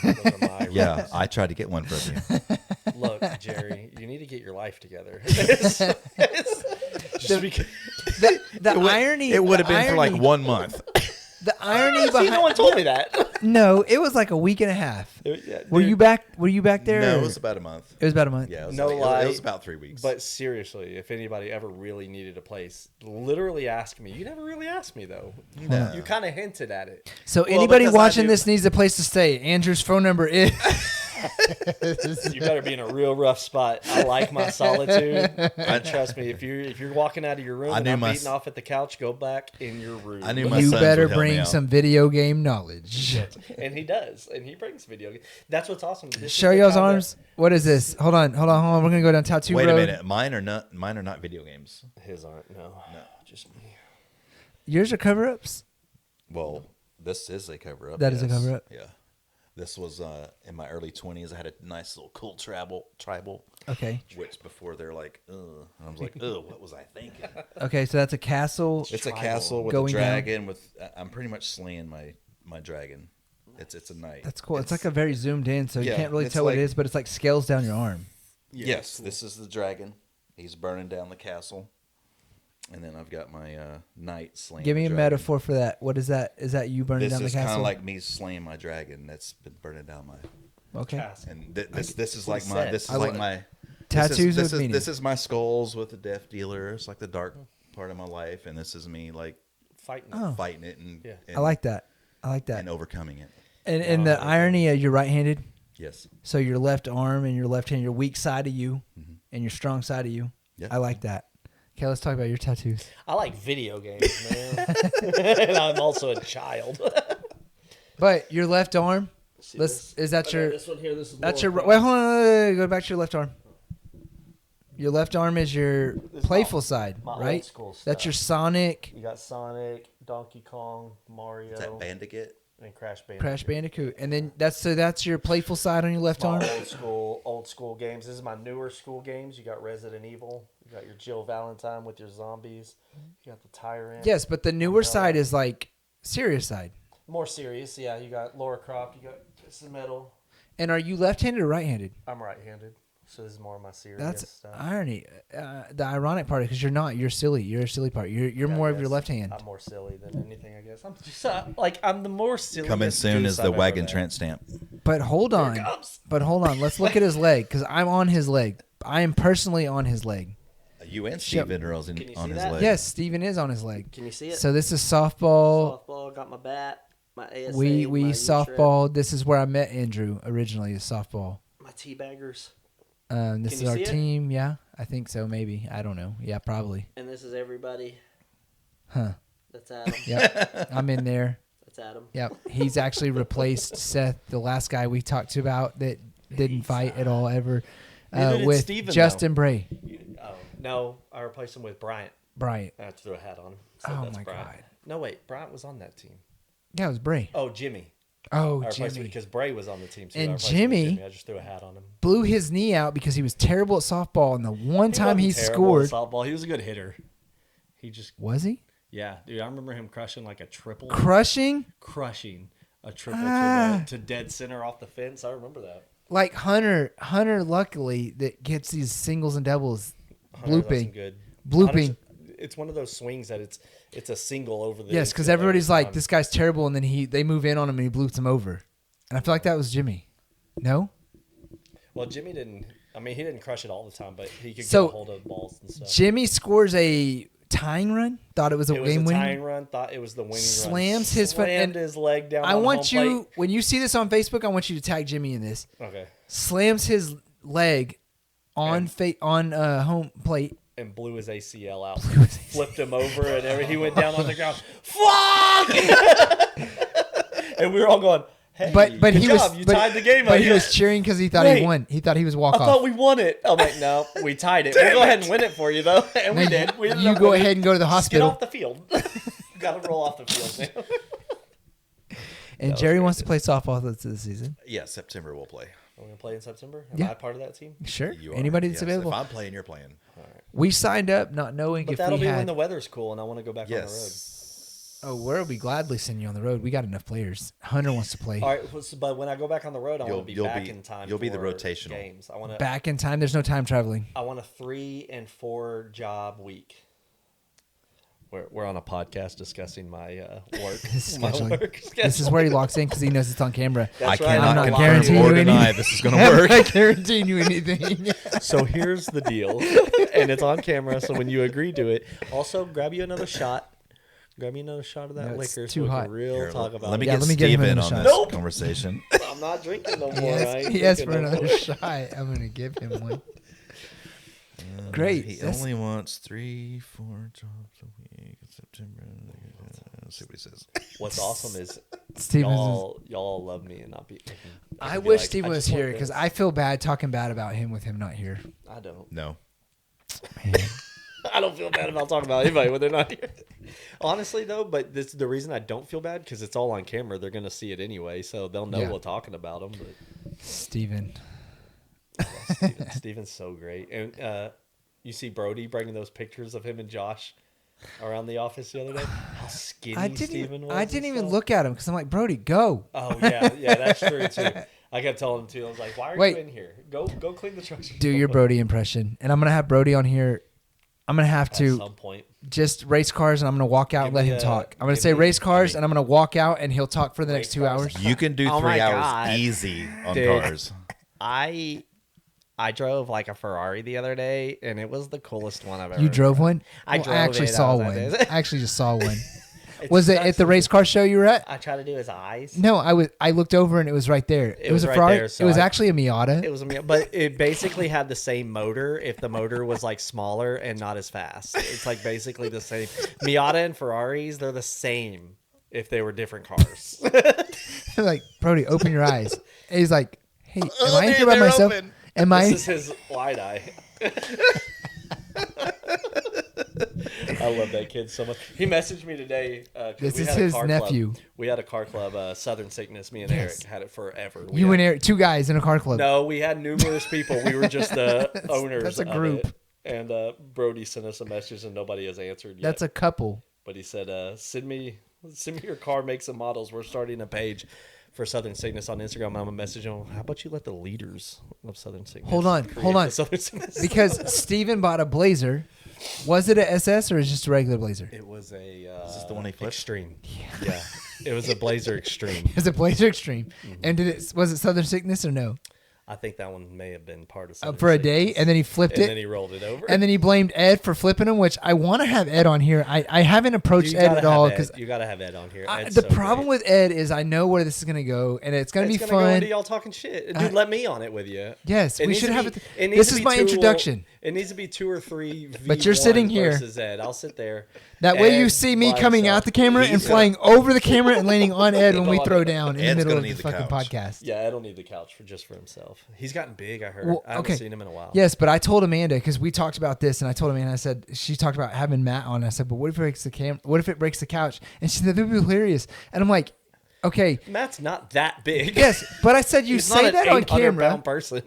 Those are my Yeah, rooms. I tried to get one from you. Look, Jerry, you need to get your life together. The irony. It would have the been for like irony- 1 month. The irony See, behind. no one told me that. No, it was like a week and a half. Yeah, Were dude, you back? Were you back there? No, or- it was about a month. It was about a month. Yeah, it was No like, lie. It was about 3 weeks. But seriously, if anybody ever really needed a place, literally ask me. You never really asked me though. No. You kind of hinted at it. So Well, anybody because I watching do- this needs a place to stay. Andrew's phone number is. You better be in a real rough spot. I like my solitude. And trust me, if you're walking out of your room I and knew I'm my beating off at the couch, go back in your room. I knew my You sons better would help me bring out. some video game knowledge. And he does, and he brings video games. That's what's awesome. This is Show the y'all's kind of- arms. What is this? Hold on. We're gonna go down tattoo Wait road. a minute. Mine are not video games. His aren't. No, just me. Yours are cover ups. Well, this is a cover up. That is a cover-up? Yeah. This was in my early 20s. I had a nice little cool tribal, Okay. which before they're like, ugh. And I was like, ugh, what was I thinking? Okay. So that's a castle. It's a castle with Going a down. dragon. I'm pretty much slaying my dragon. It's a knight. That's cool. It's like a very zoomed in, so you Yeah, can't really it's tell what it like- is, but it's like scales down your arm. Yes, this is the dragon. He's burning down the castle. And then I've got my knight slaying Give me the a dragon. metaphor for that. What is that? Is that you burning This down the is kind castle? of like me slaying my dragon that's been burning down my. Okay. Task. And this is like he my said. this is I like like- my Tattoos this with is, meaning. this is my skulls with the death dealer. It's like the dark part of my life, and this is me like Fighting. Oh. fighting it and, Yeah. and I like that. and overcoming it. And the irony of you're right-handed, Yes. so your left arm and your left hand, your weak side of you, Mm-hmm. and your strong side of you. Yeah. I like that. Okay, let's talk about your tattoos. I like video games, man. And I'm also a child. But your left arm, See let's this? is that Okay, your this one here? This is that's lower your cross. wait, hold on, go back to your left arm. Your left arm is your This is playful my- side, my old right? school stuff. That's your Sonic, You got Sonic, Donkey Kong, Mario, Is that Bandicoot? and Crash Bandicoot. Crash Bandicoot, and then that's your playful side on your left arm. My old school games. This is my newer school games. You got Resident Evil. You got your Jill Valentine with your zombies. You got the Tyrant. Yes, but the newer side is like serious side. More serious. Yeah, you got Laura Croft. You got this is metal. And are you left-handed or right-handed? I'm right-handed, so this is more of my serious That's stuff. irony. The ironic part, because you're not. You're silly. You're a silly part. You're Yeah, more I of your guess. left hand. I'm more silly than anything, I guess. I'm just I'm the more silly. Coming soon is the wagon trans stamp. But hold on. Let's look at his leg, because I'm on his leg. I am personally on his leg. You and Steven are on Can you on see his that? leg. Yes, Steven is on his leg. Can you see it? So this is softball. Softball. Got my bat. My ASA. We my U-trip, softball. This is where I met Andrew originally. Is softball. My teabaggers. This Can is you our see it? team. Yeah, I think so. Maybe I don't know. Yeah, probably. And this is everybody. Huh. That's Adam. Yep. I'm in there. That's Adam. Yep. He's actually replaced Seth, the last guy we talked about that didn't fight at all ever, Neither did with Steven, Justin Bray. Oh no, I replaced him with Bryant. Bryant. I have to throw a hat on him. So Oh that's my Bryant. God. No wait, Bryant was on that team. Yeah, it was Bray. Oh, Jimmy. Oh, I replaced him Jimmy. because Bray was on the team too. And I replaced him with Jimmy- I just threw a hat on him. Blew his knee out because he was terrible at softball, and the one time he wasn't terrible at scored, softball. He was a good hitter. He just was he yeah, dude. I remember him crushing like a triple, crushing crushing a triple Ah. to dead center off the fence. I remember that. like Hunter? Hunter, luckily, that gets these singles and doubles, Hunter does some blooping. good. Blooping. Hunter's- It's one of those swings that it's a single over the. Yes, because infield everybody's every like, time. this guy's terrible, and then they move in on him and he bloops him over, and I feel like that was Jimmy. No. Well, Jimmy didn't. I mean, he didn't crush it all the time, but he could So, get a hold of balls and stuff. Jimmy scores a tying run. Thought it was a It was game a winning. tying run. Thought it was the winning run. Slams his foot Slammed and his leg down. I on want home you, when you see this on Facebook, I want you to tag Jimmy in this. plate. Okay. Slams his leg on home plate. And blew his ACL out. Flipped him over and he went down on the ground. Fuck! And we were all going, hey, But good he job. was You but, tied the game. But I he was guess. cheering because he thought Wait. he won. He thought he was walk I off. thought we won it. I'm like, no, we tied it. We'll go ahead and win it for you, though. And we did. We ended You up go winning. ahead and go to the Just get hospital. off the field. Got to roll off the field now. And Jerry wants to play softball this season. Yeah, September we'll play. We're going to play in September. Am Yeah. I part of that team? Sure. You are. Anybody that's Yes, available. If I'm playing, you're playing. We signed up not knowing But if that'll we be when had. the weather's cool and I want to go back Yes. Oh, we'll be gladly sending you on the road. We got enough players. Hunter wants to play. on the road. All right, but when I go back on the road, I want to be You'll back be- in time. you'll be the for rotational. games. I want to. Back in time. There's no time traveling. I want a 3 and 4 job week. We're on a podcast discussing my work. My Scheduling. work This is where he locks in because he knows it's on camera. That's I right. cannot I'm not confirm guaranteeing or you deny anything. this is going to I'm work. not guaranteeing you anything. So here's the deal, and it's on camera. So when you agree to it, also grab you another shot. Grab me another shot of that No, it's liquor too so we hot. can real Here, talk about let me it. Yeah, get let me get him Steve in another on shot. this Nope. conversation. I'm not drinking no more. He asked for another shot. I'm gonna give him one. Great. He That's- only wants 3-4 jobs a week in September. Let's see what he says. What's awesome is Steven's. y'all love me and not be. I can be wish like, Steven I was just want here because this. I feel bad talking bad about him with him not here. I don't. No. Man. I don't feel bad about talking about anybody when they're not here. Honestly, though, but this the reason I don't feel bad because it's all on camera. They're gonna see it anyway, so they'll know Yeah. we're talking about them. But Steven. Steven's so great, and you see Brody bringing those pictures of him and Josh around the office the other day. How skinny Steven was. I and didn't even stuff. look at him because I'm like, Brody, go. Oh yeah, that's true too. I kept telling him too. I was like, "Why are Wait. you in here? Go clean the trucks." Do your Brody impression, and I'm gonna have Brody on here. I'm gonna have At to some point. just race cars, and I'm gonna walk out and Give let me him a- talk. I'm gonna give say me- race cars, I mean- and I'm gonna walk out, and he'll talk for the next Race 2 cars. hours. You can do Oh 3 my hours God. easy on Dude. cars. I drove like a Ferrari the other day, and it was the coolest one I've ever. You drove one? I Well, drove actually it. I saw was one. at this. I actually just saw one. It's Was it nuts. at the race car show you were at? I tried to do his eyes. No, I looked over and it was right there. It was a right Ferrari. there, so it was I- actually a Miata. It was a But it basically had the same motor if the motor was like smaller and not as fast. It's like basically the same. Miata and Ferraris, they're the same if they were different cars. Like, Brody, open your eyes. And he's like, hey, am I in they're- here by they're myself? open. Am I? This is his wide eye. I love that kid so much. He messaged me today. 'Cause This we is had a his car nephew. Club. We had a car club, Southern Sickness. Me and Yes. Eric had it forever. We You had- and Eric, 2 guys in a car club. No, we had numerous people. We were just the owners. that's a of group. it. And Brody sent us a message, and nobody has answered yet. That's a couple. But he said, "Send me your car makes and models. We're starting a page for Southern Sickness on Instagram." I'm gonna message him. How about you let the leaders of Southern Sickness Hold on, create hold on. the Southern Sickness? Because Steven bought a Blazer. Was it a SS or is it just a regular Blazer? It was a this the one he flipped? Extreme. Yeah, it was a Blazer Extreme. It was a Blazer Extreme. And was it Southern Sickness or no? I think that one may have been part of Southern For a day, Sickness. and then he flipped and it. then he rolled it over. And then he blamed Ed for flipping him, which I want to have Ed on here. I haven't approached Ed at all because you gotta have Ed on here. the Ed's so problem great. with Ed is I know where this is gonna go, and it's gonna be It's gonna go fun. into y'all talking shit. Dude, let me on it with you. Yes, It we needs should to have be- it. needs This to is be my 2 introduction. It needs to be 2 or 3. But you're sitting V1 here. versus Ed. I'll sit there. That way you Ed see me by coming himself. out the camera and He's flying over the camera and landing on Ed when we throw down in the Ed's middle gonna of the need the fucking couch. podcast. Yeah, Ed don't need the couch just for himself. He's gotten big. I heard. Well, I haven't okay. seen him in a while. Yes, but I told Amanda because we talked about this, and I told Amanda. I said she talked about having Matt on. I said, but what if it breaks the What if it breaks the couch? And she said that would be hilarious. And I'm like, okay, Matt's not that big. yes, but I said you He's say not that an on 800 camera, pound person.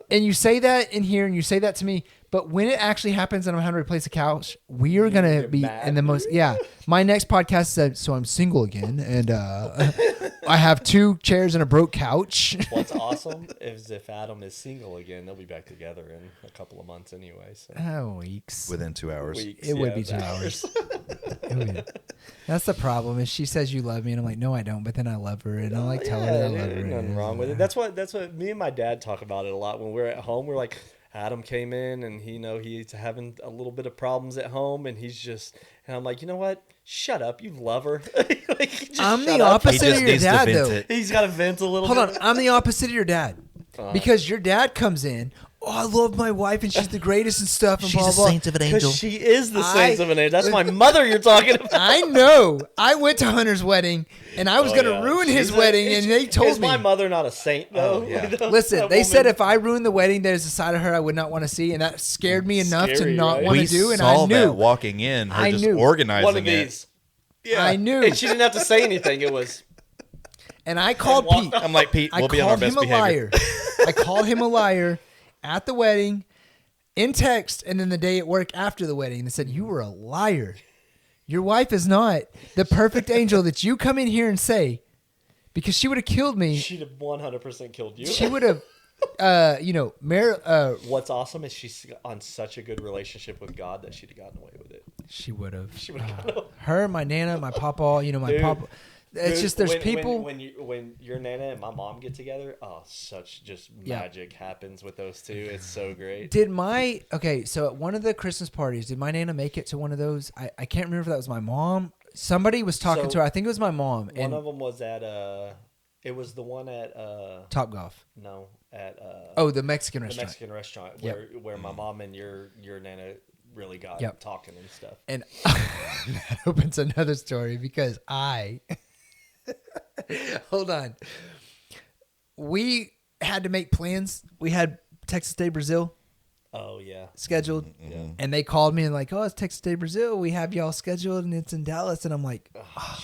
and you say that in here, and you say that to me. But when it actually happens and I'm having to replace a couch, we are gonna get be mad. in the most. Yeah, my next podcast said, so I'm single again, and I have 2 chairs and a broke couch. What's awesome is if Adam is single again, they'll be back together in a couple of months anyway. So Weeks. Within 2 hours. weeks, It would yeah, be 2 hours. It would. That's the problem. Is she says you love me, and I'm like, no, I don't. But then I love her, and I like tell her that I love her. Ain't nothing wrong with it. That's what me and my dad talk about it a lot when we're at home. We're like, Adam came in and he's having a little bit of problems at home, and and I'm like, you know what? Shut up, you love her. Like, just I'm shut the up. He opposite just of your needs to dad, vent though. it. He's got to vent a little. Hold on, bit. I'm the opposite of your dad. Because your dad comes in, oh, I love my wife and she's the greatest and stuff and She's blah a blah. saint of an Because angel. she is the saints I- of an age. That's my mother you're talking about. I know. I went to Hunter's wedding and I was Oh, gonna yeah. ruin his She's wedding, and they told is me. my mother not a saint though? Oh, yeah. Listen, That they said woman- if I ruined the wedding, there's a side of her I would not want to see, and that scared me enough to Scary, not right? want We to do. And saw I knew. that walking in, her I just knew. organizing one of it. these. Yeah, I knew. and she didn't have to say anything. It was And I called walked Pete. I'm like, Pete, I we'll be on our called best him a behavior. liar. I called him a liar at the wedding, in text, and then the day at work after the wedding. They said, you were a liar. Your wife is not the perfect angel that you come in here and say, because she would have killed me. she'd have 100% killed you. She would have, What's awesome is she's on such a good relationship with God that she'd have gotten away with it. She would have. She would have. Her, my nana, my papa. You know, my Dude. papa. It's Dude, just there's when, people. when your nana and my mom get together, such just magic happens with those two. It's so great. So at one of the Christmas parties, did my nana make it to one of those? I can't remember if that was my mom. Somebody was talking to her. I think it was my mom. One of them was at it was the one at Top Golf. No, at The Mexican the restaurant. Mexican restaurant Yep. where my mom and your nana really got talking and stuff. And that opens another story because hold on. We had to make plans. We had Texas Day Brazil Oh yeah. scheduled, and they called me and like, "Oh, it's Texas Day Brazil. We have y'all scheduled, and it's in Dallas." And I'm like,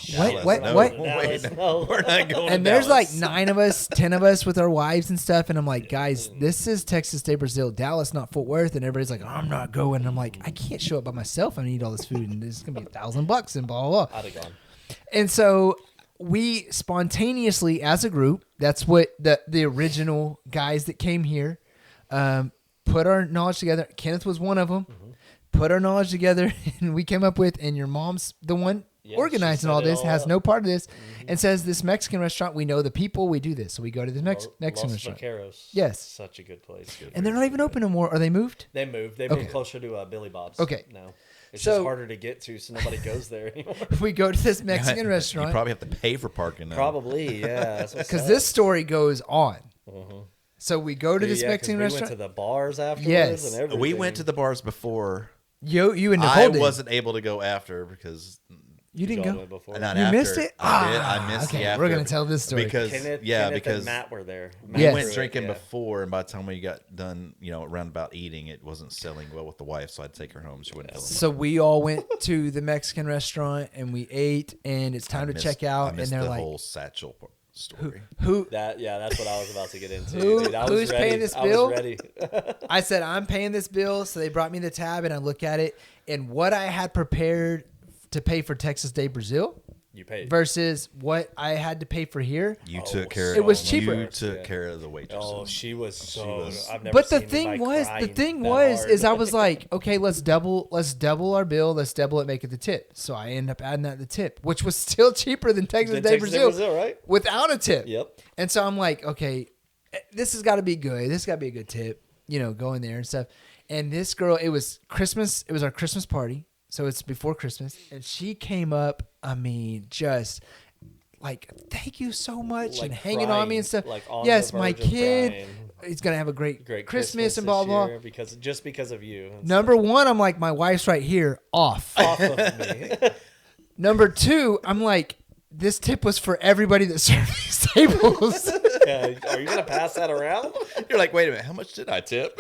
Dallas, "What? no. What?" Dallas, Wait, no. we're not going. And to there's like Dallas. 9 of us, 10 of us with our wives and stuff. And I'm like, guys, this is Texas Day Brazil, Dallas, not Fort Worth. And everybody's like, I'm not going. And I'm like, I can't show up by myself. I need all this food, and it's gonna be $1,000 and blah blah blah. I'd have gone. And so we spontaneously, as a group, that's what the original guys that came here, put our knowledge together. Kenneth was one of them. Put our knowledge together, and we came up with. And your mom's the one organizing she all set it this, all has up. no part of this, and says this Mexican restaurant. We know the people. We do this, so we go to this Mexican Los restaurant. Vaqueros. Yes. Such a good place. And they're not even open no more. Are they moved? They moved. They Okay. moved closer to Billy Bob's. Okay. No. It's So- just harder to get to, so nobody goes there anymore. We go to this Mexican You restaurant probably have to pay for parking now. Probably, yeah. because this story goes on. So we go to this Mexican we restaurant. went to the bars afterwards Yes. and everything. We went to the bars before. You and I Nicole did. wasn't able to go after because You didn't Y'all go. went before. not You after. missed it? I did. I missed okay, the after. we're gonna tell this story. because Kenneth because and Matt were there. we Yes. went drinking before, and by the time we got done, around about eating, it wasn't selling well with the wife, so I'd take her home. She wouldn't feel So we all went to the Mexican restaurant and we ate, and it's time to check out. And they're the like, whole satchel story. "Who?" That's what I was about to get into. Who- Dude, I was who's ready. paying this I bill? was ready. I said, "I'm paying this bill." So they brought me the tab, and I look at it, and what I had prepared to pay for Texas Day Brazil You paid. versus what I had to pay for here. You Oh, took care. It was of, cheaper. You took Yeah. care of the waitresses. Oh, she was so. was- I've never But the seen thing anybody was, crying that is I hard. was like, okay, let's double our bill. Let's double it, make it the tip. So I end up adding that the tip, which was still cheaper than Texas The Day Texas Day Brazil, Brazil, right? without a tip. Yep. And so I'm like, okay, this has got to be good. This got to be a good tip, going there and stuff. And this girl, it was Christmas. It was our Christmas party. So it's before Christmas. And she came up, just like, thank you so much. Like and hanging on me crying, and stuff. like on Yes, the my verge of kid, crying. he's going to have a great Great Christmas and this blah, blah. year because of you. And Number one, I'm like, my wife's right here, off. stuff. Off of me. Number two, I'm like, this tip was for everybody that served these tables. Yeah, are you gonna pass that around? You're like, wait a minute, how much did I tip?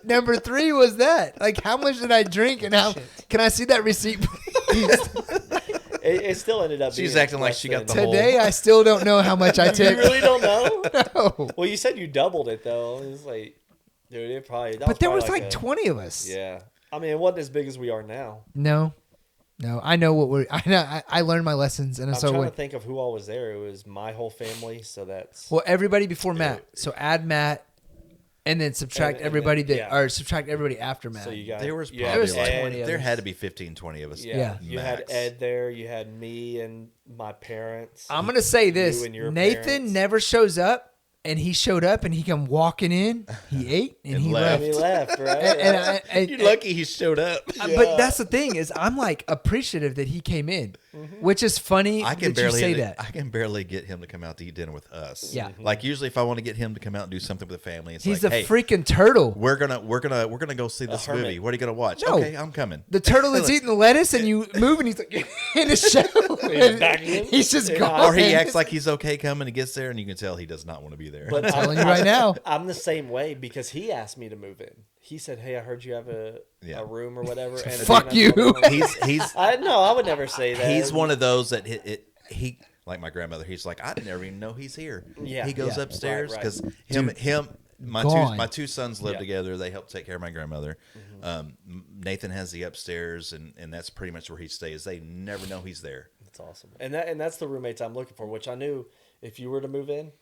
Number three was that. Like, how much did I drink and how can I see that receipt, please? It still ended up. She's being acting like less she got than- the whole- Today, I still don't know how much I You tipped. really don't know? No. Well, you said you doubled it though. It was like, dude, it probably. But there was probably like a- 20 of us. Yeah, I mean, it wasn't as big as we are now. No. I know what I know. I learned my lessons, and I'm so trying when, to think of who all was there. It was my whole family, so that's well, everybody before Matt. So add Matt, and then subtract And everybody then- that, yeah. or subtract everybody after Matt. so you got. There was you probably had like Ed, 20 of there us. had to be 15, 20 of us. Yeah, you had max. Ed there. You had me and my parents. I'm gonna say this: and your Nathan parents. never shows up, and he showed up, and he come walking in. He ate, and, And he left. And left. he left, right? And You're lucky he showed up. But that's the thing is, I'm like appreciative that he came in, which is funny. I can that you say that. I can barely get him to come out to eat dinner with us. Yeah. Like usually, if I want to get him to come out and do something with the family, it's He's like, a hey, freaking turtle. we're gonna go see this hermit. movie. What are you gonna watch? No. Okay, I'm coming. The turtle that's eating the lettuce, and you move, and he's like in his shell. He's back in. He's just Yeah. gone. Or he acts like he's okay coming. He gets there, and you can tell he does not want to be there. But telling you right now. I'm the same way because he asked me to move in. He said, "Hey, I heard you have a room or whatever." And Fuck then I told you. him- he's I would never say that. he's one of those that he like my grandmother. He's like, I never even know he's here. Yeah. He goes Yeah. upstairs Right. because Dude, my gone. two sons live Yeah. together. They help take care of my grandmother. Nathan has the upstairs, and that's pretty much where he stays. They never know he's there. That's awesome. And that's the roommates I'm looking for, which I knew if you were to move in,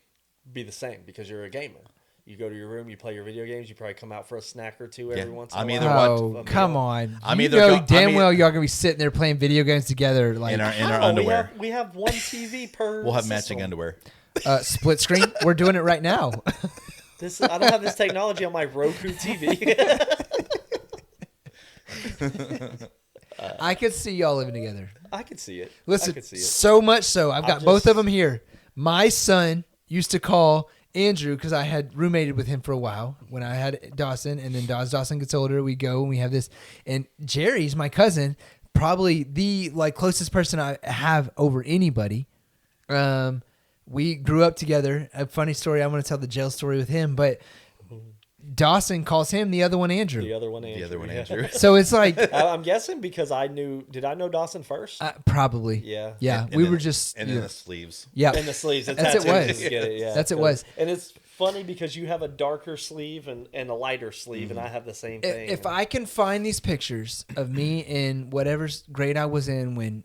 be the same because you're a gamer. You go to your room, you play your video games. You probably come out for a snack or two every once in a I'm while. either Oh, watch- come on. I'm You either know go- damn I'm well y'all going to be sitting there playing video games together. Like in our How? underwear. We have one TV per. We'll have system. matching underwear. split screen. We're doing it right now. I don't have this technology on my Roku TV. I could see y'all living together. I could see it. I Listen, could see it. so much so, I've got both just- of them here. My son used to call Andrew because I had roommated with him for a while when I had Dawson, and then as Dawson gets older, we go and we have this. And Jerry's my cousin, probably the closest person I have over anybody. We grew up together. A funny story. I'm going to tell the jail story with him, but Dawson calls him the other one Andrew. The other one, Andrew. The other one, yeah. Andrew. So it's like I'm guessing because I knew. Did I know Dawson first? probably. Yeah. Yeah. And we then- were just. And then the sleeves. Yeah. And the sleeves. That's it was. Get it, yeah. That's it was. And it's funny because you have a darker sleeve and a lighter sleeve, and I have the same thing. If I can find these pictures of me in whatever grade I was in when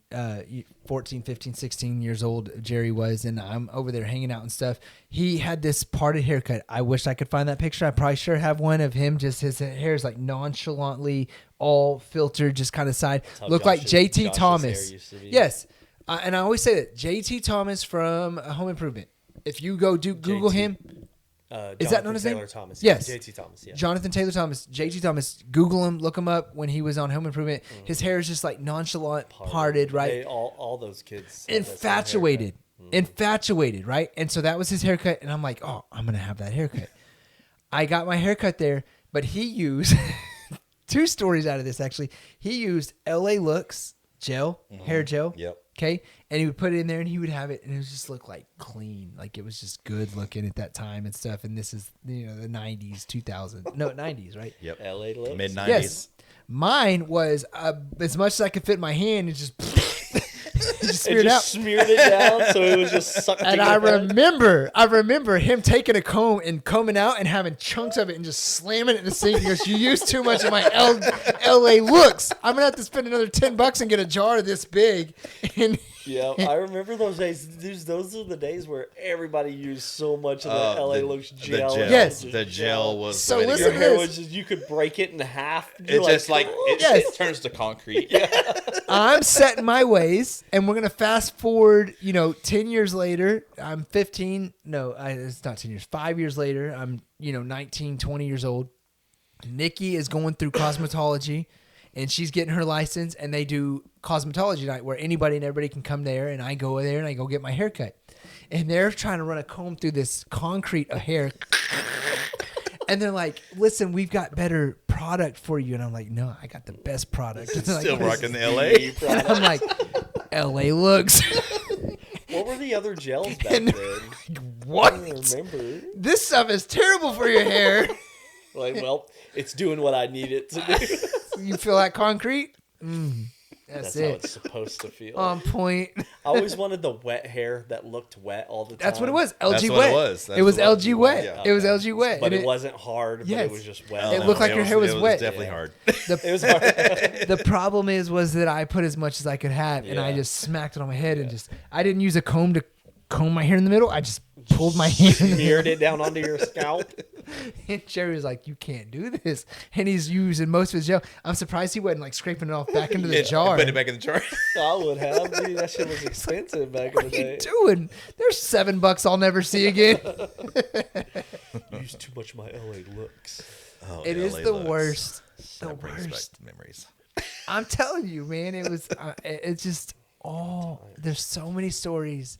14, 15, 16 years old Jerry was, and I'm over there hanging out and stuff, he had this parted haircut. I wish I could find that picture. I probably sure have one of him. Just his hair is like nonchalantly all filtered, just kind of side. how Look like Josh's- JT Josh's Thomas. hair used to be. Yes. And I always say that. JT Thomas from Home Improvement. If you go Google JT. him, Is Jonathan that known his name? Taylor Thomas. Yes. JT Thomas. Yeah. Jonathan Taylor Thomas, JT Thomas, Google him, look him up when he was on Home Improvement. His hair is just like nonchalant, parted, right? They, all those kids. have that same Infatuated. haircut. Infatuated, right? And so that was his haircut. And I'm like, oh, I'm going to have that haircut. I got my haircut there, but he used two stories out of this, actually. He used LA Looks gel, hair gel. Yep. Okay. And he would put it in there and he would have it and it would just look like clean. Like it was just good looking at that time and stuff. And this is, the 90s, 2000. No, 90s, right? Yep. LA looks. Mid 90s. Yes. Mine was as much as I could fit in my hand. It just, it just It smeared out. just smeared it down, so it was just sucked And I together. remember him taking a comb and combing out and having chunks of it and just slamming it in the sink. He goes, "You used too much of my LA Looks. I'm gonna have to spend another $10 and get a jar this big." And Yeah, I remember those days. Those are the days where everybody used so much of the LA Looks gel. Yes. The gel was So the way to listen Your go. to hair this. was just, you could break it in half. It just like it, Yes. it turns to concrete. I'm set in my ways, and we're gonna fast forward. 10 years later, I'm 15. No, it's not 10 years. 5 years later, I'm 19, 20 years old. Nikki is going through cosmetology, and she's getting her license. And they do cosmetology night where anybody and everybody can come there. And I go there and I go get my hair cut. And they're trying to run a comb through this concrete of hair. And they're like, "Listen, we've got better product for you." And I'm like, "No, I got the best product." And they're like, Still "What is rocking the this?" LA. And I'm like, LA Looks. What were the other gels back And- then? What? I don't remember. This stuff is terrible for your hair. Like, well, it's doing what I need it to do. You feel that concrete? That's That's how it. it's supposed to feel. On point. I always wanted the wet hair that looked wet all the time. That's what it was. LG That's what wet. it was. That's It was what it was. LG wet. Yeah. It was LG wet. But And it wasn't hard, but Yes. it was just wet. Oh, It no, looked like your hair was wet. definitely Yeah. hard. It was hard. The problem was that I put as much as I could have, and I Yeah. just smacked it on my head, and I didn't use a comb to comb my hair in the middle. I just pulled my hair in the Smeared it down onto your scalp. And Jerry was like, "You can't do this," and he's using most of his gel. I'm surprised he wasn't like scraping it off back into the jar. Put it back in the jar. I would have, dude. That shit was expensive back in What the are you day. doing? There's $7 I'll never see again. You used too much of my LA Looks. Oh, It is LA the Looks. worst. The That brings back worst. memories. I'm telling you, man. It was. It's just. There's so many stories.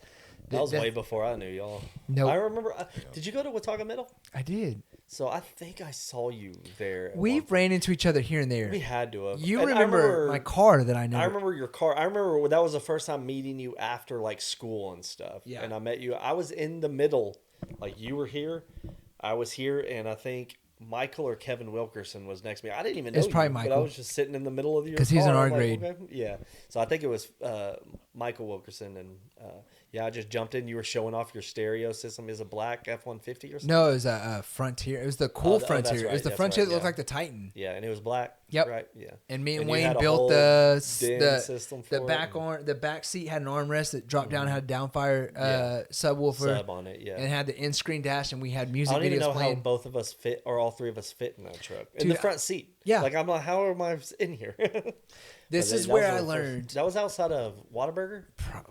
That was way before I knew y'all. Nope. I remember. Did you go to Watauga Middle? I did. So I think I saw you there. at one We've point. ran into each other here and there. We had to have. You And remember my car that I know. I remember your car. I remember that was the first time meeting you after like school and stuff. Yeah. And I met you. I was in the middle. Like you were here. I was here, and I think Michael or Kevin Wilkerson was next to me. I didn't even know It's you, probably but I Michael. was just sitting in the middle of your 'Cause he's in car. our I'm like, grade. okay. Yeah. So I think it was Michael Wilkerson, and yeah, I just jumped in. You were showing off your stereo system. Is a black F-150 or something? No, it was a Frontier. It was the cool oh, that's Frontier. It was right, the that's Frontier right, that looked yeah. like the Titan. Yeah, and it was black. Yep. Right. Yeah. And me and you Wayne had a built whole the system for the back seat had an armrest that dropped down, had a downfire subwoofer sub on it. Yeah. and had the in-screen dash, and we had I music don't even videos know how playing. both of us fit, or all three of us fit in that truck in Dude, the front seat. yeah. Like I'm like, how am I in here? This But is that where was I one of the first- learned That was outside of Whataburger.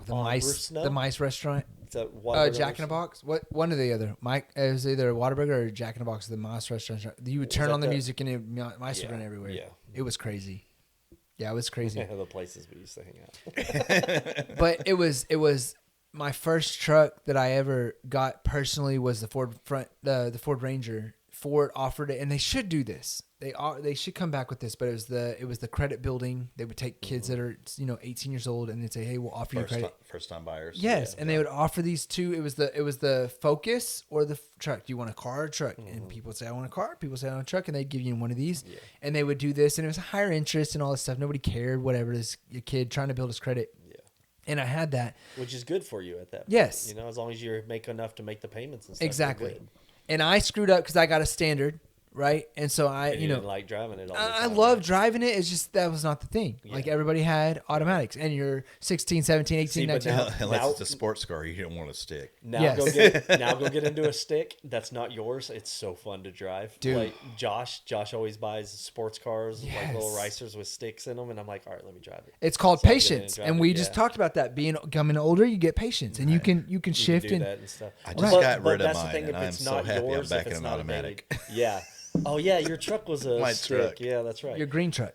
the mice restaurant. Is that Whataburger Jack in the Box. What one or the other? Mike, it was either Whataburger or Jack in the Box. The Moss restaurant. You would turn that on the the- music and mice would run everywhere. Yeah. It was crazy. Yeah, it was crazy. The places we used to hang out. But it was my first truck that I ever got personally was the the Ford Ranger. Ford offered it, and they should do this. They should come back with this. But it was the credit building. They would take kids that are 18 years old, and they'd say, "Hey, we'll offer you credit." First time buyers. Yes, and they would offer these two. It was the Focus or the truck. Do you want a car or truck? And people would say, "I want a car." People would say, "I want a truck," and they'd give you one of these. Yeah. And they would do this, and it was higher interest and all this stuff. Nobody cared. Whatever it is, your kid trying to build his credit. Yeah. And I had that, which is good for you at that point. Yes. As long as you make enough to make the payments and stuff. Exactly. And I screwed up because I got a standard. Right. And so you didn't like driving it all the time. I love driving it. It's just that was not the thing. Yeah. Like everybody had automatics, and you're 16, 17, 18, 19. Unless it's a sports car, you don't want a stick. Now go get into a stick that's not yours. It's so fun to drive. Dude. Like Josh always buys sports cars, like little racers with sticks in them, and I'm like, all right, let me drive it. It's called patience, and we just talked about that. Becoming older, you get patience, and you can shift do that and stuff. I just got rid of mine, and I'm so happy I'm back in an automatic. Yeah. Oh yeah, your truck was a stick. Truck. Yeah, that's right. Your green truck.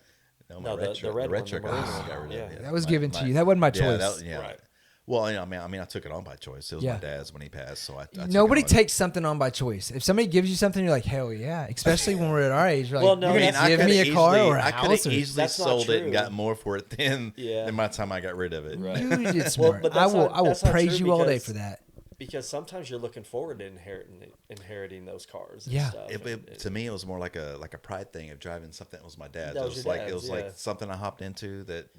No, the red truck. I got rid of. Yeah. That was given to you. That wasn't my choice. Right. Well, I mean, I took it on by choice. It was my dad's when he passed, so I Nobody takes something on by choice. If somebody gives you something, you're like, hell yeah. Especially when we're at our age, you're like, you're going to give me a car or a house. I could have easily sold it and got more for it than by the time I got rid of it. Right. You did smart. I will praise you all day for that. Because sometimes you're looking forward to inheriting those cars. And yeah, stuff. To me, it was more like a pride thing of driving something that was my dad's. It was like something I hopped into that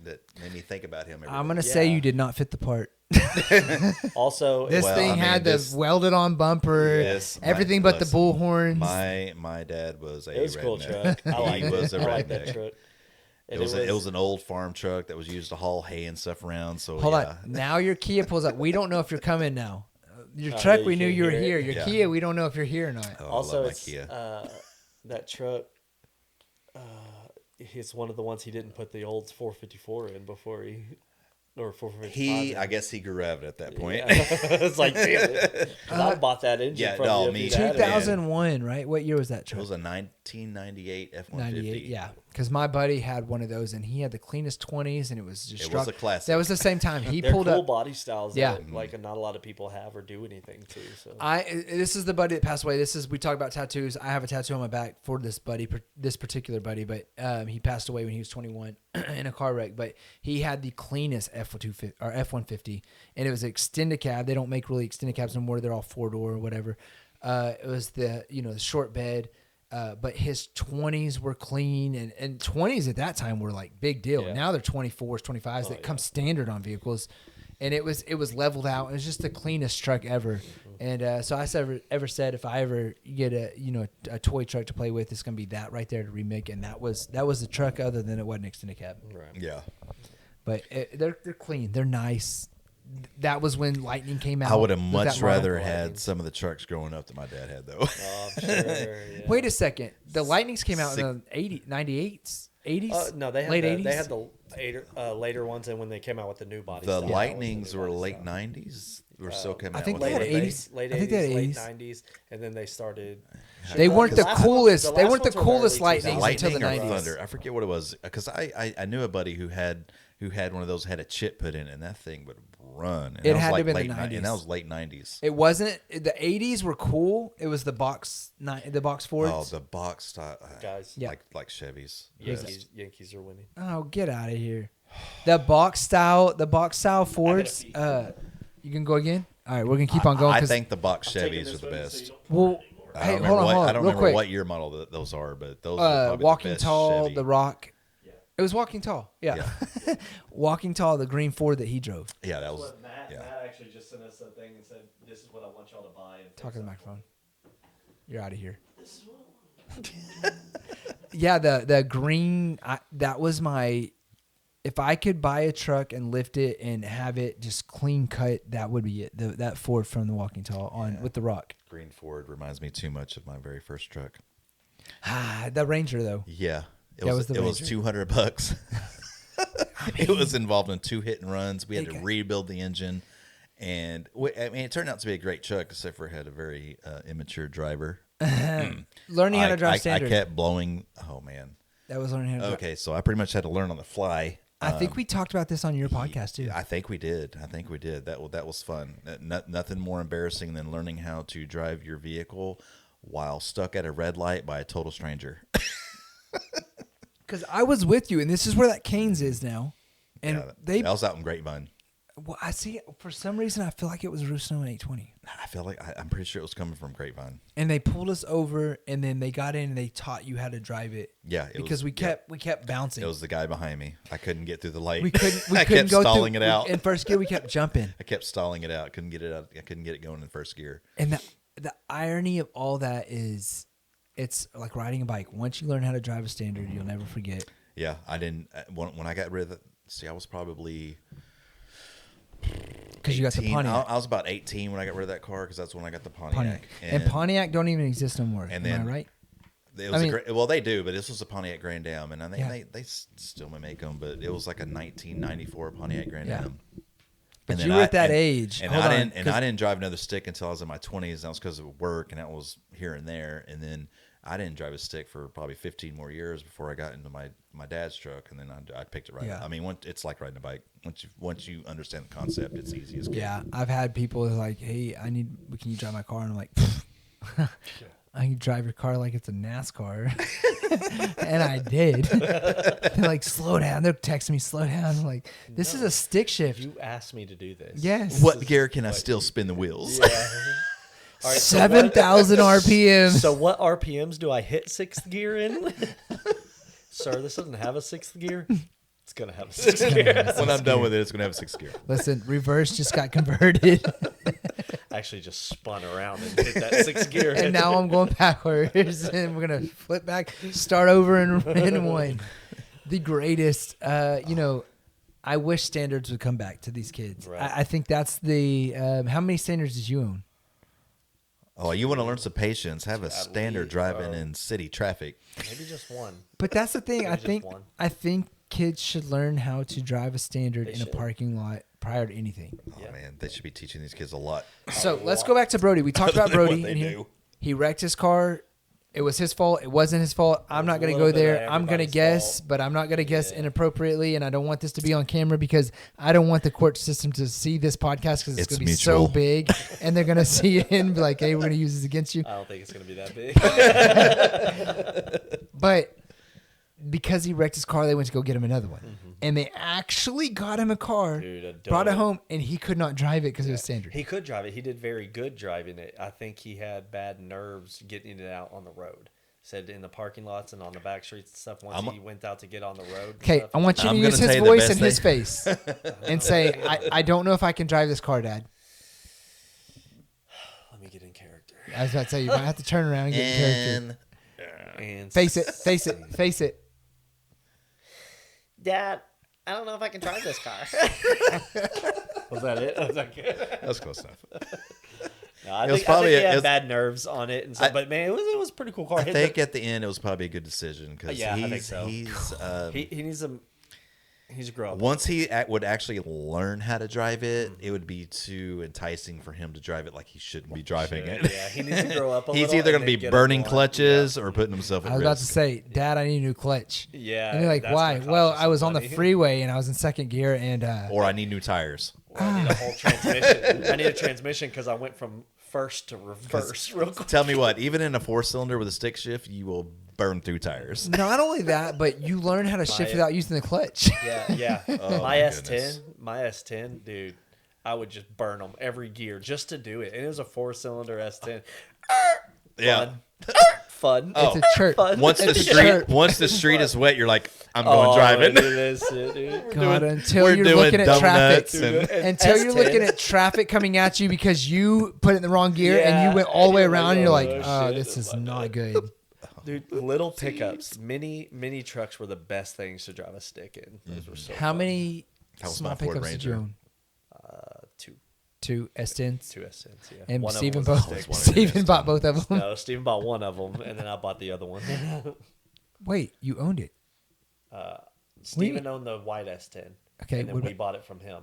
made me think about him. I'm gonna say you did not fit the part. Also, this thing had the welded on bumper, everything but the bullhorns. My dad was a redneck. Cool truck. He was a redneck. That truck. It was an old farm truck that was used to haul hay and stuff around. So hold on, now your Kia pulls up. We don't know if you're coming now. Your truck, we knew you were here. Your Kia, we don't know if you're here or not. Oh, also, it's that truck. It's one of the ones he didn't put the old 454 in before he, or 455. I guess he grew out of it at that point. Yeah. It's like, damn it. I bought that engine from you. 2001, right? What year was that truck? It was a 1998 F-150. 98, yeah. Because my buddy had one of those, and he had the cleanest 20s, and it was just was a classic. That was the same time he They're pulled cool up body styles. That, like not a lot of people have or do anything to. So this is the buddy that passed away. We talk about tattoos. I have a tattoo on my back for this buddy, this particular buddy, but he passed away when he was 21 in a car wreck. But he had the cleanest F-150, and it was an extended cab. They don't make really extended cabs no more. They're all 4-door or whatever. It was the short bed. But his 20s were clean, and 20s at that time were like big deal. Yeah. Now they're 24s, 25s that come standard on vehicles, and it was leveled out. It was just the cleanest truck ever. And so I ever said if I ever get a toy truck to play with, it's gonna be that right there to remake. And that was the truck, other than it wasn't extended cab. Right. Yeah. But they're clean. They're nice. That was when Lightning came out. I would have much rather had some of the trucks growing up that my dad had, though. Oh, I'm sure. Yeah. Wait a second. The Lightnings came out in the 98s? 80s? No, they had late 80s? They had the later ones, and when they came out with the new body. The Lightnings were late 90s. We're still coming out. I think with they had 80s. Late 80s, I think they had 80s. late 90s, and then they started. They weren't the coolest. They weren't the coolest Lightnings Lightnings until the Lightning 90s. or Thunder. I forget what it was, because I knew a buddy who had one of those, had a chip put in it, and that thing would run. And it had to have been late the 90s. And that was late 90s. It wasn't. The 80s were cool. It was the box Fords. Oh, the box style. Guys. Like Chevys. Yankees are winning. Oh, get out of here. The box style Fords. You can go again? All right, we're going to keep on going. I think the box Chevys are the best. Well, hey, hold on. I don't real remember quick. what year model those are, but those are probably Walking the best Tall, Chevy. the Rock. It was Walking Tall. Yeah. Walking Tall, the green Ford that he drove. Yeah, that was. Matt actually just sent us a thing and said, "This is what I want y'all to buy." And Talk to the microphone. You're out of here. This is what I want. Yeah, the green. That was my. If I could buy a truck and lift it and have it just clean cut, that would be it. That Ford from the Walking Tall with the rock. Green Ford reminds me too much of my very first truck. The Ranger though. Yeah, It was $200. It was involved in 2 hit and runs. We had to rebuild the engine, and it turned out to be a great truck, except for it had a very immature driver. Learning how to drive standard. I kept blowing. Oh man, that was learning how to drive. Okay, so I pretty much had to learn on the fly. I think we talked about this on your podcast too. I think we did. That was fun. Nothing more embarrassing than learning how to drive your vehicle while stuck at a red light by a total stranger. Because I was with you, and this is where that Canes is now. And that was out in Grapevine. Well, I see. For some reason, I feel like it was Roosno and 820. I feel like I'm pretty sure it was coming from Grapevine. And they pulled us over, and then they got in and they taught you how to drive it. Yeah, we kept bouncing. It was the guy behind me. I couldn't get through the light. I kept go stalling it out. In first gear, we kept jumping. I kept stalling it out. Couldn't get it out. I couldn't get it going in first gear. And the irony of all that is, it's like riding a bike. Once you learn how to drive a standard, you'll never forget. Yeah, I didn't. When I got rid of it, see, I was probably. Because you got the Pontiac. I was about 18 when I got rid of that car because that's when I got the Pontiac. And Pontiac don't even exist no more. Am I right? It was well, they do, but this was a Pontiac Grand Am, and they still may make them, but it was like a 1994 Pontiac Grand Am. But you were at that age. And I didn't drive another stick until I was in my 20s. And that was because of work, and that was here and there. And then I didn't drive a stick for probably 15 more years before I got into my dad's truck, and then I picked it right up. I mean, it's like riding a bike. Once you understand the concept, it's easy as can. Yeah, I've had people like, "Hey, can you drive my car?" And I'm like, "I can drive your car like it's a NASCAR," and I did. They're like, "Slow down." They're texting me, "Slow down." I'm like, "This is a stick shift." You asked me to do this. Yes. What gear can I still spin the wheels? Yeah. All right, 7,000 RPM. So what RPMs do I hit 6th gear in? Sir, this doesn't have a 6th gear. It's going to have a 6th gear. When I'm done with it, it's going to have a 6th gear. Listen, reverse just got converted. I actually just spun around and hit that 6th gear. And now I'm going backwards. And we're going to flip back, start over in one. The greatest, I wish standards would come back to these kids. Right. I think that's the, how many standards did you own? Oh, you want to learn some patience? Have a standard driving in city traffic. Maybe just one. But that's the thing. Maybe I think kids should learn how to drive a standard in a parking lot prior to anything. Oh man, they should be teaching these kids a lot. So let's go back to Brody. We talked about Brody. What they do. He wrecked his car. It was his fault. It wasn't his fault. I'm not going to go there. I'm going to guess, but I'm not going to guess inappropriately, and I don't want this to be on camera because I don't want the court system to see this podcast because it's going to be so big, and they're going to see it and be like, hey, we're going to use this against you. I don't think it's going to be that big. But because he wrecked his car, they went to go get him another one. Mm-hmm. And they actually got him a car, brought it home, and he could not drive it because it was standard. He could drive it. He did very good driving it. I think he had bad nerves getting it out on the road. Said in the parking lots and on the back streets and stuff once he went out to get on the road. Okay, I want you to use his voice and his face and say, I don't know if I can drive this car, Dad. Let me get in character. I was about to say, you might have to turn around and get in character. And face it. Dad, I don't know if I can drive this car. Was that it? Was that good? That's close enough. No, I think he had bad nerves on it, and stuff, but man, it was a pretty cool car. I think at the end it was probably a good decision because I think so. he needs to grow up. Once he would actually learn how to drive it, it would be too enticing for him to drive it like he shouldn't be driving it. Yeah, he needs to grow up a little. He's either going to be burning clutures or putting himself at risk. I was about to say, Dad, I need a new clutch. Yeah. And you're like, why? Well, I was on the freeway and I was in second gear and... or I need new tires. Or I need a whole transmission. I need a transmission because I went from first to reverse real quick. Tell me what, even in a 4-cylinder with a stick shift, you will burn through tires. Not only that, but you learn how to shift without using the clutch. Yeah. Oh, my S10, dude, I would just burn them every gear just to do it. And it was a 4-cylinder S10. Yeah. Fun. It's a church. Once the street is wet, you're like, I'm going driving. Until you're looking at traffic. Until you're looking at traffic coming at you because you put it in the wrong gear and you went all the way around and you're like, oh, this is not good. Dude, little pickups, mini trucks were the best things to drive a stick in. Those were so How fun. many That was small my Ford pickups did you Ranger. own? Two. Two S10s. Two S10s, yeah. And One of Steven them was a both. stick, one of them Steven bought both of them. No, Steven bought one of them, and then I bought the other one. Wait, you owned it? Steven owned the white S10. Okay, And then what we about- bought it from him.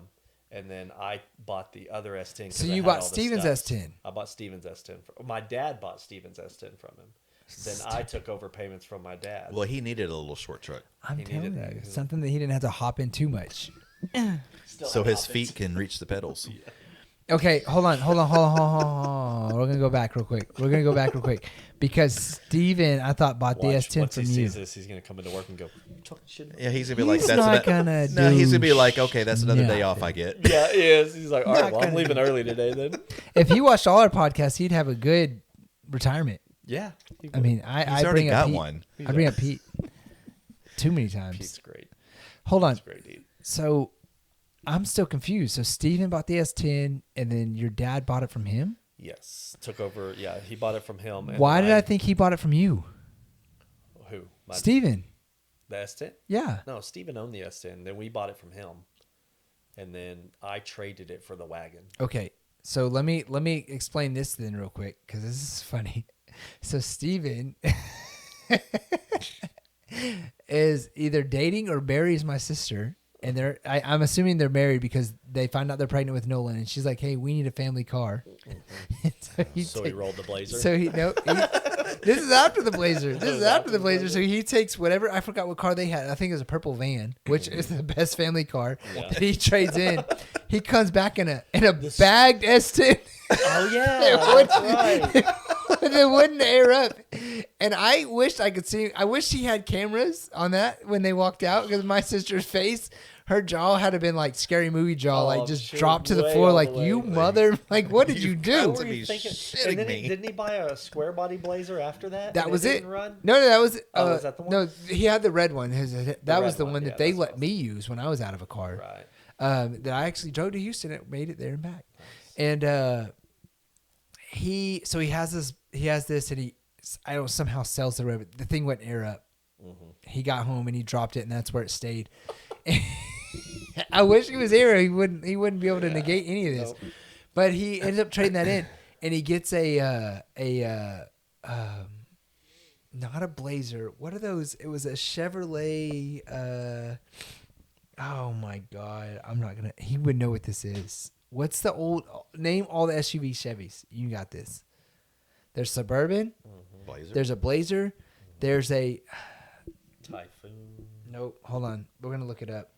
And then I bought the other S10. 'cause So I you had bought all the Steven's studs. S10. I bought Steven's S10. My dad bought Steven's S10 from him. Then I took over payments from my dad. Well, he needed a little short truck, I'm He telling needed you, that. something that he didn't have to hop in too much. Still so have his outfits. feet can reach the pedals. Okay, hold on. We're gonna go back real quick. Because Steven, I thought, bought the Watch, S10 once from he you. sees this, he's gonna come into work and go, "You talking shit about me?" Yeah, he's gonna be like, He's "That's not ano- gonna no." He's do gonna be like, "Okay, that's another day off I get." Yeah, he is. He's like, "All right, Not well, I'm gonna leaving do- early today then." If he watched all our podcasts, he'd have a good retirement. Yeah. he I would. mean, He's I already bring up got Pete. one. I bring up Pete too many times. Pete's great. Hold on. He's great, dude. So I'm still confused. So Steven bought the S10, and then your dad bought it from him. Yes, took over. Yeah, he bought it from him. And Why then did I think he bought it from you, Who? Steven? The S10? Yeah. No, Steven owned the S10. Then we bought it from him, and then I traded it for the wagon. Okay. So let me explain this then real quick because this is funny. So Steven is either dating or marries my sister, and I'm assuming they're married because they find out they're pregnant with Nolan, and she's like, "Hey, we need a family car." So he rolled the Blazer. So this is after the Blazer. This is after the Blazer. So he takes whatever, I forgot what car they had. I think it was a purple van, which is the best family car Yeah. that he trades in. He comes back in a bagged S10. Oh yeah, that's right. They wouldn't air up. And I wished I could see. I wish he had cameras on that when they walked out because my sister's face, her jaw had to been like scary movie jaw, Oh, like I'm just sure, dropped to the way floor, all the like way. you mother, like what did you do? What were be you thinking? shitting And then me. didn't he buy a square body Blazer after that? That and was it. didn't Run? No, that was. Oh, was that the one? No, he had the red one. That was red the one, one yeah, that they that's what let I me use when I was out of a car. Right. That I actually drove to Houston and made it there and back. And he has this and he I don't somehow sells the red. The thing went air up. Mm-hmm. He got home and he dropped it and that's where it stayed. I wish he was here. He wouldn't be able to negate any of this. Nope. But he ended up trading that in, and he gets not a Blazer. What are those? It was a Chevrolet. Oh my God, I'm not gonna. He would know what this is. What's the old name? All the SUV Chevys. You got this. There's Suburban. Blazer. There's a Blazer. There's a. Typhoon. Nope. Hold on. We're gonna look it up.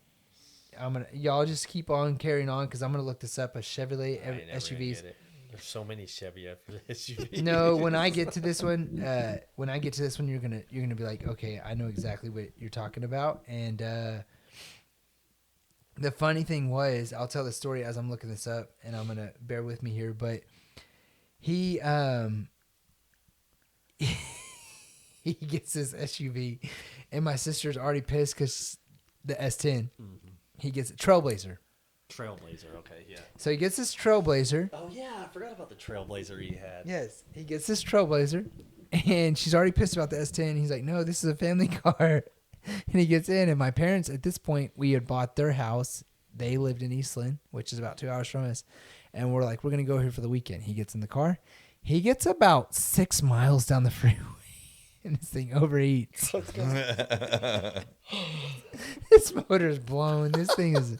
Y'all just keep on carrying on because I'm gonna look this up. A Chevrolet I ain't never gonna SUVs. get it. There's so many Chevy SUVs. No, when I get to this one, you're gonna be like, okay, I know exactly what you're talking about. And the funny thing was, I'll tell the story as I'm looking this up, and I'm gonna bear with me here. But he he gets this SUV, and my sister's already pissed because the S10. He gets a Trailblazer. Trailblazer. Okay, yeah. So he gets this Trailblazer. Oh yeah, I forgot about the Trailblazer he had. Yes, he gets this Trailblazer, and she's already pissed about the S10. He's like, "No, this is a family car," and he gets in. And my parents, at this point, we had bought their house. They lived in Eastland, which is about 2 hours from us, and we're like, "We're gonna go here for the weekend." He gets in the car. He gets about 6 miles down the freeway, and this thing overheats. This motor's blown. This thing is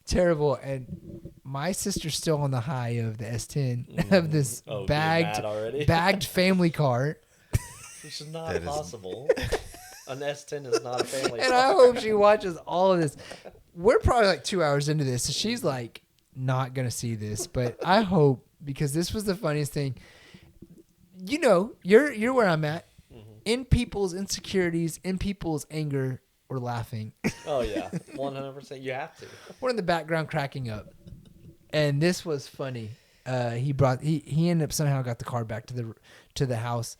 terrible. And my sister's still on the high of the S10 of this Oh, getting mad bagged already? family car. Which is not That is- possible. An S10 is not a family And car. I hope she watches all of this. We're probably like 2 hours into this, so she's like not gonna see this. But I hope, because this was the funniest thing. You know, you're where I'm at. In people's insecurities, in people's anger, we're laughing. Oh yeah, 100%. You have to. We're in the background cracking up, and this was funny. He ended up somehow got the car back to the house,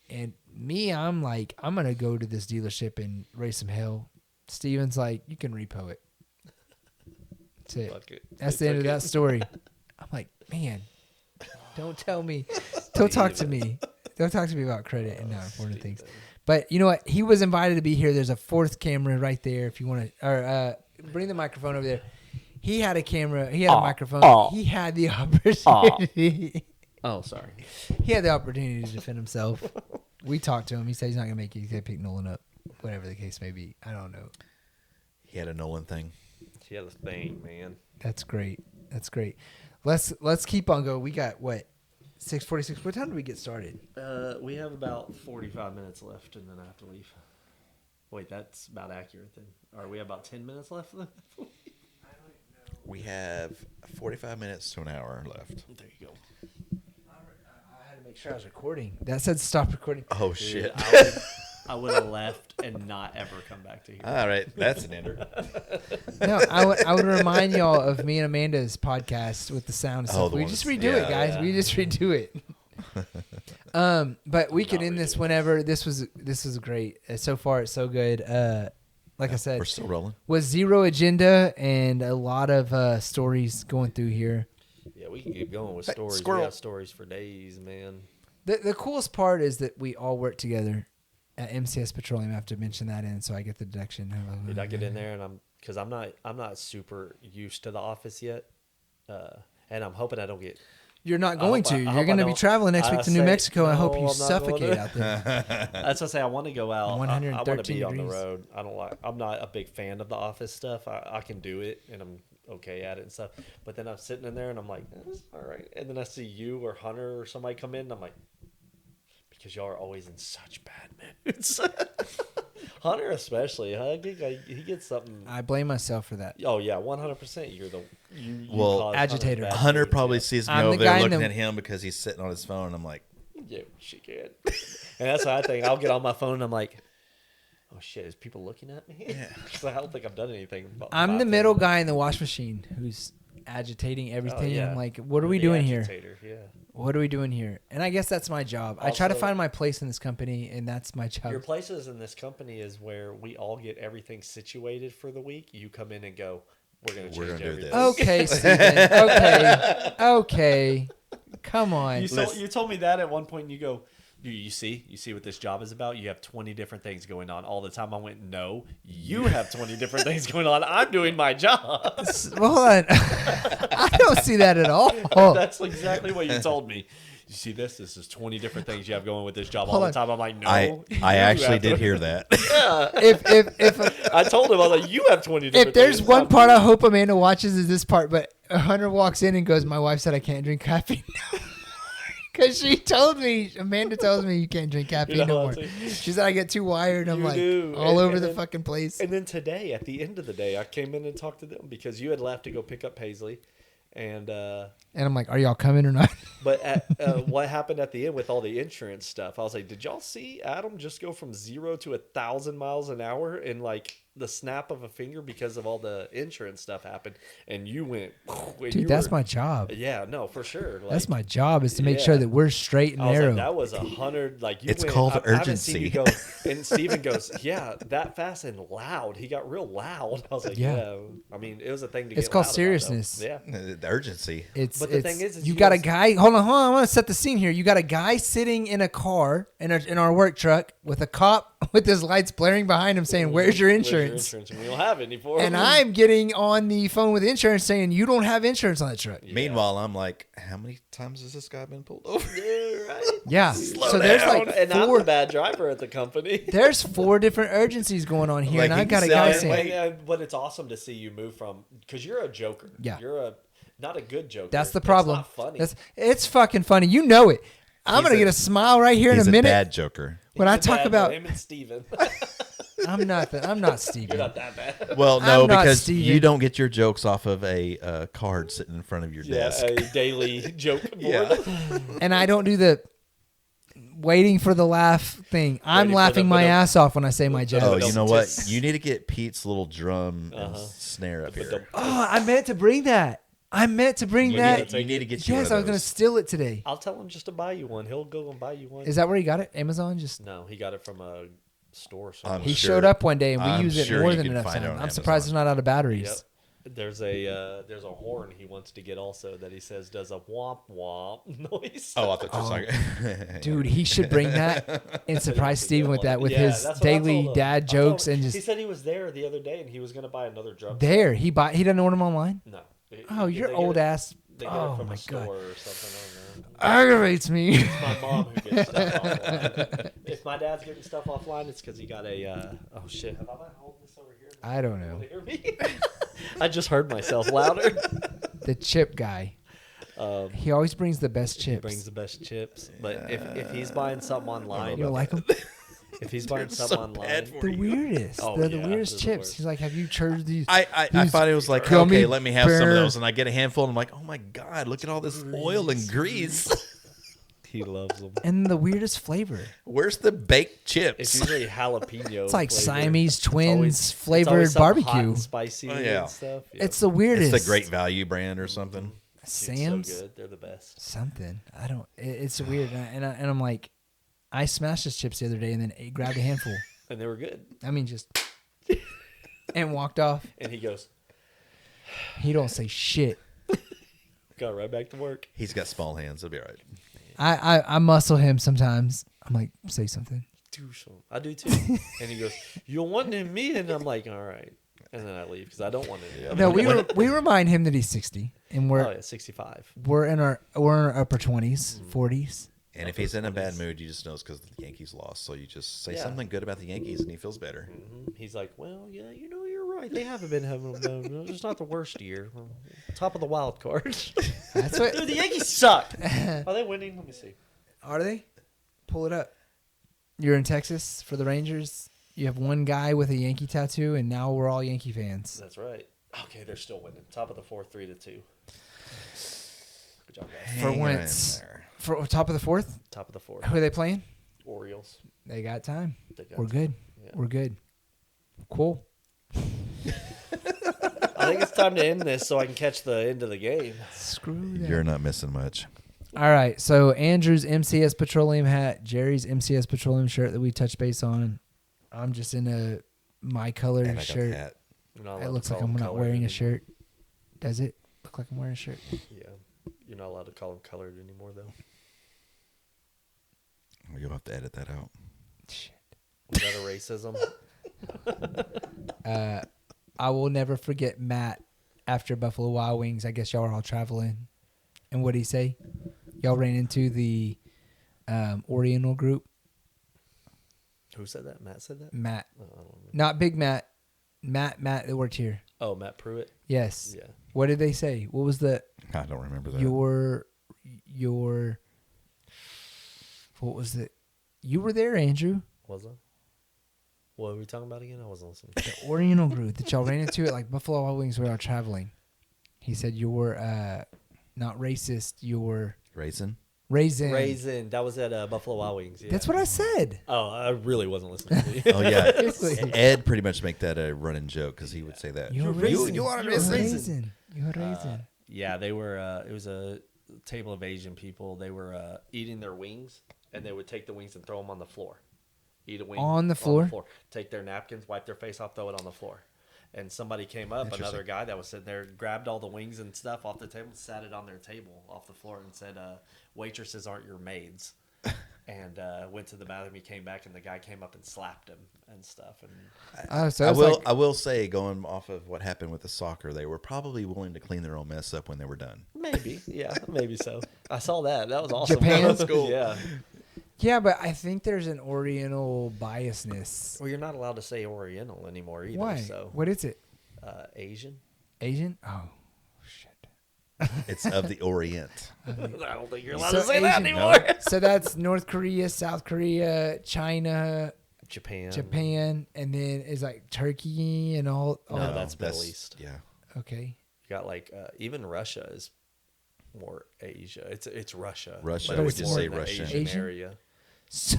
and me, I'm like, I'm gonna go to this dealership and raise some hell. Steven's like, you can repo it. That's it. Fuck it. That's They the end of took that story. I'm like, man, don't tell me, don't talk to me. Don't talk to me about credit and not important things. But you know what? He was invited to be here. There's a fourth camera right there. If you want to, or bring the microphone over there. He had a camera. He had a microphone. He had the opportunity. Oh, sorry. He had the opportunity to defend himself. We talked to him. He said he's not gonna make it. He's gonna pick Nolan up, whatever the case may be. I don't know. He had a Nolan thing. She had a thing, man. That's great. That's great. Let's keep on going. We got what? 6:46. What time did we get started? We have about 45 minutes left, and then I have to leave. Wait, that's about accurate then. Are we have about 10 minutes left then? We have 45 minutes to an hour left. There you go. I had to make sure I was recording. That said stop recording. Oh, shit. I would have left and not ever come back to here. All right. That's an ender. No, I would remind y'all of me and Amanda's podcast with the sound stuff. the We ones- just redo yeah, it, guys. yeah. We just redo it. But we could end this whenever. This was great. So far, it's so good. Like I said, We're still rolling. was zero agenda and a lot of stories going through here. Yeah, we can keep going with Hey, stories. squirrel. We got stories for days, man. The coolest part is that we all work together at MCS Petroleum. I have to mention that in, so I get the deduction. Did I get in there and I'm not super used to the office yet, and I'm hoping I don't get. You're not going to. I You're hope going I to be don't- traveling next I week to New say, Mexico. I hope no, you I'm not going suffocate to. out there. That's what I say. I want to go out. I want to 113 be on the degrees. road. I'm not a big fan of the office stuff. I can do it and I'm okay at it and stuff. But then I'm sitting in there and I'm like, this is all right. And then I see you or Hunter or somebody come in and I'm like, because y'all are always in such bad moods. Hunter especially. He gets something. I blame myself for that. Oh yeah, 100%. You're the you Well, cause agitator. Hunter's bad Hunter moods, probably yeah. sees me I'm over the guy there in looking the- at him because he's sitting on his phone. And I'm like, Yeah, she can. And that's what I think. I'll get on my phone and I'm like, oh shit, is people looking at me? Yeah. Because I don't think I've done anything. I'm the middle guy in the wash machine who's agitating everything. yeah. I'm like, what are we The doing here? agitator, Yeah. What are we doing here? And I guess that's my job. I try to Also- find my place in this company, and that's my job. Your places in this company is where we all get everything situated for the week. You come in and go, we're going to We're change gonna do everything. this. Okay, Steven. Okay. Come on. You told me that at one point and you go, you see what this job is about? You have 20 different things going on all the time. I went, no, you have 20 different things going on. I'm doing my job. Well, hold on. I don't see that at all. That's exactly what you told me. You see this? This is 20 different things you have going with this job Hold all on. the time. I'm like, no. I you actually have did 20 hear that. If I told him, I was like, you have 20 different if there's things. one part I hope Amanda watches is this part, but Hunter walks in and goes, "My wife said I can't drink caffeine." Because she told me, Amanda tells me you can't drink caffeine You're not no more. allowed to. She said I get too wired. I'm You like do. all over And the then- fucking place. And then today, at the end of the day, I came in and talked to them because you had left to go pick up Paisley. And And I'm like, are y'all coming or not? but at, what happened at the end with all the insurance stuff? I was like, did y'all see Adam just go from 0 to 1,000 miles an hour in like the snap of a finger because of all the insurance stuff happened? And you went, Dude, that's my job. Yeah, no, for sure. Like, That's my job is to make yeah. sure that we're straight and I was narrow. like, that was 100. Like you It's went, called I haven't seen urgency. you go. And Steven goes, yeah, that fast and loud. He got real loud. I was like, Yeah. yeah. I mean, it was a thing to It's get called loud about, seriousness. though. Yeah. The urgency. It's, But the it's thing is you you got a guys- guy. Hold on. I want to set the scene here. You got a guy sitting in a car in our work truck with a cop with his lights blaring behind him saying, "Where's your insurance?" And we don't have it anymore. And I'm getting on the phone with insurance saying, "You don't have insurance on that truck." Meanwhile, I'm like, how many times has this guy been pulled over? Yeah, right. Yeah. So there's like And I'm four. the bad driver at the company. There's 4 different urgencies going on here, Like, and I he got a can guy sell it, saying, But it's awesome to see you move from, because you're a joker. Yeah. You're not a good joker. "That's the It's problem." not funny. It's fucking funny. You know it. I'm He's gonna a- get a smile right here in He's a a minute bad joker. when I He's a talk bad about. boy. Him and Steven. I'm not Steven. You're not that bad. Well, no, I'm not because Steven. you don't get your jokes off of a card sitting in front of your Yeah, desk. a daily joke board. Yeah. And I don't do the waiting for the laugh thing. I'm Waiting for laughing the- my ass off when I say my Oh, jokes. you know what? Just- You need to get Pete's little drum and Uh-huh. snare up But here. Oh, I meant to bring that. I meant to bring You that. need to get you Yes, one I of was gonna those. steal it today. I'll tell him just to buy you one. He'll go and buy you one. Is that where he got it? Amazon? Just No, he got it from a store. Somewhere. I'm he sure- showed up one day and we I'm use it sure more you than can enough find it time. on I'm surprised it's not out of batteries. Yep. There's a horn he wants to get also that he says does a womp womp noise. Oh, I thought you were talking. Dude, he should bring that and surprise Steven with that with Yeah, his that's what I daily told him. dad I told jokes him- and He just said he was there the other day and he was going to buy another drum. there. He doesn't order them online. No. Oh, They you're get old it- ass. They get Oh it from my a store god, or something. aggravates me. It's my mom who gets stuff offline. If my dad's getting stuff offline, it's because he got a. Oh shit! Have I been holding this over here? I don't know. Want to hear me? I just heard myself louder. The chip guy. He always brings the best He chips. brings the best chips, but if he's buying something online, You don't like them? if he's buying They're something so online, bad for The you. weirdest. Oh, They're the yeah, weirdest they're the chips. worst. He's like, have you charged these? I these thought it was like, gummy okay, let me have some of bear- those. And I get a handful, and I'm like, oh my God, look at all this oil and grease. he loves them. And the weirdest flavor. Where's the baked It's chips? usually jalapeno. It's like flavor. Siamese It's always- twins it's flavored always something hot barbecue. and spicy Oh, yeah. and stuff. Yeah. It's the weirdest. It's the Great Value brand or something. Dude, Sam's. so good. They're the best. Something. I don't. It's weird. And I'm like, I smashed his chips the other day and then grabbed a handful. And they were good. I mean, just and walked off. And he goes, He don't say shit. got right back to work. He's got small hands. It'll be all right. I muscle him sometimes. I'm like, say something. Do so. I do too. And he goes, you don't want any of me? And I'm like, all right. And then I leave because I don't want any of it. No, we remind him that he's 60 and Oh, yeah, 65. we're in our upper 20s, 40s. And if he's in a bad mood, you just know it's because the Yankees lost. So you just say Yeah. something good about the Yankees, and he feels better. He's like, well, yeah, you're right. They haven't been having them. It's not the worst year. Top of the wild card. That's what. Dude, the Yankees suck. Are they winning? Let me see. Are they? Pull it up. You're in Texas for the Rangers. You have one guy with a Yankee tattoo, and now we're all Yankee fans. That's right. Okay, they're still winning. Top of the fourth, 3-2. Good job, guys. For Hang once. in there. For top of the fourth, Top of the fourth. who are they playing? Orioles. They got time. They got We're good. Yeah. We're good. Cool. I think it's time to end this so I can catch the end of the game. Screw that. You're not missing much. All right. So Andrew's MCS Petroleum hat, Jerry's MCS Petroleum shirt that we touched base on. I'm just in my color And I got the shirt. hat. You're not allowed It to looks like call I'm them not colored wearing a anymore. shirt. Does it look like I'm wearing a shirt? Yeah. You're not allowed to call them colored anymore, though. You'll have to edit that out. Shit. Is that a racism? I will never forget Matt after Buffalo Wild Wings. I guess y'all were all traveling. And what did he say? Y'all ran into the Oriental group. Who said that? Matt said that? Matt. Oh, I don't remember. Not Big Matt. Matt that worked here. Oh, Matt Pruitt? Yes. Yeah. What did they say? What was the I don't remember that. your what was it? You were there, Andrew. Was I? What were we talking about again? I wasn't listening. The Oriental group that y'all ran into at like Buffalo Wild Wings while traveling. He said you were not racist, you were Raisin? raisin. Raisin. That was at Buffalo Wild Wings. Yeah. That's what I said. Oh, I really wasn't listening to you. Oh, yeah. Seriously. Ed pretty much make that a running joke because he would say that. You're raisin. raisin. You are You're raisin. raisin. You're raisin. Yeah, they were. It was a table of Asian people. They were eating their wings, and they would take the wings and throw them on the floor. Eat a wing On the floor? Take their napkins, wipe their face off, throw it on the floor. And somebody came up, Interesting. another guy that was sitting there, grabbed all the wings and stuff off the table, sat it on their table off the floor, and said, "Waitresses aren't your maids." And went to the bathroom. He came back, and the guy came up and slapped him and stuff. And So I it's will. like, I will say, going off of what happened with the soccer, they were probably willing to clean their own mess up when they were done. maybe, yeah, maybe so. I saw that. That was awesome. Japan? That was cool. Yeah. yeah, but I think there's an Oriental biasness. Well, you're not allowed to say Oriental anymore either. Why? So What is it? Asian. Asian? Oh, shit. It's of the Orient. I don't think you're allowed So to say that Asian, anymore. So that's North Korea, South Korea, China, Japan. Japan, and then is like Turkey and all. No, that's Middle East. Yeah. Okay. You got like even Russia is more Asia. It's Russia. Russia, but I would it's just more say in the Russian. Asian Asian? area. So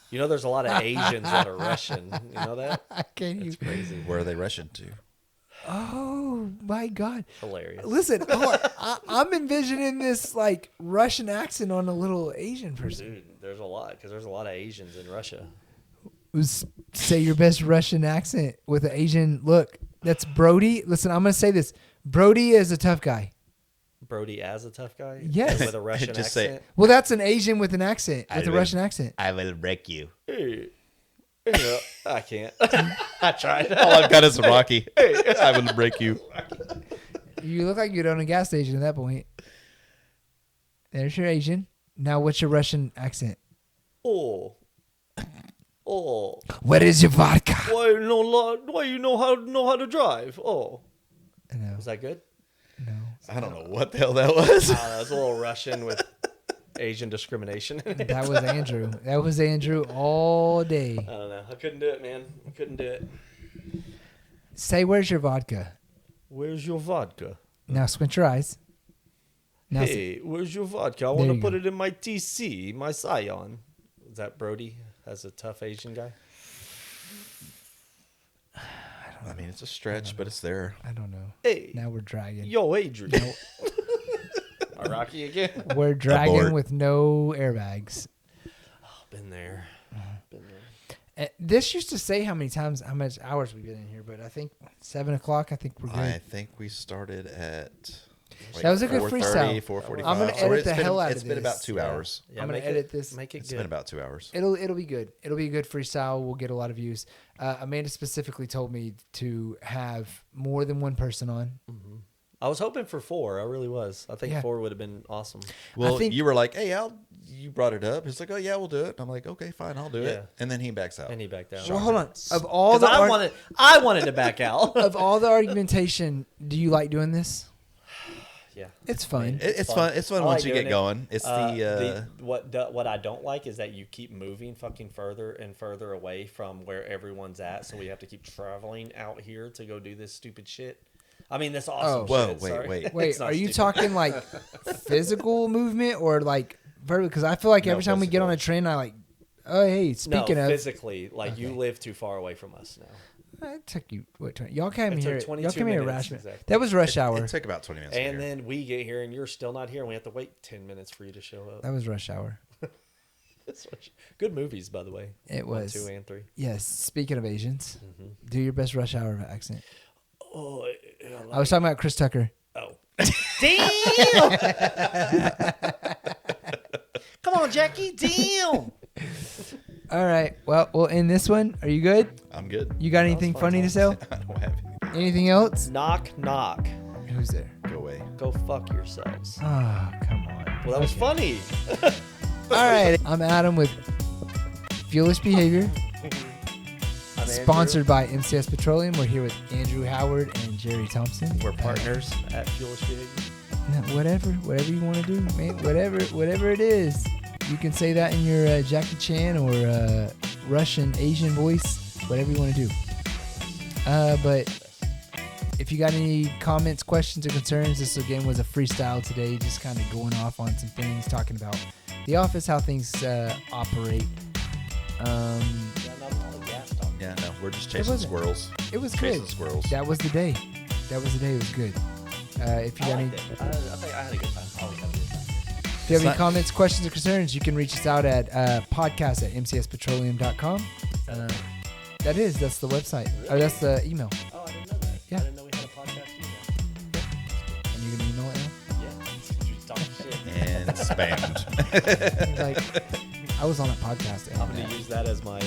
You know, there's a lot of Asians that are Russian. You know that? I can't It's even. crazy. Where are they rushing to? Oh my God! Hilarious. Listen, I'm envisioning this like Russian accent on a little Asian person. Dude, there's a lot because there's a lot of Asians in Russia. Say your best Russian accent with an Asian look. That's Brody. Listen, I'm gonna say this. Brody is a tough guy. Brody as a tough guy? Yes. With a Russian Just say- accent? Well, that's an Asian with an accent, with a will- Russian accent. I will break you. Hey. Yeah, I can't. I tried. All I've got is Rocky. I will break you. You look like you'd own a gas station at that point. There's your Asian. Now, what's your Russian accent? Oh. Oh. What is your vodka? Why you know how to drive? Oh. No, Was that good? no. I don't know what the hell that was. I don't know. It's a little Russian with Asian discrimination. That was Andrew. That was Andrew all day. I don't know. I couldn't do it, man. I couldn't do it. Say, where's your vodka? Where's your vodka? Now squint your eyes. Now Hey, where's your vodka? I There want to you put go. it in my TC, my Scion. Is that Brody as a tough Asian guy? I mean, it's a stretch, but it's there. I don't know. Hey, Now we're dragging. yo, Adrian. Rocky again. We're dragging Abort. with no airbags. Been there. Been there. This used to say how much hours we've been in here, but I think 7 o'clock. I think we're good. I think we started at. That was a good freestyle. 4:45. I'm gonna So edit it's the been- hell out It's of been this. about 2 hours. Yeah, I'm gonna make edit it, this. Make it It's good. been about 2 hours. It'll be good. It'll be a good freestyle. We'll get a lot of views. Amanda specifically told me to have more than one person on. I was hoping for 4. I really was. I think Yeah. 4 would have been awesome. Well, think- you were like, "Hey, you brought it up." He's like, "Oh yeah, we'll do it." I'm like, "Okay, fine, I'll do Yeah. it." And then he backs out. And he backed out. Well, hold on. Of all 'Cause the I wanted to back out. of all the argumentation, do you like doing this? Yeah. It's fun. It's fun. It's fun I once like you doing get it. going. It's What I don't like is that you keep moving fucking further and further away from where everyone's at, so we have to keep traveling out here to go do this stupid shit. I mean, this awesome Oh. Whoa, shit. wait, sorry. wait. Wait, It's not are you stupid. talking like physical movement or like verbal? Because I feel like No, every time we get on a physical. train, I like, oh hey, No, speaking of, physically, like you live too far away from us now. it took you what? Y'all came It took here. 22 Y'all came here minutes, rash. exactly. That was rush hour. It took about 20 minutes. And to get here. then we get here and you're still not here, and we have to wait 10 minutes for you to show up. That was rush hour. Good movies, by the way. It 1, was. 2, and 3. Yes. Speaking of Asians, Mm-hmm. do your best rush hour accent. Oh, I was talking about Chris Tucker. Oh. Damn! Come on, Jackie. Damn! All right. Well, we'll end this one. Are you good? I'm good. You got anything fun, funny to Tom. say? I don't have anything. Anything else? Knock, knock. Who's there? Go away. Go fuck yourselves. Oh, come on. Well, that was funny. All right. I'm Adam with Fuelish Behavior, I'm Andrew. sponsored by MCS Petroleum. We're here with Andrew Howard and Jerry Thompson. We're partners at Fuelish Behavior. Whatever you want to do, man. Whatever it is. You can say that in your Jackie Chan or Russian Asian voice. Whatever you want to do. But if you got any comments, questions, or concerns, this again was a freestyle today, just kind of going off on some things, talking about the office, how things operate. Yeah, no, we're just It chasing wasn't. squirrels. It was Chasing good. squirrels. That was the day. It was good. If you got any, I think I had a good time. Always have a good time. if you have any comments, questions, or concerns, you can reach us out at podcast@mcspetroleum.com. That's the website, or that's the email, Oh, I didn't know that. Yeah. I didn't know we had a podcast email. and you can email it now. Yeah. You talk shit. And spammed. Like, I was on a podcast. I'm And, going to use that as my